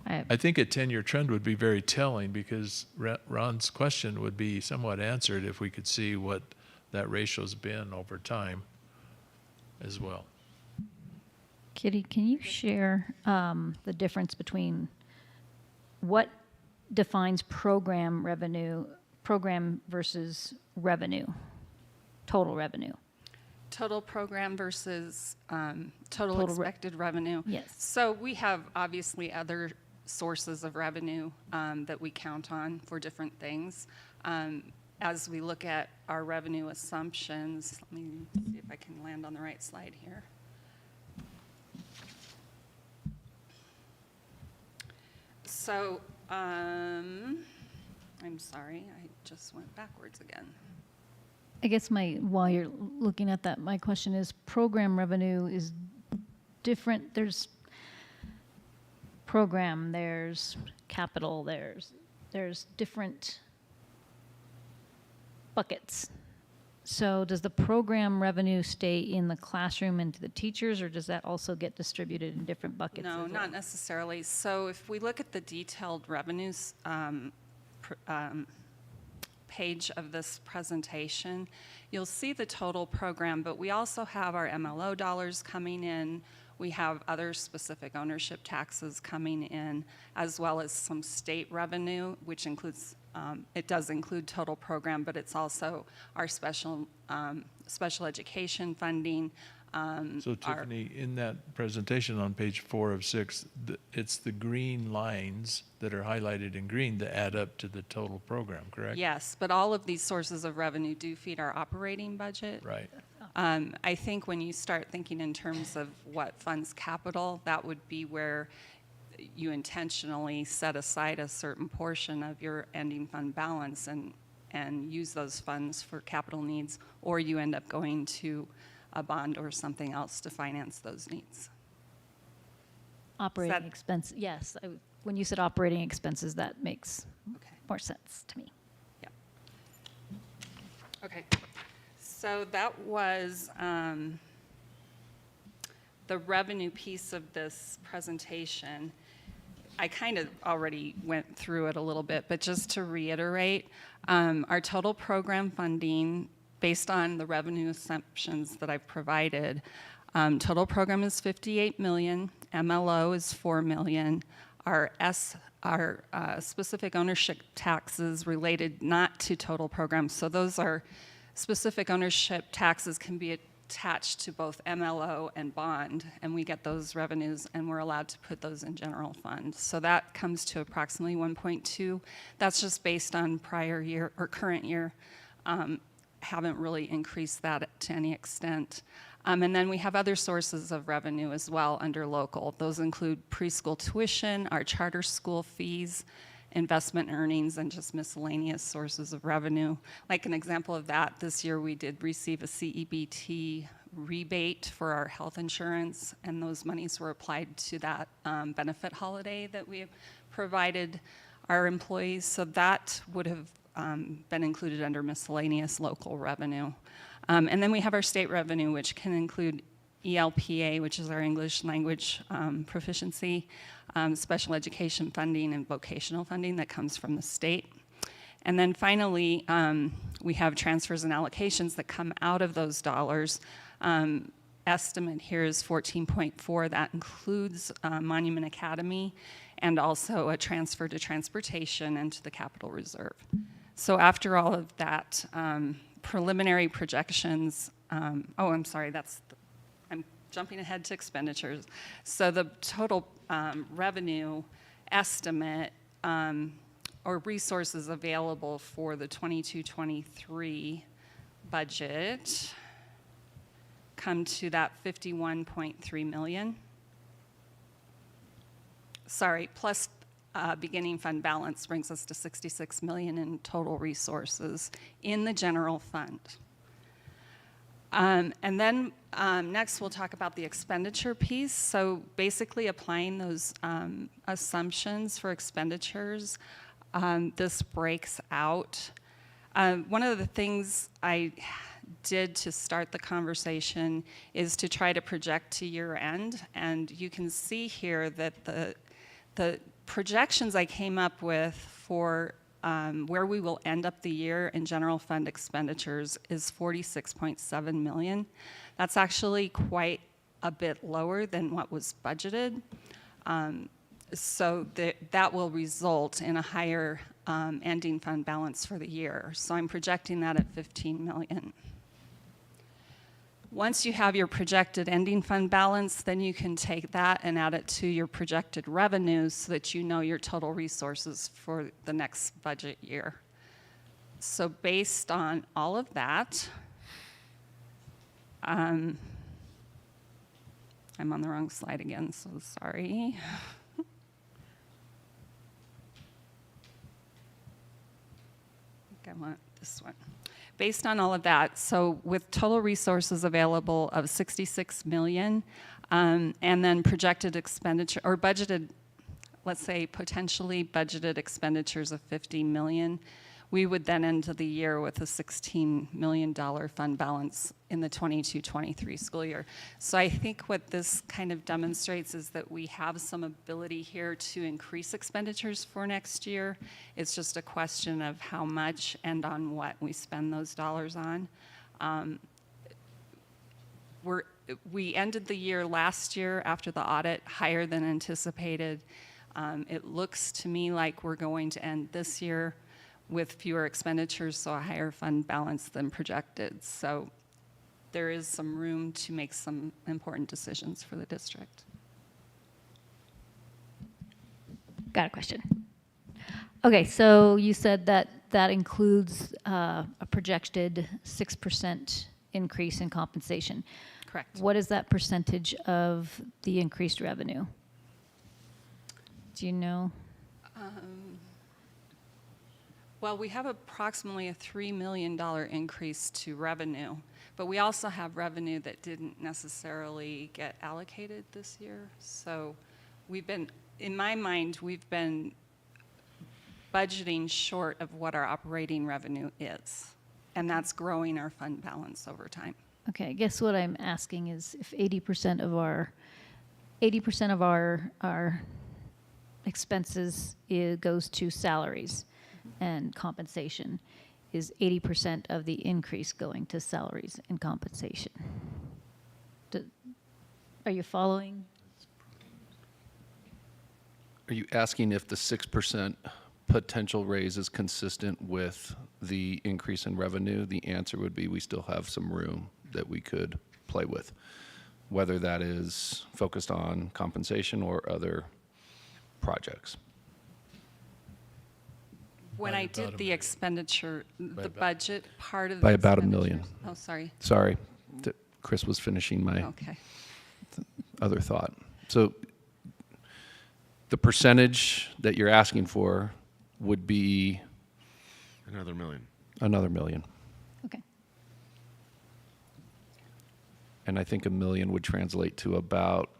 I think a 10-year trend would be very telling because Ron's question would be somewhat answered if we could see what that ratio's been over time as well. Kitty, can you share the difference between what defines program versus revenue, total revenue? Total program versus total expected revenue. Yes. So we have obviously other sources of revenue that we count on for different things. As we look at our revenue assumptions, let me see if I can land on the right slide here. So, I'm sorry, I just went backwards again. I guess while you're looking at that, my question is program revenue is different. There's program, there's capital, there's different buckets. So does the program revenue stay in the classroom and to the teachers, or does that also get distributed in different buckets? No, not necessarily. So if we look at the detailed revenues page of this presentation, you'll see the total program, but we also have our MLO dollars coming in. We have other specific ownership taxes coming in, as well as some state revenue, which includes, it does include total program, but it's also our special education funding. So Tiffany, in that presentation on page 4 of 6, it's the green lines that are highlighted in green that add up to the total program, correct? Yes, but all of these sources of revenue do feed our operating budget. Right. I think when you start thinking in terms of what funds capital, that would be where you intentionally set aside a certain portion of your ending fund balance and use those funds for capital needs, or you end up going to a bond or something else to finance those needs. Operating expense, yes. When you said operating expenses, that makes more sense to me. Yeah. Okay. So that was the revenue piece of this presentation. I kind of already went through it a little bit, but just to reiterate, our total program funding, based on the revenue assumptions that I've provided, total program is $58 million, MLO is $4 million, our specific ownership taxes related not to total program, so those are specific ownership taxes can be attached to both MLO and bond, and we get those revenues and we're allowed to put those in general fund. So that comes to approximately 1.2. That's just based on prior year or current year. Haven't really increased that to any extent. And then we have other sources of revenue as well under local. Those include preschool tuition, our charter school fees, investment earnings, and just miscellaneous sources of revenue. Like an example of that, this year we did receive a CEBT rebate for our health insurance, and those monies were applied to that benefit holiday that we provided our employees. So that would have been included under miscellaneous local revenue. And then we have our state revenue, which can include ELPA, which is our English language proficiency, special education funding, and vocational funding that comes from the state. And then finally, we have transfers and allocations that come out of those dollars. estimate here is 14.4. That includes Monument Academy and also a transfer to transportation and to the capital reserve. So after all of that, preliminary projections, I'm sorry, I'm jumping ahead to expenditures. So the total revenue estimate or resources available for the 22-23 budget come to that 51.3 million. Sorry, plus beginning fund balance brings us to 66 million in total resources in the general fund. And then next we'll talk about the expenditure piece. So basically applying those assumptions for expenditures, this breaks out. One of the things I did to start the conversation is to try to project to year end, and you can see here that the projections I came up with for where we will end up the year in general fund expenditures is 46.7 million. That's actually quite a bit lower than what was budgeted. So that will result in a higher ending fund balance for the year. So I'm projecting that at 15 million. Once you have your projected ending fund balance, then you can take that and add it to your projected revenues so that you know your total resources for the next budget year. So based on all of that, I'm on the wrong slide again, so sorry. I want this one. Based on all of that, so with total resources available of 66 million, and then projected expenditure, or budgeted, let's say potentially budgeted expenditures of 50 million, we would then end the year with a $16 million fund balance in the 22-23 school year. So I think what this kind of demonstrates is that we have some ability here to increase expenditures for next year. It's just a question of how much and on what we spend those dollars on. We ended the year last year after the audit higher than anticipated. It looks to me like we're going to end this year with fewer expenditures, so a higher fund balance than projected. So there is some room to make some important decisions for the district. Got a question. Okay, so you said that that includes a projected 6% increase in compensation. Correct. What is that percentage of the increased revenue? Do you know? Well, we have approximately a $3 million increase to revenue, but we also have revenue that didn't necessarily get allocated this year. So we've been, in my mind, we've been budgeting short of what our operating revenue is, and that's growing our fund balance over time. Okay, I guess what I'm asking is if 80% of our expenses goes to salaries and compensation, is 80% of the increase going to salaries and compensation? Are you following? Are you asking if the 6% potential raise is consistent with the increase in revenue? The answer would be we still have some room that we could play with, whether that is focused on compensation or other projects. When I did the expenditure, the budget part of By the about $1 expenditures- million. Oh, sorry. Sorry, Chris was finishing my other thought. So the percentage that you're asking for would be Another million. another $1 million. Okay. And I think $1 million would translate to about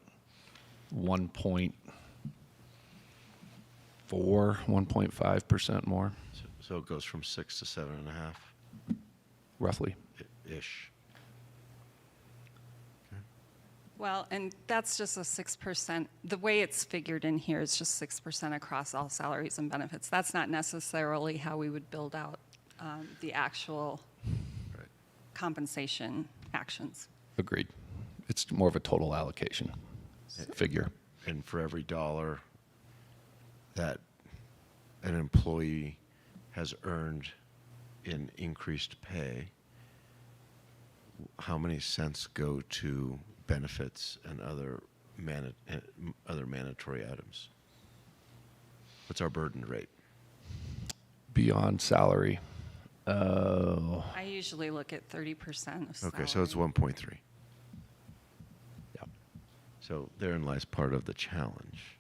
1.5% more, So it goes from 6 to 7.5 roughly. ish. Well, and that's just a 6%. The way it's figured in here is just 6% across all salaries and benefits. That's not necessarily how we would build out the actual compensation actions. Agreed. It's more of a total allocation figure. And for every dollar that an employee has earned in increased pay, how many cents go to benefits and other mandatory items? What's our burden rate? Beyond salary. I usually look at 30% of salary. Okay, so it's 1.3. Yeah. So therein lies part of the challenge.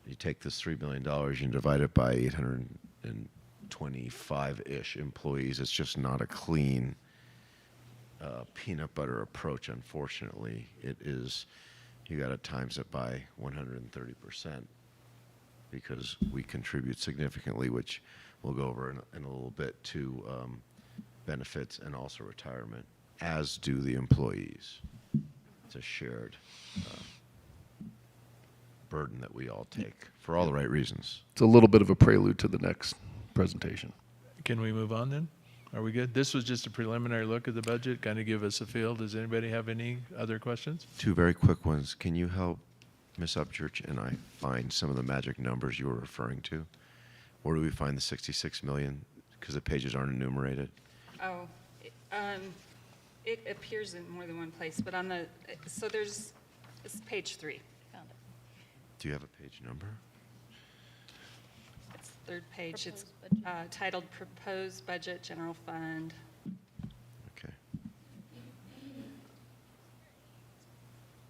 You take this $3 million, you divide it by 825-ish employees. It's just not a clean peanut butter approach, unfortunately. It is, you got to times it by 130% because we contribute significantly, which we'll go over in a little bit, to benefits and also retirement, as do the employees. It's a shared burden that we all take for all the right reasons. It's a little bit of a prelude to the next presentation. Can we move on then? Are we good? This was just a preliminary look at the budget, kind of give us a feel. Does anybody have any other questions? Two very quick ones. Can you help Ms. Upchurch and I find some of the magic numbers you were referring to? Where do we find the 66 million? Because the pages aren't enumerated. Oh, it appears in more than one place, but on the, so there's, it's page 3. Found it. Do you have a page number? It's third page. It's titled Proposed Budget General Fund. Okay.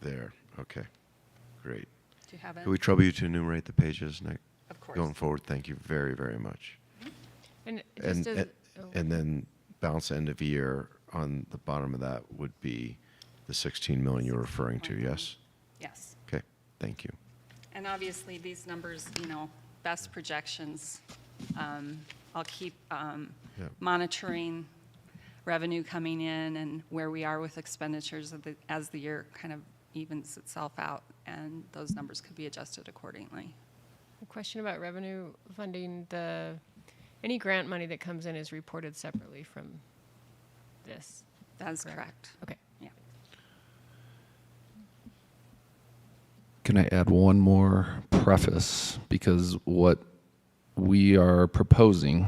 There. Okay. Great. Do you have it? Can we trouble you to enumerate the pages next? Of course. Going forward, thank you very, very much. And And, just as, and then balance end of year on the bottom of that would be the 16 million you're referring to, yes? Yes. Okay, thank you. And obviously, these numbers, you know, best projections. I'll keep monitoring revenue coming in and where we are with expenditures as the year kind of evens itself out, and those numbers could be adjusted accordingly. a question about revenue funding. Any grant money that comes in is reported separately from this. That is correct. Okay. Yeah. Can I add one more preface? Because what we are proposing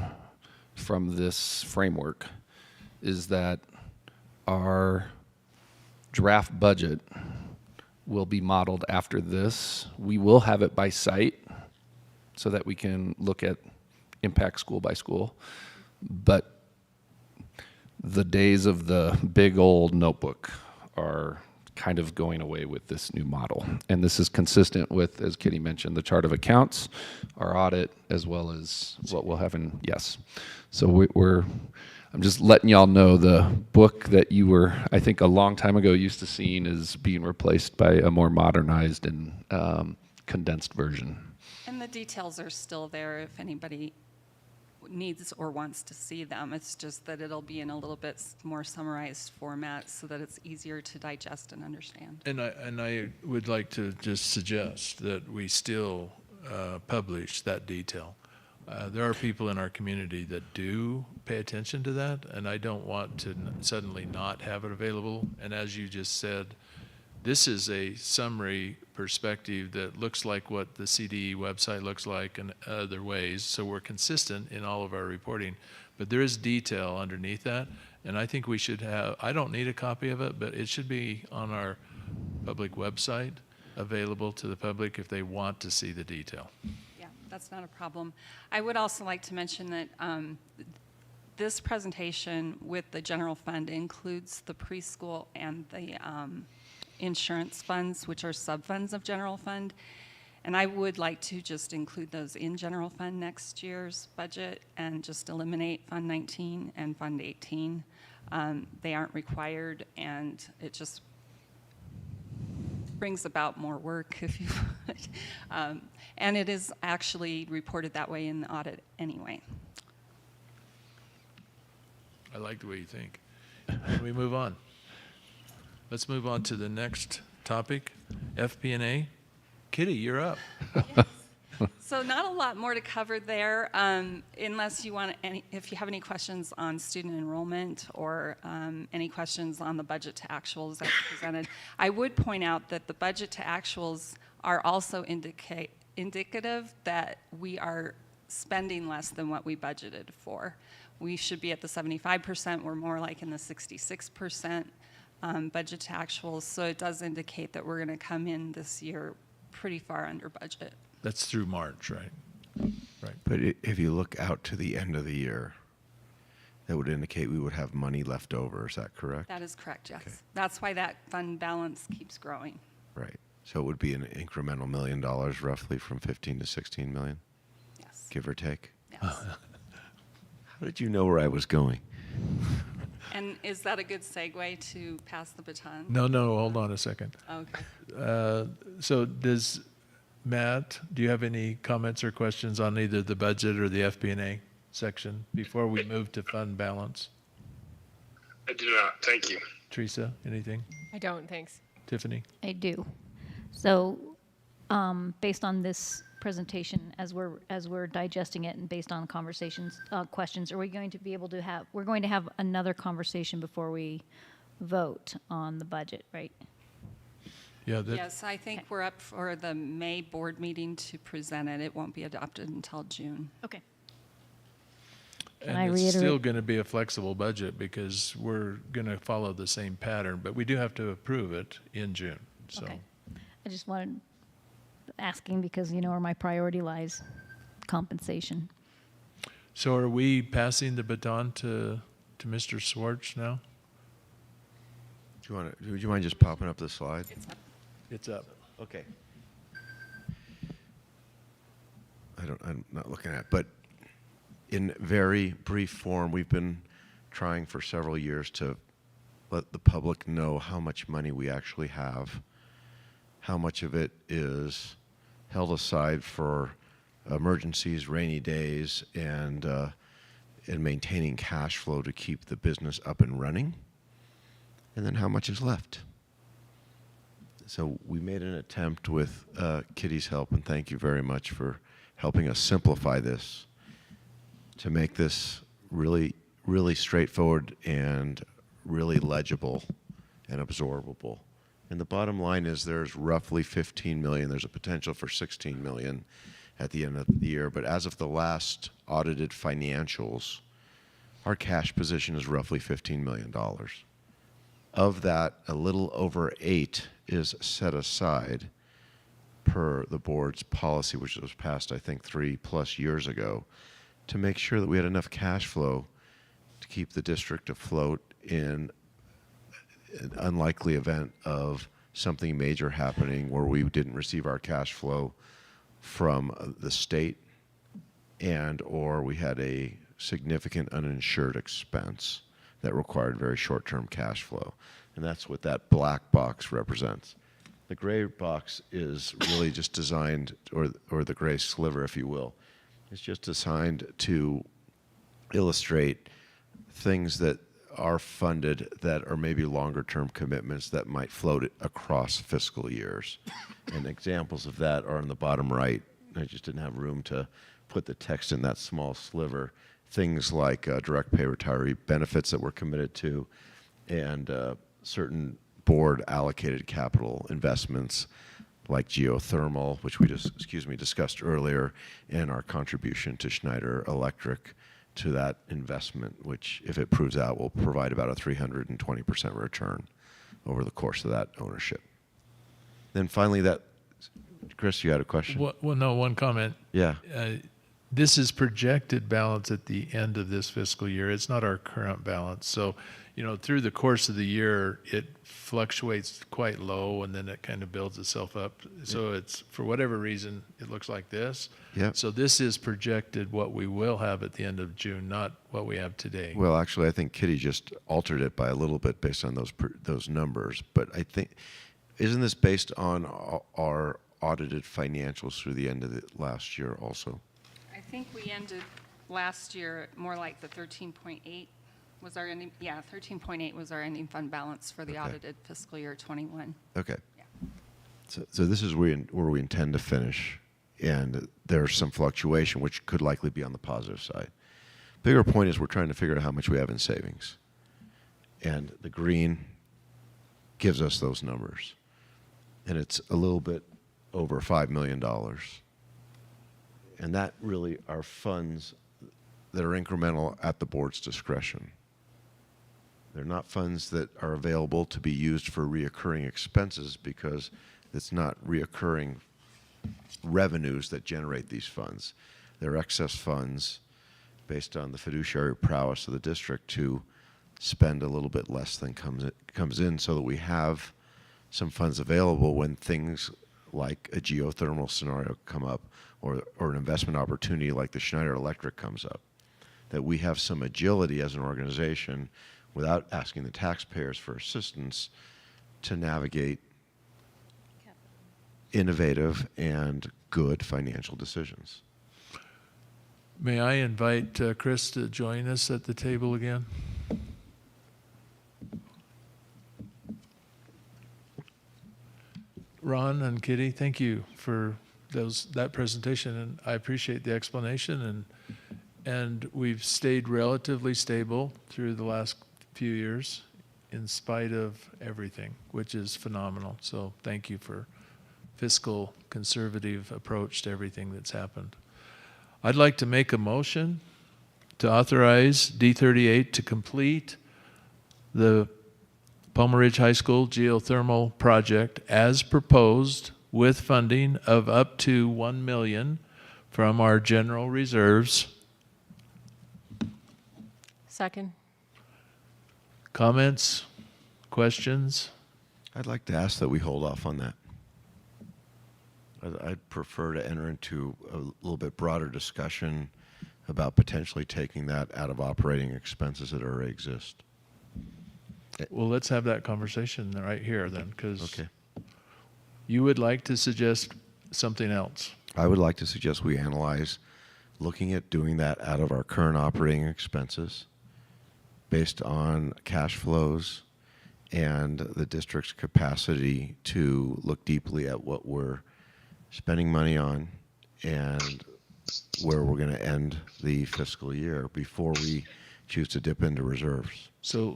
from this framework is that our draft budget will be modeled after this. We will have it by site so that we can look at impact school by school. But the days of the big old notebook are kind of going away with this new model. And this is consistent with, as Kitty mentioned, the chart of accounts, our audit, as well as what we'll have in, yes. So I'm just letting y'all know the book that you were, I think a long time ago, used to seeing is being replaced by a more modernized and condensed version. And the details are still there if anybody needs or wants to see them. It's just that it'll be in a little bit more summarized format so that it's easier to digest and understand. And I would like to just suggest that we still publish that detail. There are people in our community that do pay attention to that, and I don't want to suddenly not have it available. And as you just said, this is a summary perspective that looks like what the CDE website looks like in other ways, so we're consistent in all of our reporting. But there is detail underneath that, and I think we should have, I don't need a copy of it, but it should be on our public website, available to the public if they want to see the detail. Yeah, that's not a problem. I would also like to mention that this presentation with the general fund includes the preschool and the insurance funds, which are sub-funds of general fund. And I would like to just include those in general fund next year's budget and just eliminate Fund 19 and Fund 18. They aren't required, and it just brings about more work, if you would. And it is actually reported that way in the audit anyway. I like the way you think. Can we move on? Let's move on to the next topic, FP&A. Kitty, you're up. So So not a lot more to cover there, unless you want if you have any questions on student enrollment or any questions on the budget to actuals that's presented. I would point out that the budget to actuals are also indicative that we are spending less than what we budgeted for. We should be at the 75%. We're more like in the 66% budget to actuals. So it does indicate that we're going to come in this year pretty far under budget. That's through March, right? Right. But if you look out to the end of the year, that would indicate we would have money left over. Is that correct? That is correct, yes. Okay. That's why that fund balance keeps growing. Right. So it would be an incremental $1 million roughly from 15 to 16 million? Yes. Give or take? Yes. How did you know where I was going? And is that a good segue to pass the baton? No, hold on a second. Okay. So Matt, do you have any comments or questions on either the budget or the FP&A section before we move to fund balance? I do not. Thank you. Teresa, anything? I don't, thanks. Tiffany? I do. So, based on this presentation, as we're digesting it, and based on conversations, questions, are we going to be able to have? We're going to have another conversation before we vote on the budget, right? Yeah. Yes, I think we're up for the May board meeting to present it. It won't be adopted until June. Okay. And I it's reiterate? still going to be a flexible budget because we're going to follow the same pattern, but we do have to approve it in June. So. Okay. I just wanted asking because you know where my priority lies, compensation. So are we passing the baton to Mr. Swartz now? Would you mind just popping up the slide? It's up. Okay. I'm not looking at it, but in very brief form, we've been trying for several years to let the public know how much money we actually have, how much of it is held aside for emergencies, rainy days, and maintaining cash flow to keep the business up and running, and then how much is left. So we made an attempt with Kitty's help, and thank you very much for helping us simplify this to make this really, really straightforward and really legible and absorbable. And the bottom line is there's roughly 15 million. There's a potential for 16 million at the end of the year. But as of the last audited financials, our cash position is roughly $15 million. Of that, a little over 8 is set aside per the board's policy, which was passed, I think, 3+ years ago, to make sure that we had enough cash flow to keep the district afloat in an unlikely event of something major happening where we didn't receive our cash flow from the state and or we had a significant uninsured expense that required very short-term cash flow. And that's what that black box represents. The gray box is really just designed, or the gray sliver, if you will, is just designed to illustrate things that are funded that are maybe longer-term commitments that might float across fiscal years. And examples of that are on the bottom right. I just didn't have room to put the text in that small sliver. Things like direct pay retiree benefits that we're committed to, and certain board allocated capital investments like geothermal, which we just, discussed earlier, and our contribution to Schneider Electric to that investment, which, if it proves out, will provide about a 320% return over the course of that ownership. Then finally, Chris, you had a question? Well, no, one comment. Yeah. This is projected balance at the end of this fiscal year. It's not our current balance. So, through the course of the year, it fluctuates quite low, and then it kind of builds itself up. So it's, for whatever reason, it looks like this. Yeah. So this is projected what we will have at the end of June, not what we have today. Well, actually, I think Kitty just altered it by a little bit based on those numbers. But I think, isn't this based on our audited financials through the end of the last year also? I think we ended last year more like the 13.8 was our ending. Yeah, 13.8 was our ending fund balance for the audited fiscal year 21. Okay. Yeah. So this is where we intend to finish and there's some fluctuation, which could likely be on the positive side. Bigger point is we're trying to figure out how much we have in savings. And the green gives us those numbers. And it's a little bit over $5 million. And that really are funds that are incremental at the board's discretion. They're not funds that are available to be used for reoccurring expenses because it's not reoccurring revenues that generate these funds. They're excess funds based on the fiduciary prowess of the district to spend a little bit less than comes in so that we have some funds available when things like a geothermal scenario come up or an investment opportunity like the Schneider Electric comes up, that we have some agility as an organization without asking the taxpayers for assistance to navigate innovative and good financial decisions. May I invite Chris to join us at the table again? Ron and Kitty, thank you for that presentation, and I appreciate the explanation. And we've stayed relatively stable through the last few years in spite of everything, which is phenomenal. So thank you for fiscal conservative approach to everything that's happened. I'd like to make a motion to authorize D38 to complete the Palmer Ridge High School geothermal project as proposed with funding of up to $1 million from our general reserves. Second. Comments? Questions? I'd like to ask that we hold off on that. I'd prefer to enter into a little bit broader discussion about potentially taking that out of operating expenses that already exist. Well, let's have that conversation right here then, because you would like to suggest something else. I would like to suggest we analyze looking at doing that out of our current operating expenses based on cash flows and the district's capacity to look deeply at what we're spending money on and where we're going to end the fiscal year before we choose to dip into reserves. So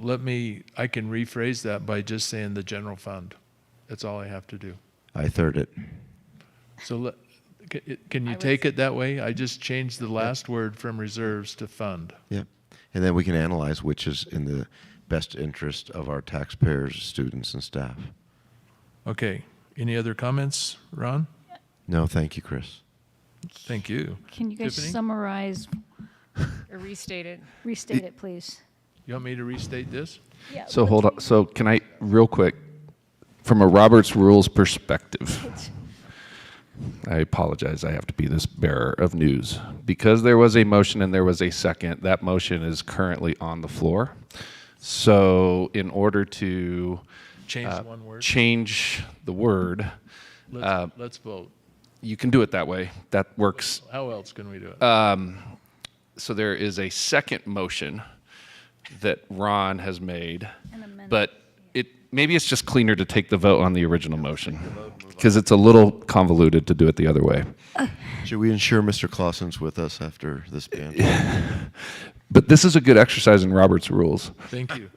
I can rephrase that by just saying the general fund. That's all I have to do. I third it. So can you take it that way? I just changed the last word from reserves to fund. Yep. And then we can analyze which is in the best interest of our taxpayers, students, and staff. Okay. Any other comments, Ron? No, thank you, Chris. Thank you. Can you guys Tiffany? summarize? Or restate it. Restate it, please. You want me to restate this? Yeah. So hold on. So can I, real quick, from a Robert's Rules perspective, I apologize, I have to be this bearer of news. Because there was a motion and there was a second, that motion is currently on the floor. So in order to Change one word? change the word, Let's vote. you can do it that way. That works. How else can we do it? So there is a second motion that Ron has made, but maybe it's just cleaner to take the vote on the original motion because it's a little convoluted to do it the other way. Should we ensure Mr. Clausen's with us after this band? But this is a good exercise in Robert's Rules. Thank you.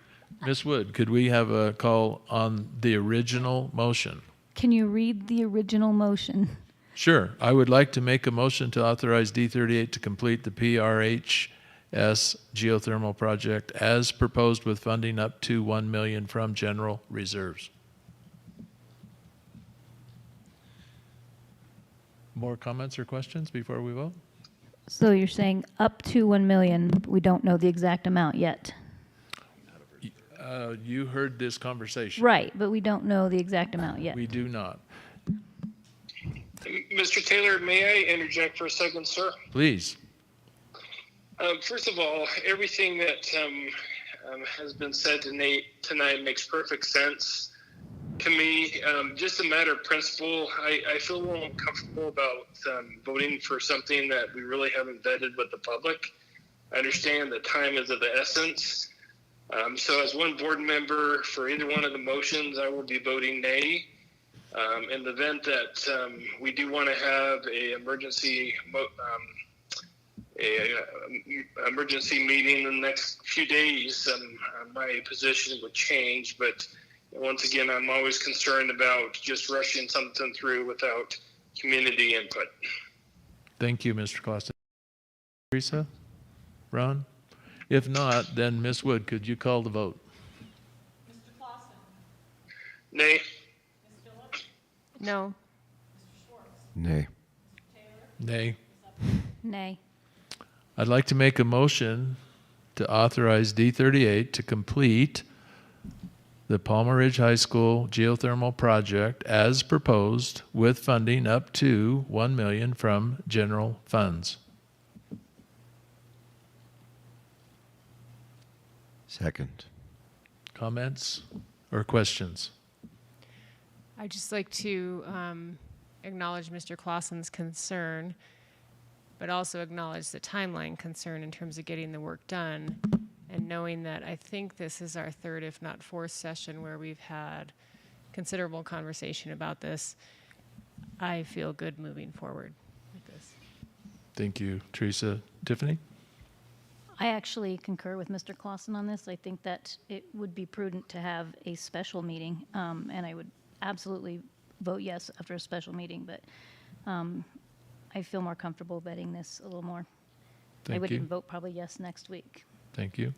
Ms. Wood, could we have a call on the original motion? Can you read the original motion? Sure. I would like to make a motion to authorize D38 to complete the PRHS geothermal project as proposed with funding up to $1 million from general reserves. More comments or questions before we vote? So you're saying up to 1 million, but we don't know the exact amount yet. You heard this conversation. Right, but we don't know the exact amount yet. We do not. Mr. Taylor, may I interject for a second, sir? Please. First of all, everything that has been said tonight makes perfect sense to me. Just a matter of principle, I feel a little uncomfortable about voting for something that we really haven't vetted with the public. I understand that time is of the essence. So as one board member for either one of the motions, I will be voting nay. In the event that we do want to have a emergency emergency meeting in the next few days, my position would change. But once again, I'm always concerned about just rushing something through without community input. Thank you, Mr. Clausen. Teresa? Ron? If not, then Ms. Wood, could you call the vote? Nay. No. Nay. Nay. Nay. I'd like to make a motion to authorize D38 to complete the Palmer Ridge High School geothermal project as proposed with funding up to $1 million from general funds. Second. Comments or questions? I'd just like to acknowledge Mr. Clausen's concern, but also acknowledge the timeline concern in terms of getting the work done, and knowing that I think this is our third, if not fourth session where we've had considerable conversation about this. I feel good moving forward with this. Thank you, Teresa. Tiffany? I actually concur with Mr. Clausen on this. I think that it would be prudent to have a special meeting, and I would absolutely vote yes after a special meeting, but I feel more comfortable vetting this a little more. Thank I would you. even vote probably yes next week. Thank you.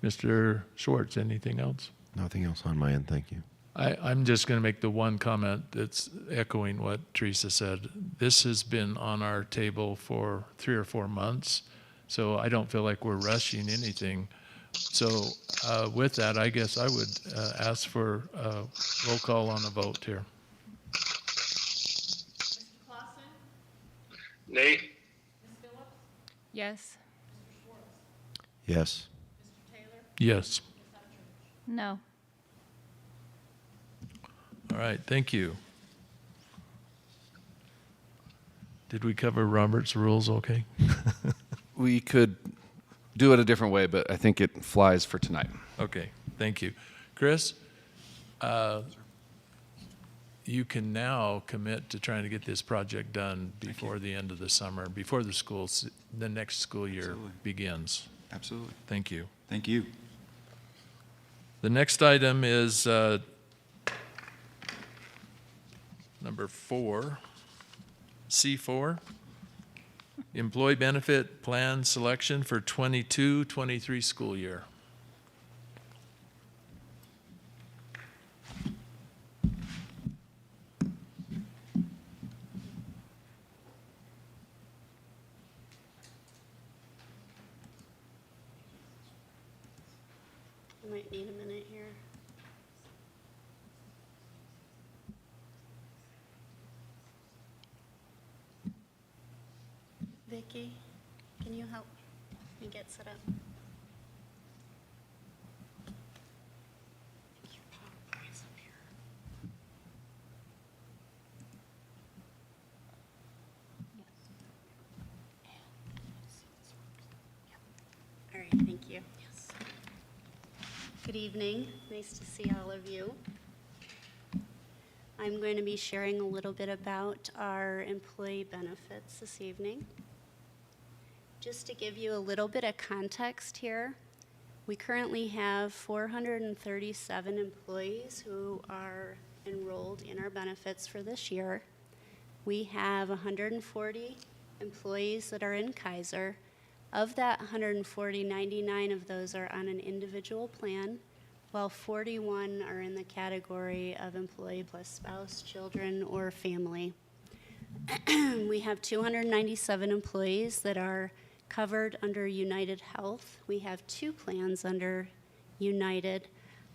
Mr. Schwartz, anything else? Nothing else on my end, thank you. I'm just going to make the one comment that's echoing what Teresa said. This has been on our table for 3 or 4 months, so I don't feel like we're rushing anything. So with that, I guess I would ask for a roll call on a vote here. Nay. Yes. Yes. Yes. No. All right, thank you. Did we cover Robert's rules okay? We could do it a different way, but I think it flies for tonight. Okay, thank you. Chris, you can now commit to trying to get this project done before the end of the summer, before the next school year Absolutely. begins. Absolutely. Thank you. Thank you. The next item is number 4, C4, Employee Benefit Plan Selection for 22-23 school year. I might need a minute here. Vicki, can you help me get set up? All right, thank you. Yes. Good evening. Nice to see all of you. I'm going to be sharing a little bit about our employee benefits this evening. Just to give you a little bit of context here, we currently have 437 employees who are enrolled in our benefits for this year. We have 140 employees that are in Kaiser. Of that 140, 99 of those are on an individual plan, while 41 are in the category of employee plus spouse, children, or family. We have 297 employees that are covered under United Health. We have 2 plans under United.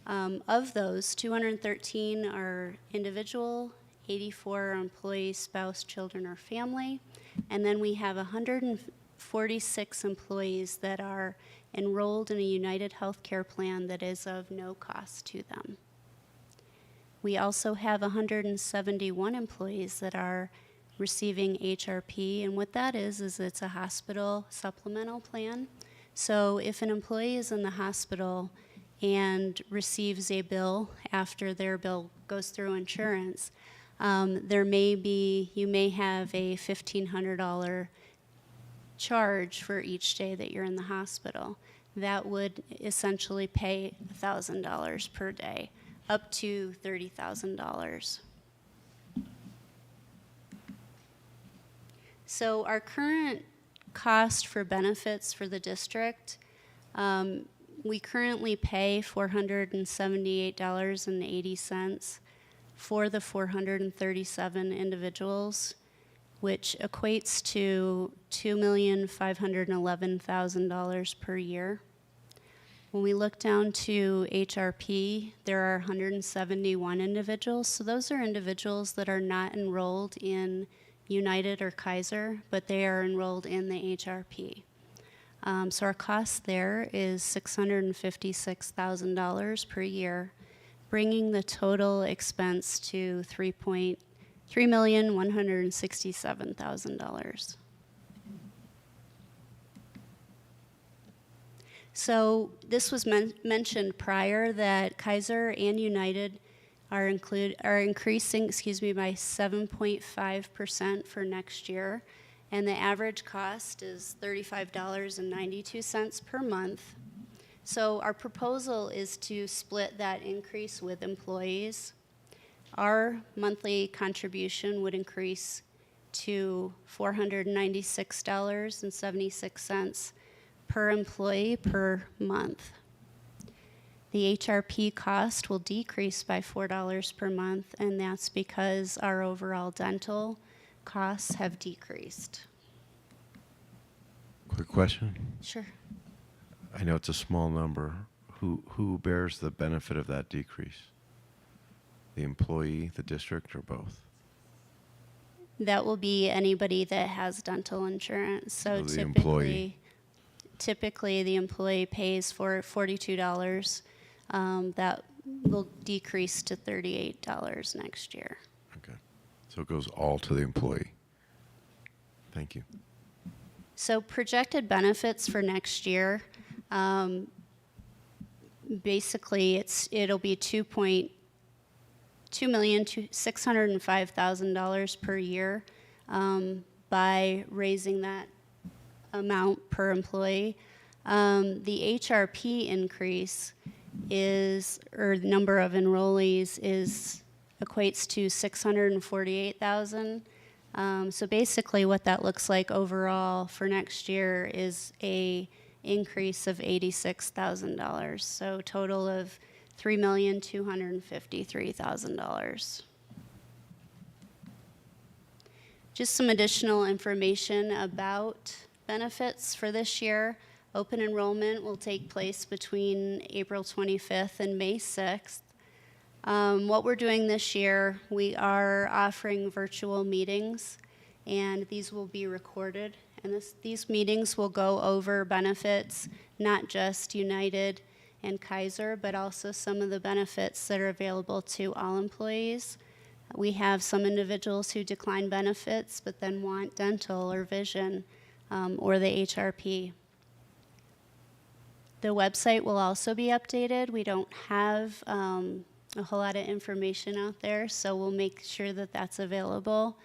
Of those, 213 are individual, 84 are employee, spouse, children, or family, and then we have 146 employees that are enrolled in a United Healthcare plan that is of no cost to them. We also have 171 employees that are receiving HRP, and what that is it's a hospital supplemental plan. So if an employee is in the hospital and receives a bill after their bill goes through insurance, you may have a $1,500 charge for each day that you're in the hospital. That would essentially pay $1,000 per day, up to $30,000. So our current cost for benefits for the district, we currently pay $478.80 for the 437 individuals, which equates to $2,511,000 per year. When we look down to HRP, there are 171 individuals. So those are individuals that are not enrolled in United or Kaiser, but they are enrolled in the HRP. So our cost there is $656,000 per year, bringing the total expense to $3,167,000. So this was mentioned prior that Kaiser and United are increasing, by 7.5% for next year, and the average cost is $35.92 per month. So our proposal is to split that increase with employees. Our monthly contribution would increase to $496.76 per employee per month. The HRP cost will decrease by $4 per month, and that's because our overall dental costs have decreased. Quick question. Sure. I know it's a small number. Who bears the benefit of that decrease? The employee, the district, or both? That will be anybody that has dental insurance. So the employee. Typically the employee pays for $42. That will decrease to $38 next year. Okay. So it goes all to the employee. Thank you. So projected benefits for next year, basically it'll be $2,605,000 per year by raising that amount per employee. The HRP increase or the number of enrollees equates to 648,000. So basically what that looks like overall for next year is a increase of $86,000. So total of $3,253,000. Just some additional information about benefits for this year. Open enrollment will take place between April 25th and May 6th. What we're doing this year, we are offering virtual meetings, and these will be recorded. And these meetings will go over benefits, not just United and Kaiser, but also some of the benefits that are available to all employees. We have some individuals who decline benefits, but then want dental or vision or the HRP. The website will also be updated. We don't have a whole lot of information out there, so we'll make sure that that's available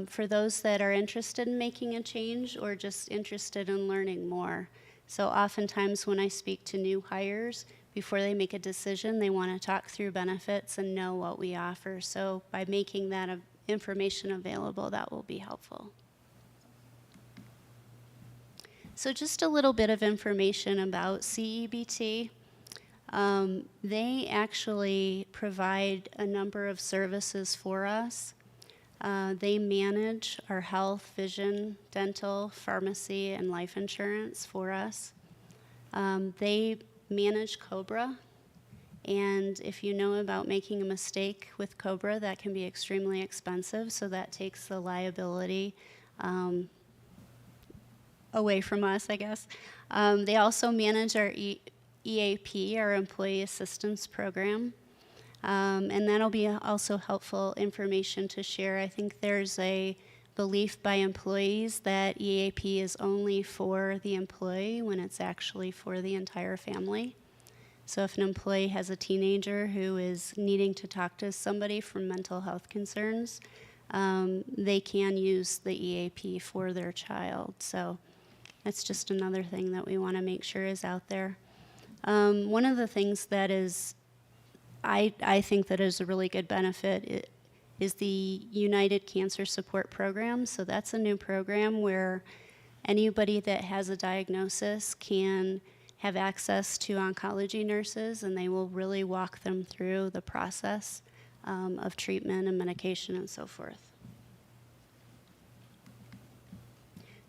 for those that are interested in making a change or just interested in learning more. So oftentimes when I speak to new hires, before they make a decision, they want to talk through benefits and know what we offer. So by making that information available, that will be helpful. So just a little bit of information about CEBT. They actually provide a number of services for us. They manage our health, vision, dental, pharmacy, and life insurance for us. They manage COBRA, and if you know about making a mistake with COBRA, that can be extremely expensive, so that takes the liability away from us, I guess. They also manage our EAP, our Employee Assistance Program. And that'll be also helpful information to share. I think there's a belief by employees that EAP is only for the employee when it's actually for the entire family. So if an employee has a teenager who is needing to talk to somebody for mental health concerns, they can use the EAP for their child. So that's just another thing that we want to make sure is out there. One of the things that is, I think that is a really good benefit is the United Cancer Support Program. So that's a new program where anybody that has a diagnosis can have access to oncology nurses, and they will really walk them through the process of treatment and medication and so forth.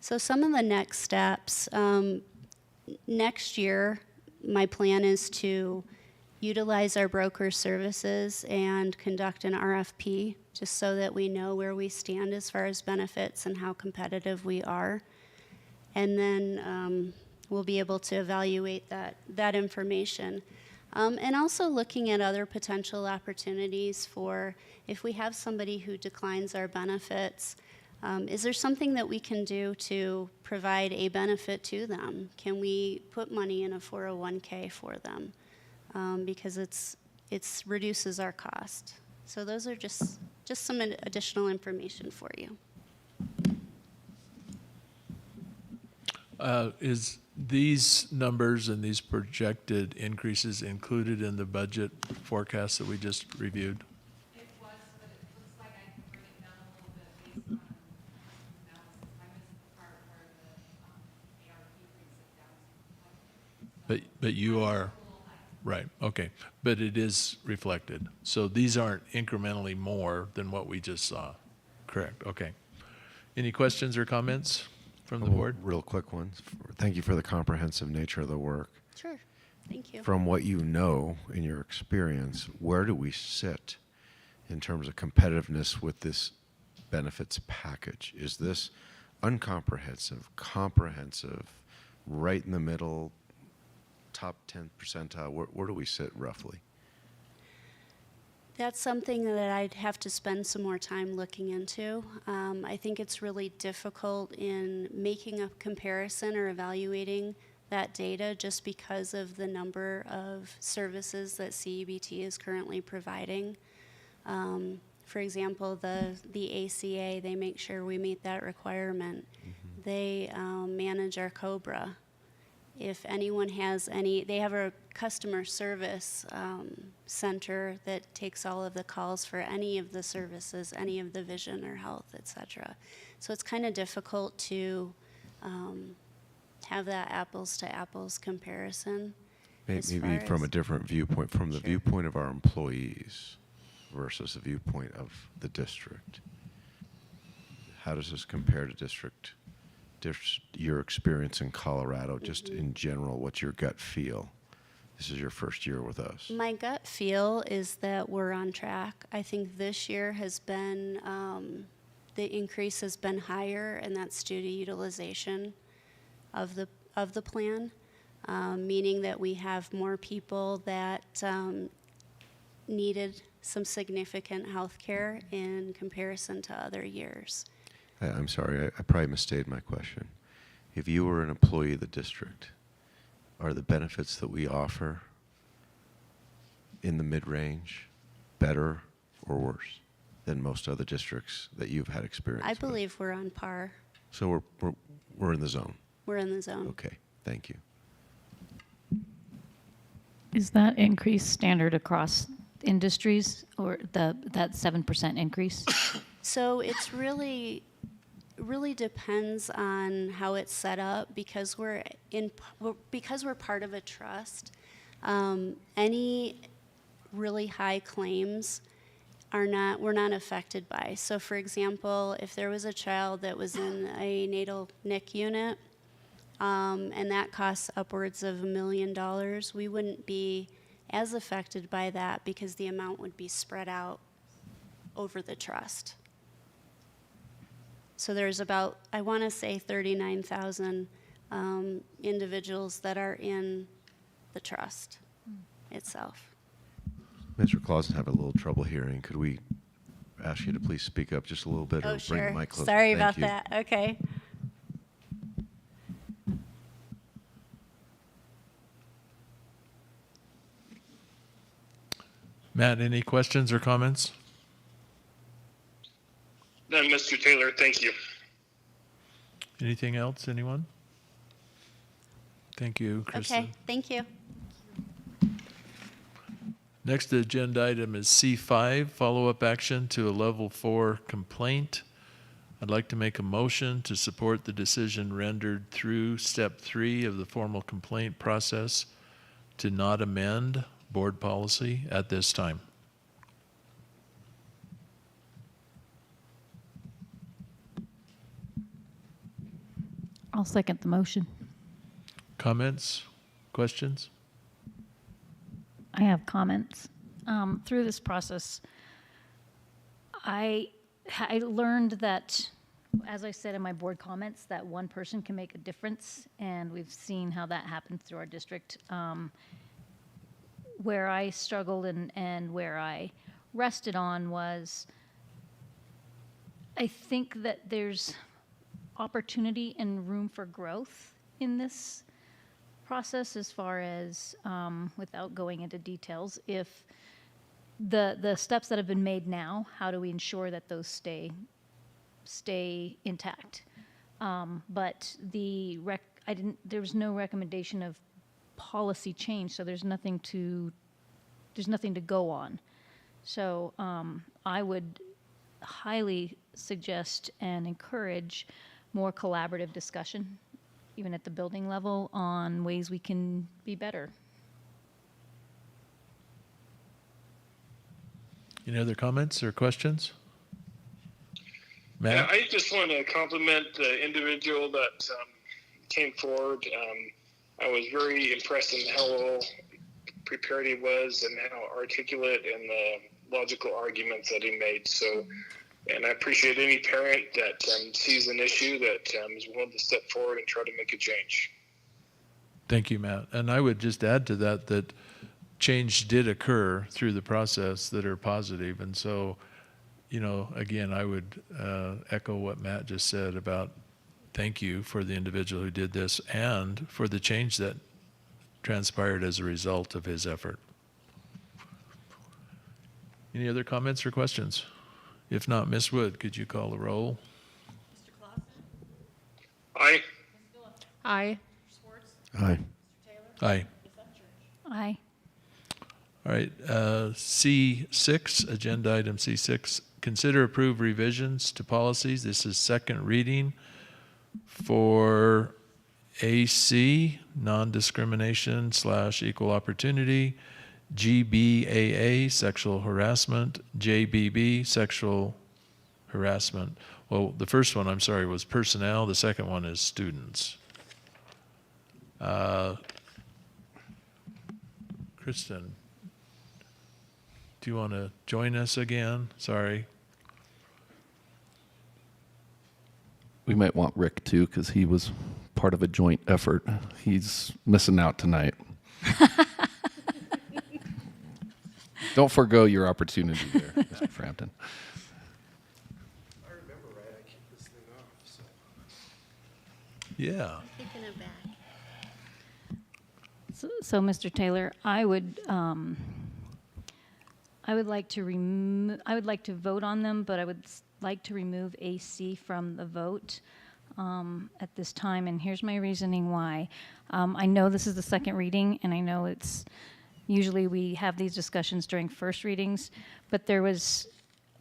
So some of the next steps, next year, my plan is to utilize our broker services and conduct an RFP just so that we know where we stand as far as benefits and how competitive we are. And then we'll be able to evaluate that information. And also looking at other potential opportunities for if we have somebody who declines our benefits, is there something that we can do to provide a benefit to them? Can we put money in a 401k for them? Because it's reduces our cost. So those are just some additional information for you. Is these numbers and these projected increases included in the budget forecast that we just reviewed? It was, but it looks like I can bring it down a little bit based on analysis. I missed the part where the ARP brings it down. But you are, right, okay. But it is reflected. So these aren't incrementally more than what we just saw. Correct, okay. Any questions or comments from the board? Real quick ones. Thank you for the comprehensive nature of the work. Sure, thank you. From what you know in your experience, where do we sit in terms of competitiveness with this benefits package? Is this uncomprehensive, comprehensive, right in the middle, top 10 percentile? Where do we sit roughly? That's something that I'd have to spend some more time looking into. I think it's really difficult in making a comparison or evaluating that data just because of the number of services that CEBT is currently providing. For example, the ACA, they make sure we meet that requirement. Mm-hmm. They manage our COBRA. If anyone has they have a customer service center that takes all of the calls for any of the services, any of the vision or health, et cetera. So it's kind of difficult to have that apples to apples comparison. Maybe from a different viewpoint, from the viewpoint of our employees versus the viewpoint of the district. How does this compare to your experience in Colorado, just in general? What's your gut feel? This is your first year with us. My gut feel is that we're on track. I think this year has been, the increase has been higher, and that's due to utilization of the plan, meaning that we have more people that needed some significant health care in comparison to other years. I'm sorry, I probably misstated my question. If you were an employee of the district, are the benefits that we offer in the mid-range better or worse than most other districts that you've had experience with? I believe we're on par. So we're in the zone. We're in the zone. Okay, thank you. Is that increase standard across industries, or that 7% increase? So it's really depends on how it's set up, because we're part of a trust. Any really high claims we're not affected by. So for example, if there was a child that was in a natal NIC unit, and that costs upwards of $1 million, we wouldn't be as affected by that because the amount would be spread out over the trust. So there's about, I want to say 39,000 individuals that are in the trust itself. Mr. Clausen, have a little trouble hearing. Could we ask you to please speak up just a little bit, or bring the mic closer? Sorry Thank about you. that. Okay. Matt, any questions or comments? Then, Mr. Taylor, thank you. Anything else, anyone? Thank you, Kristen. Okay, thank you. Next agenda item is C5, follow-up action to a level 4 complaint. I'd like to make a motion to support the decision rendered through step 3 of the formal complaint process to not amend board policy at this time. I'll second the motion. Comments? Questions? I have comments. Through this process, I learned that, as I said in my board comments, that one person can make a difference, and we've seen how that happens through our district. Where I struggled and where I rested on was, I think that there's opportunity and room for growth in this process as far as, without going into details, if the steps that have been made now, how do we ensure that those stay intact? But there was no recommendation of policy change, so there's nothing to go on. So I would highly suggest and encourage more collaborative discussion, even at the building level, on ways we can be better. Any other comments or questions? Matt? Yeah, I just want to compliment the individual that came forward. I was very impressed in how well prepared he was and how articulate and the logical arguments that he made. So, and I appreciate any parent that sees an issue that is willing to step forward and try to make a change. Thank you, Matt. And I would just add to that change did occur through the process that are positive. And so, again, I would echo what Matt just said about thank you for the individual who did this and for the change that transpired as a result of his effort. Any other comments or questions? If not, Ms. Wood, could you call the roll? Aye. Aye. Aye. Aye. Aye. All right, C6, agenda item C6, consider approve revisions to policies. This is second reading for AC, non-discrimination / equal opportunity, GBAA, sexual harassment, JBB, sexual harassment. Well, the first one, I'm sorry, was personnel. The second one is students. Kristen, do you want to join us again? Sorry. We might want Rick too, because he was part of a joint effort. He's missing out tonight. Don't forgo your opportunity there, Mr. Frampton. I remember right, I keep this thing off, so. Yeah. Keeping it back. So Mr. Taylor, I would like to vote on them, but I would like to remove AC from the vote at this time, and here's my reasoning why. I know this is the second reading, and I know it's usually we have these discussions during first readings, but there was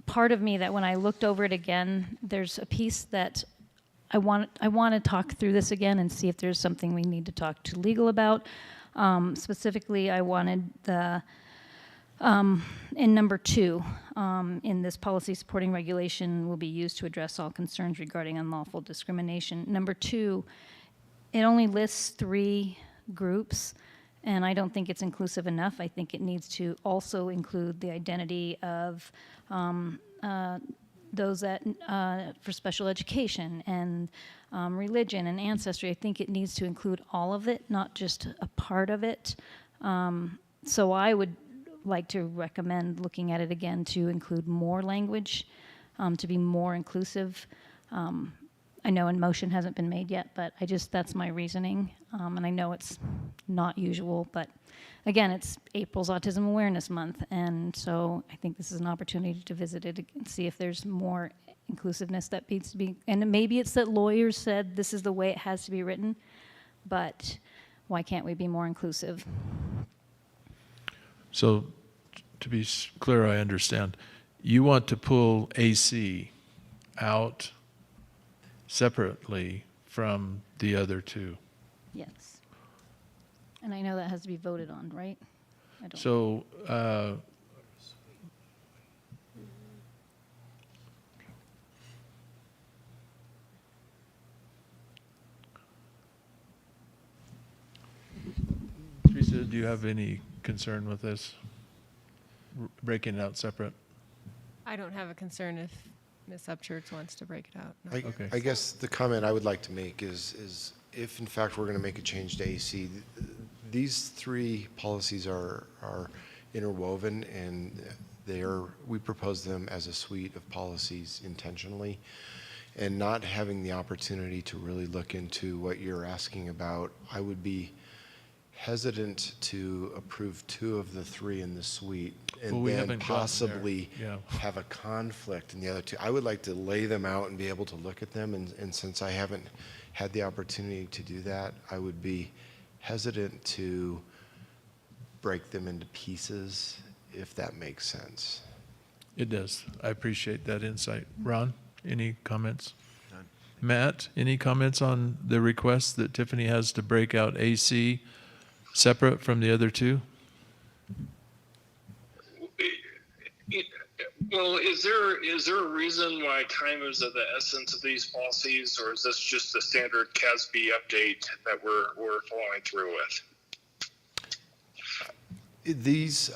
part of me that when I looked over it again, there's a piece that I want to talk through this again and see if there's something we need to talk to legal about. Specifically, I wanted the in number 2, in this policy supporting regulation will be used to address all concerns regarding unlawful discrimination. Number 2, it only lists 3 groups, and I don't think it's inclusive enough. I think it needs to also include the identity of those that for special education and religion and ancestry. I think it needs to include all of it, not just a part of it. So I would like to recommend looking at it again to include more language, to be more inclusive. I know a motion hasn't been made yet, but that's my reasoning. And I know it's not usual, but again, it's April's Autism Awareness Month, and so I think this is an opportunity to visit it and see if there's more inclusiveness that needs to be, and maybe it's that lawyers said this is the way it has to be written, but why can't we be more inclusive? So, to be clear, I understand. You want to pull AC out separately from the other two. Yes. And I know that has to be voted on, right? I don't. So, Teresa, do you have any concern with this? Breaking it out separate? I don't have a concern if Ms. Upchurch wants to break it out. No. Okay. I guess the comment I would like to make is if in fact we're going to make a change to AC, these three policies are interwoven, and we propose them as a suite of policies intentionally, and not having the opportunity to really look into what you're asking about, I would be hesitant to approve two of the three in the suite and then possibly have a conflict in the other two. I would like to lay them out and be able to look at them, and since I haven't had the opportunity to do that, I would be hesitant to break them into pieces, if that makes sense. It does. I appreciate that insight. Ron, any comments? None. Matt, any comments on the request that Tiffany has to break out AC separate from the other two? Well, is there a reason why time is of the essence of these policies, or is this just a standard CASB update that we're following through with? These,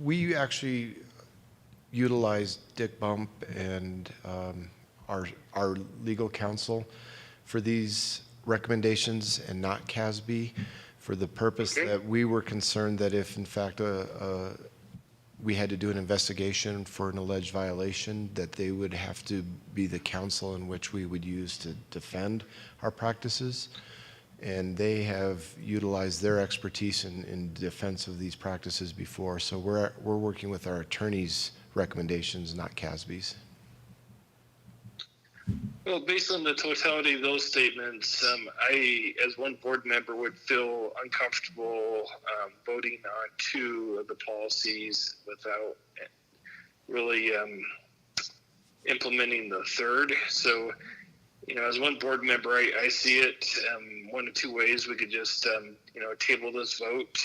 we actually utilize Dick Bump and our legal counsel for these recommendations and not CASB, for the purpose that we were concerned that if in fact we had to do an investigation for an alleged violation, that they would have to be the counsel in which we would use to defend our practices. And they have utilized their expertise in defense of these practices before. So we're working with our attorneys' recommendations, not CASB's. Well, based on the totality of those statements, I, as one board member, would feel uncomfortable voting on two of the policies without really implementing the third. So, as one board member, I see it one of two ways. We could just, table this vote,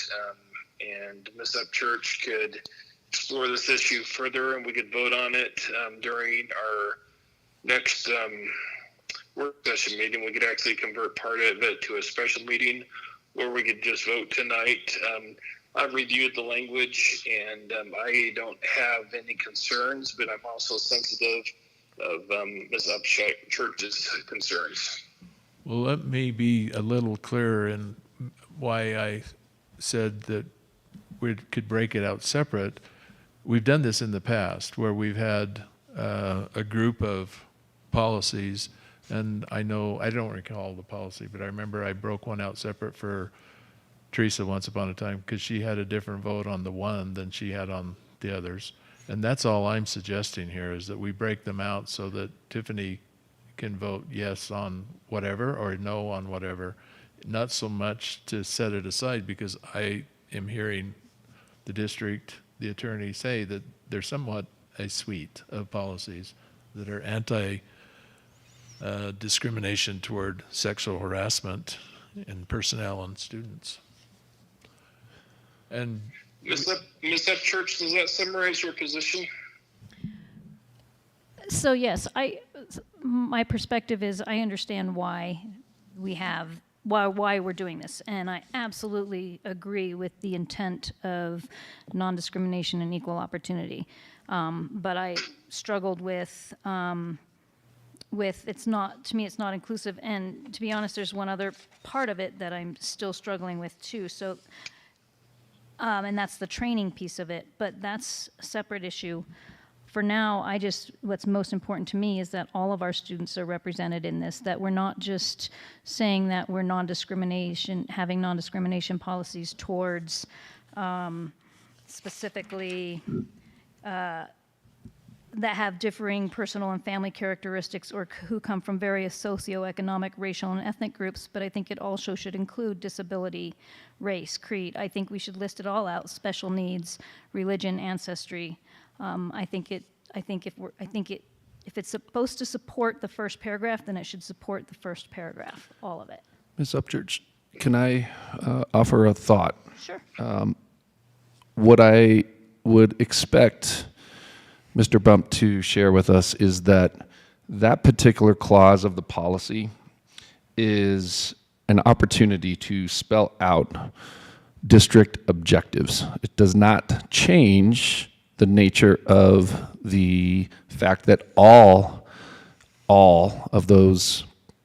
and Ms. Upchurch could explore this issue further, and we could vote on it during our next work session meeting. We could actually convert part of it to a special meeting, or we could just vote tonight. I've reviewed the language, and I don't have any concerns, but I'm also sensitive of Ms. Upchurch's concerns. Well, let me be a little clearer in why I said that we could break it out separate. We've done this in the past where we've had a group of policies, and I don't recall the policy, but I remember I broke one out separate for Teresa once upon a time because she had a different vote on the one than she had on the others. And that's all I'm suggesting here, is that we break them out so that Tiffany can vote yes on whatever or no on whatever, not so much to set it aside, because I am hearing the district, the attorney say that there's somewhat a suite of policies that are anti-discrimination toward sexual harassment in personnel and students. And Ms. Upchurch, does that summarize your position? So yes, my perspective is I understand why we're doing this, and I absolutely agree with the intent of non-discrimination and equal opportunity. But I struggled with it's not, to me, it's not inclusive. And to be honest, there's one other part of it that I'm still struggling with too. So, and that's the training piece of it, but that's a separate issue for now, what's most important to me is that all of our students are represented in this, that we're not just saying that we're having non-discrimination policies towards specifically that have differing personal and family characteristics or who come from various socioeconomic, racial, and ethnic groups, but I think it also should include disability, race, creed. I think we should list it all out: special needs, religion, ancestry. If it's supposed to support the first paragraph, then it should support the first paragraph, all of it. Ms. Upchurch, can I offer a thought? Sure. What I would expect Mr. Bump to share with us is that particular clause of the policy is an opportunity to spell out district objectives. It does not change the nature of the fact that all of those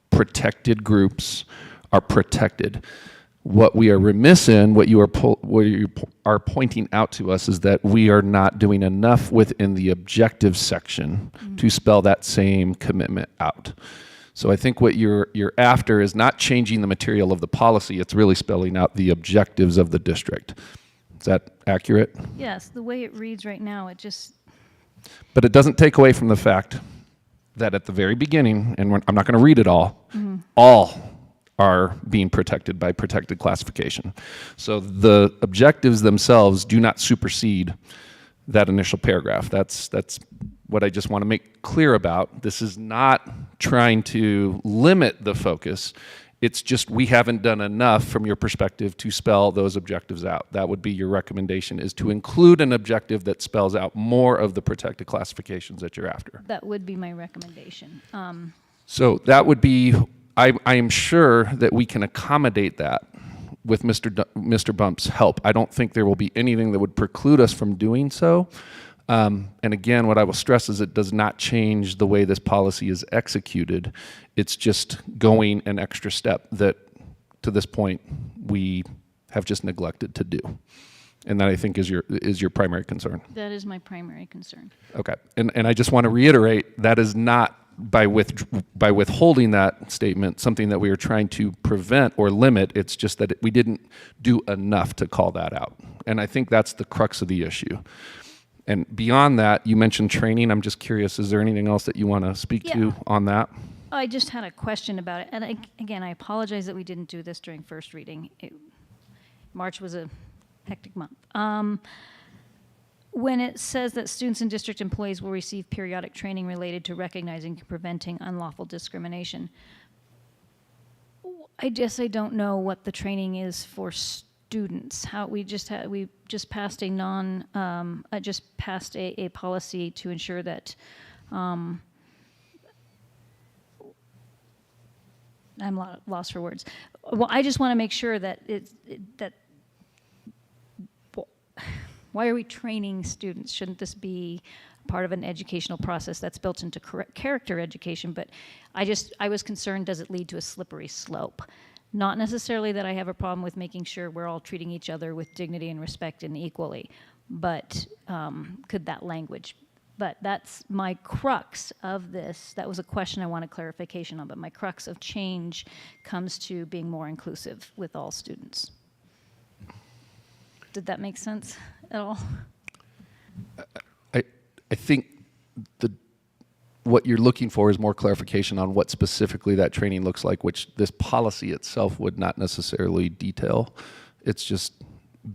protected groups are protected. What we are remiss in, what you are pointing out to us, is that we are not doing enough within the objective section to spell that same commitment out. So I think what you're after is not changing the material of the policy, it's really spelling out the objectives of the district. Is that accurate? Yes, the way it reads right now, it just... But it doesn't take away from the fact that at the very beginning, and I'm not going to read it all, all are being protected by protected classification. So the objectives themselves do not supersede that initial paragraph. That's what I just want to make clear about. This is not trying to limit the focus. It's just we haven't done enough from your perspective to spell those objectives out. That would be your recommendation, is to include an objective that spells out more of the protected classifications that you're after. That would be my recommendation. So that would be, I am sure that we can accommodate that with Mr. Bump's help. I don't think there will be anything that would preclude us from doing so. And again, what I will stress is it does not change the way this policy is executed. It's just going an extra step that, to this point, we have just neglected to do. And that, I think, is your primary concern. That is my primary concern. Okay. And I just want to reiterate, that is not, by withholding that statement, something that we are trying to prevent or limit. It's just that we didn't do enough to call that out. And I think that's the crux of the issue. And beyond that, you mentioned training. I'm just curious, is there anything else that you want to speak to on that? I just had a question about it. And again, I apologize that we didn't do this during first reading. March was a hectic month. When it says that students and district employees will receive periodic training related to recognizing and preventing unlawful discrimination, I guess I don't know what the training is for students. We just passed a policy to ensure that I'm lost for words. Well, I just want to make sure that why are we training students? Shouldn't this be part of an educational process that's built into character education? But I was concerned, does it lead to a slippery slope? Not necessarily that I have a problem with making sure we're all treating each other with dignity and respect and equally, but could that language, but that's my crux of this. That was a question I wanted clarification on, but my crux of change comes to being more inclusive with all students. Did that make sense at all? I think what you're looking for is more clarification on what specifically that training looks like, which this policy itself would not necessarily detail. It's just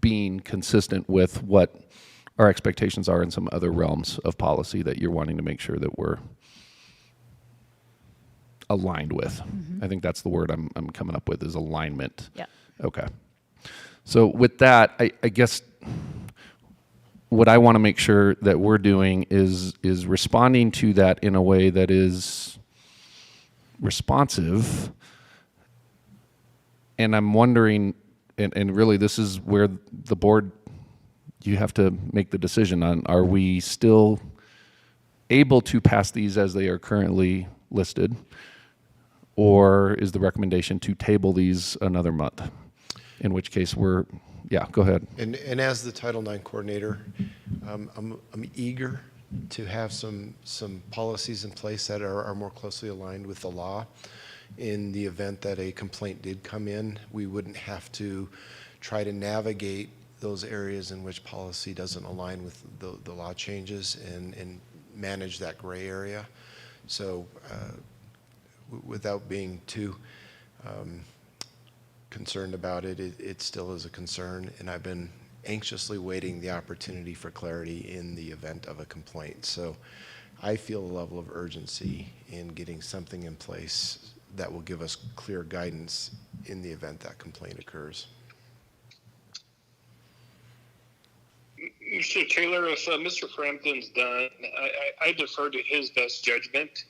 being consistent with what our expectations are in some other realms of policy that you're wanting to make sure that we're aligned with. I think that's the word I'm coming up with, is alignment. Yeah. Okay. So with that, I guess what I want to make sure that we're doing is responding to that in a way that is responsive. And I'm wondering, and really this is where the board, you have to make the decision on, are we still able to pass these as they are currently listed? Or is the recommendation to table these another month? In which case yeah, go ahead. And as the Title IX coordinator, I'm eager to have some policies in place that are more closely aligned with the law. In the event that a complaint did come in, we wouldn't have to try to navigate those areas in which policy doesn't align with the law changes and manage that gray area. So without being too concerned about it, it still is a concern, and I've been anxiously waiting the opportunity for clarity in the event of a complaint. So I feel a level of urgency in getting something in place that will give us clear guidance in the event that complaint occurs. Mr. Taylor, if Mr. Frampton's done, I defer to his best judgment.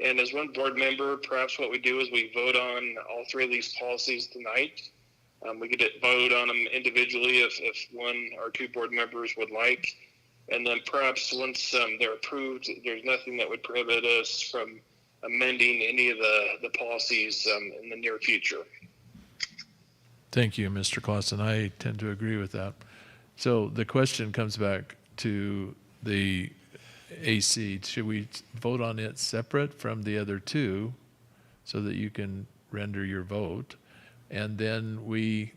And as one board member, perhaps what we do is we vote on all three of these policies tonight. We could vote on them individually if one or two board members would like. And then perhaps once they're approved, there's nothing that would prohibit us from amending any of the policies in the near future. Thank you, Mr. Clausen. I tend to agree with that. So the question comes back to the AC. Should we vote on it separate from the other two so that you can render your vote? And then we,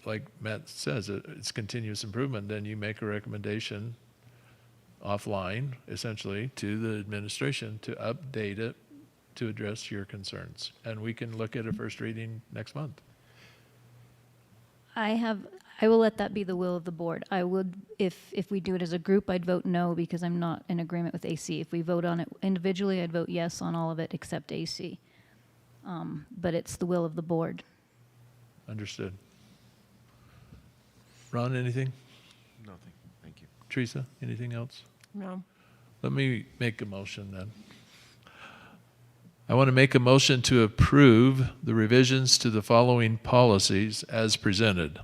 like Matt says, it's continuous improvement. Then you make a recommendation offline, essentially, to the administration to update it to address your concerns. And we can look at a first reading next month. I will let that be the will of the board. I would, if we do it as a group, I'd vote no because I'm not in agreement with AC. If we vote on it individually, I'd vote yes on all of it except AC. But it's the will of the board. Understood. Ron, anything? Nothing. Thank you. Teresa, anything else? No. Let me make a motion then. I want to make a motion to approve the revisions to the following policies as presented.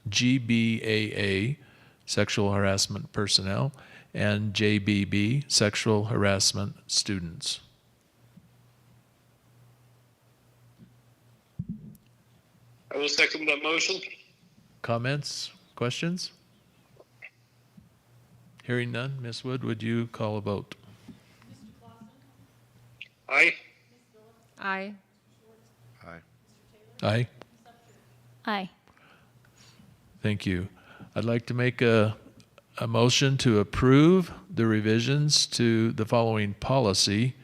GBAA, sexual harassment personnel, and JBB, sexual harassment students. I will second that motion. Comments? Questions? Hearing none, Ms. Wood, would you call a vote? Aye. Aye. Aye. Aye. Aye. Thank you. I'd like to make a motion to approve the revisions to the following policy,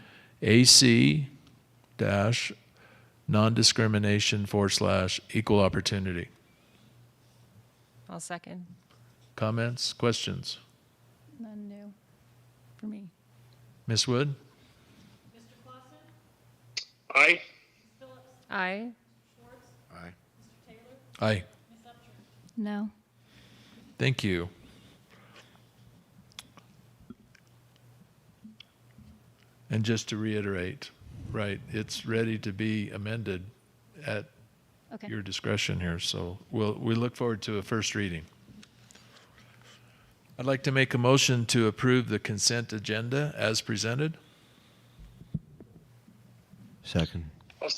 AC-non-discrimination / equal opportunity. I'll second. Comments, questions? None new for me. Ms. Wood? Aye. Aye. Aye. Aye. No. Thank you. And just to reiterate, right, it's ready to be amended at your discretion here, so we look forward to a first reading. I'd like to make a motion to approve the consent agenda as presented. Second. I'll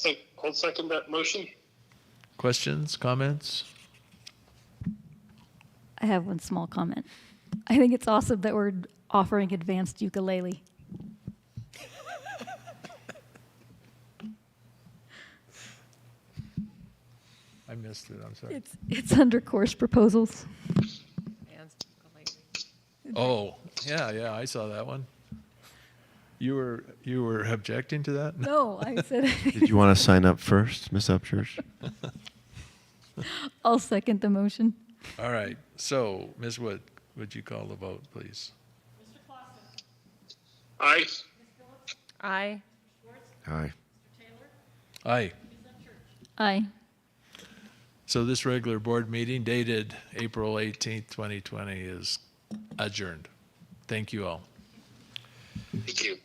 second that motion. Questions, comments? I have one small comment. I think it's awesome that we're offering advanced ukulele. I missed it, I'm sorry. It's under course proposals. Oh, yeah, I saw that one. You were objecting to that? No, I said. Did you want to sign up first, Ms. Upchurch? I'll second the motion. All right, so Ms. Wood, would you call the vote, please? Aye. Aye. Aye. Aye. Aye. So this regular board meeting dated April 18th, 2020 is adjourned. Thank you all. Thank you.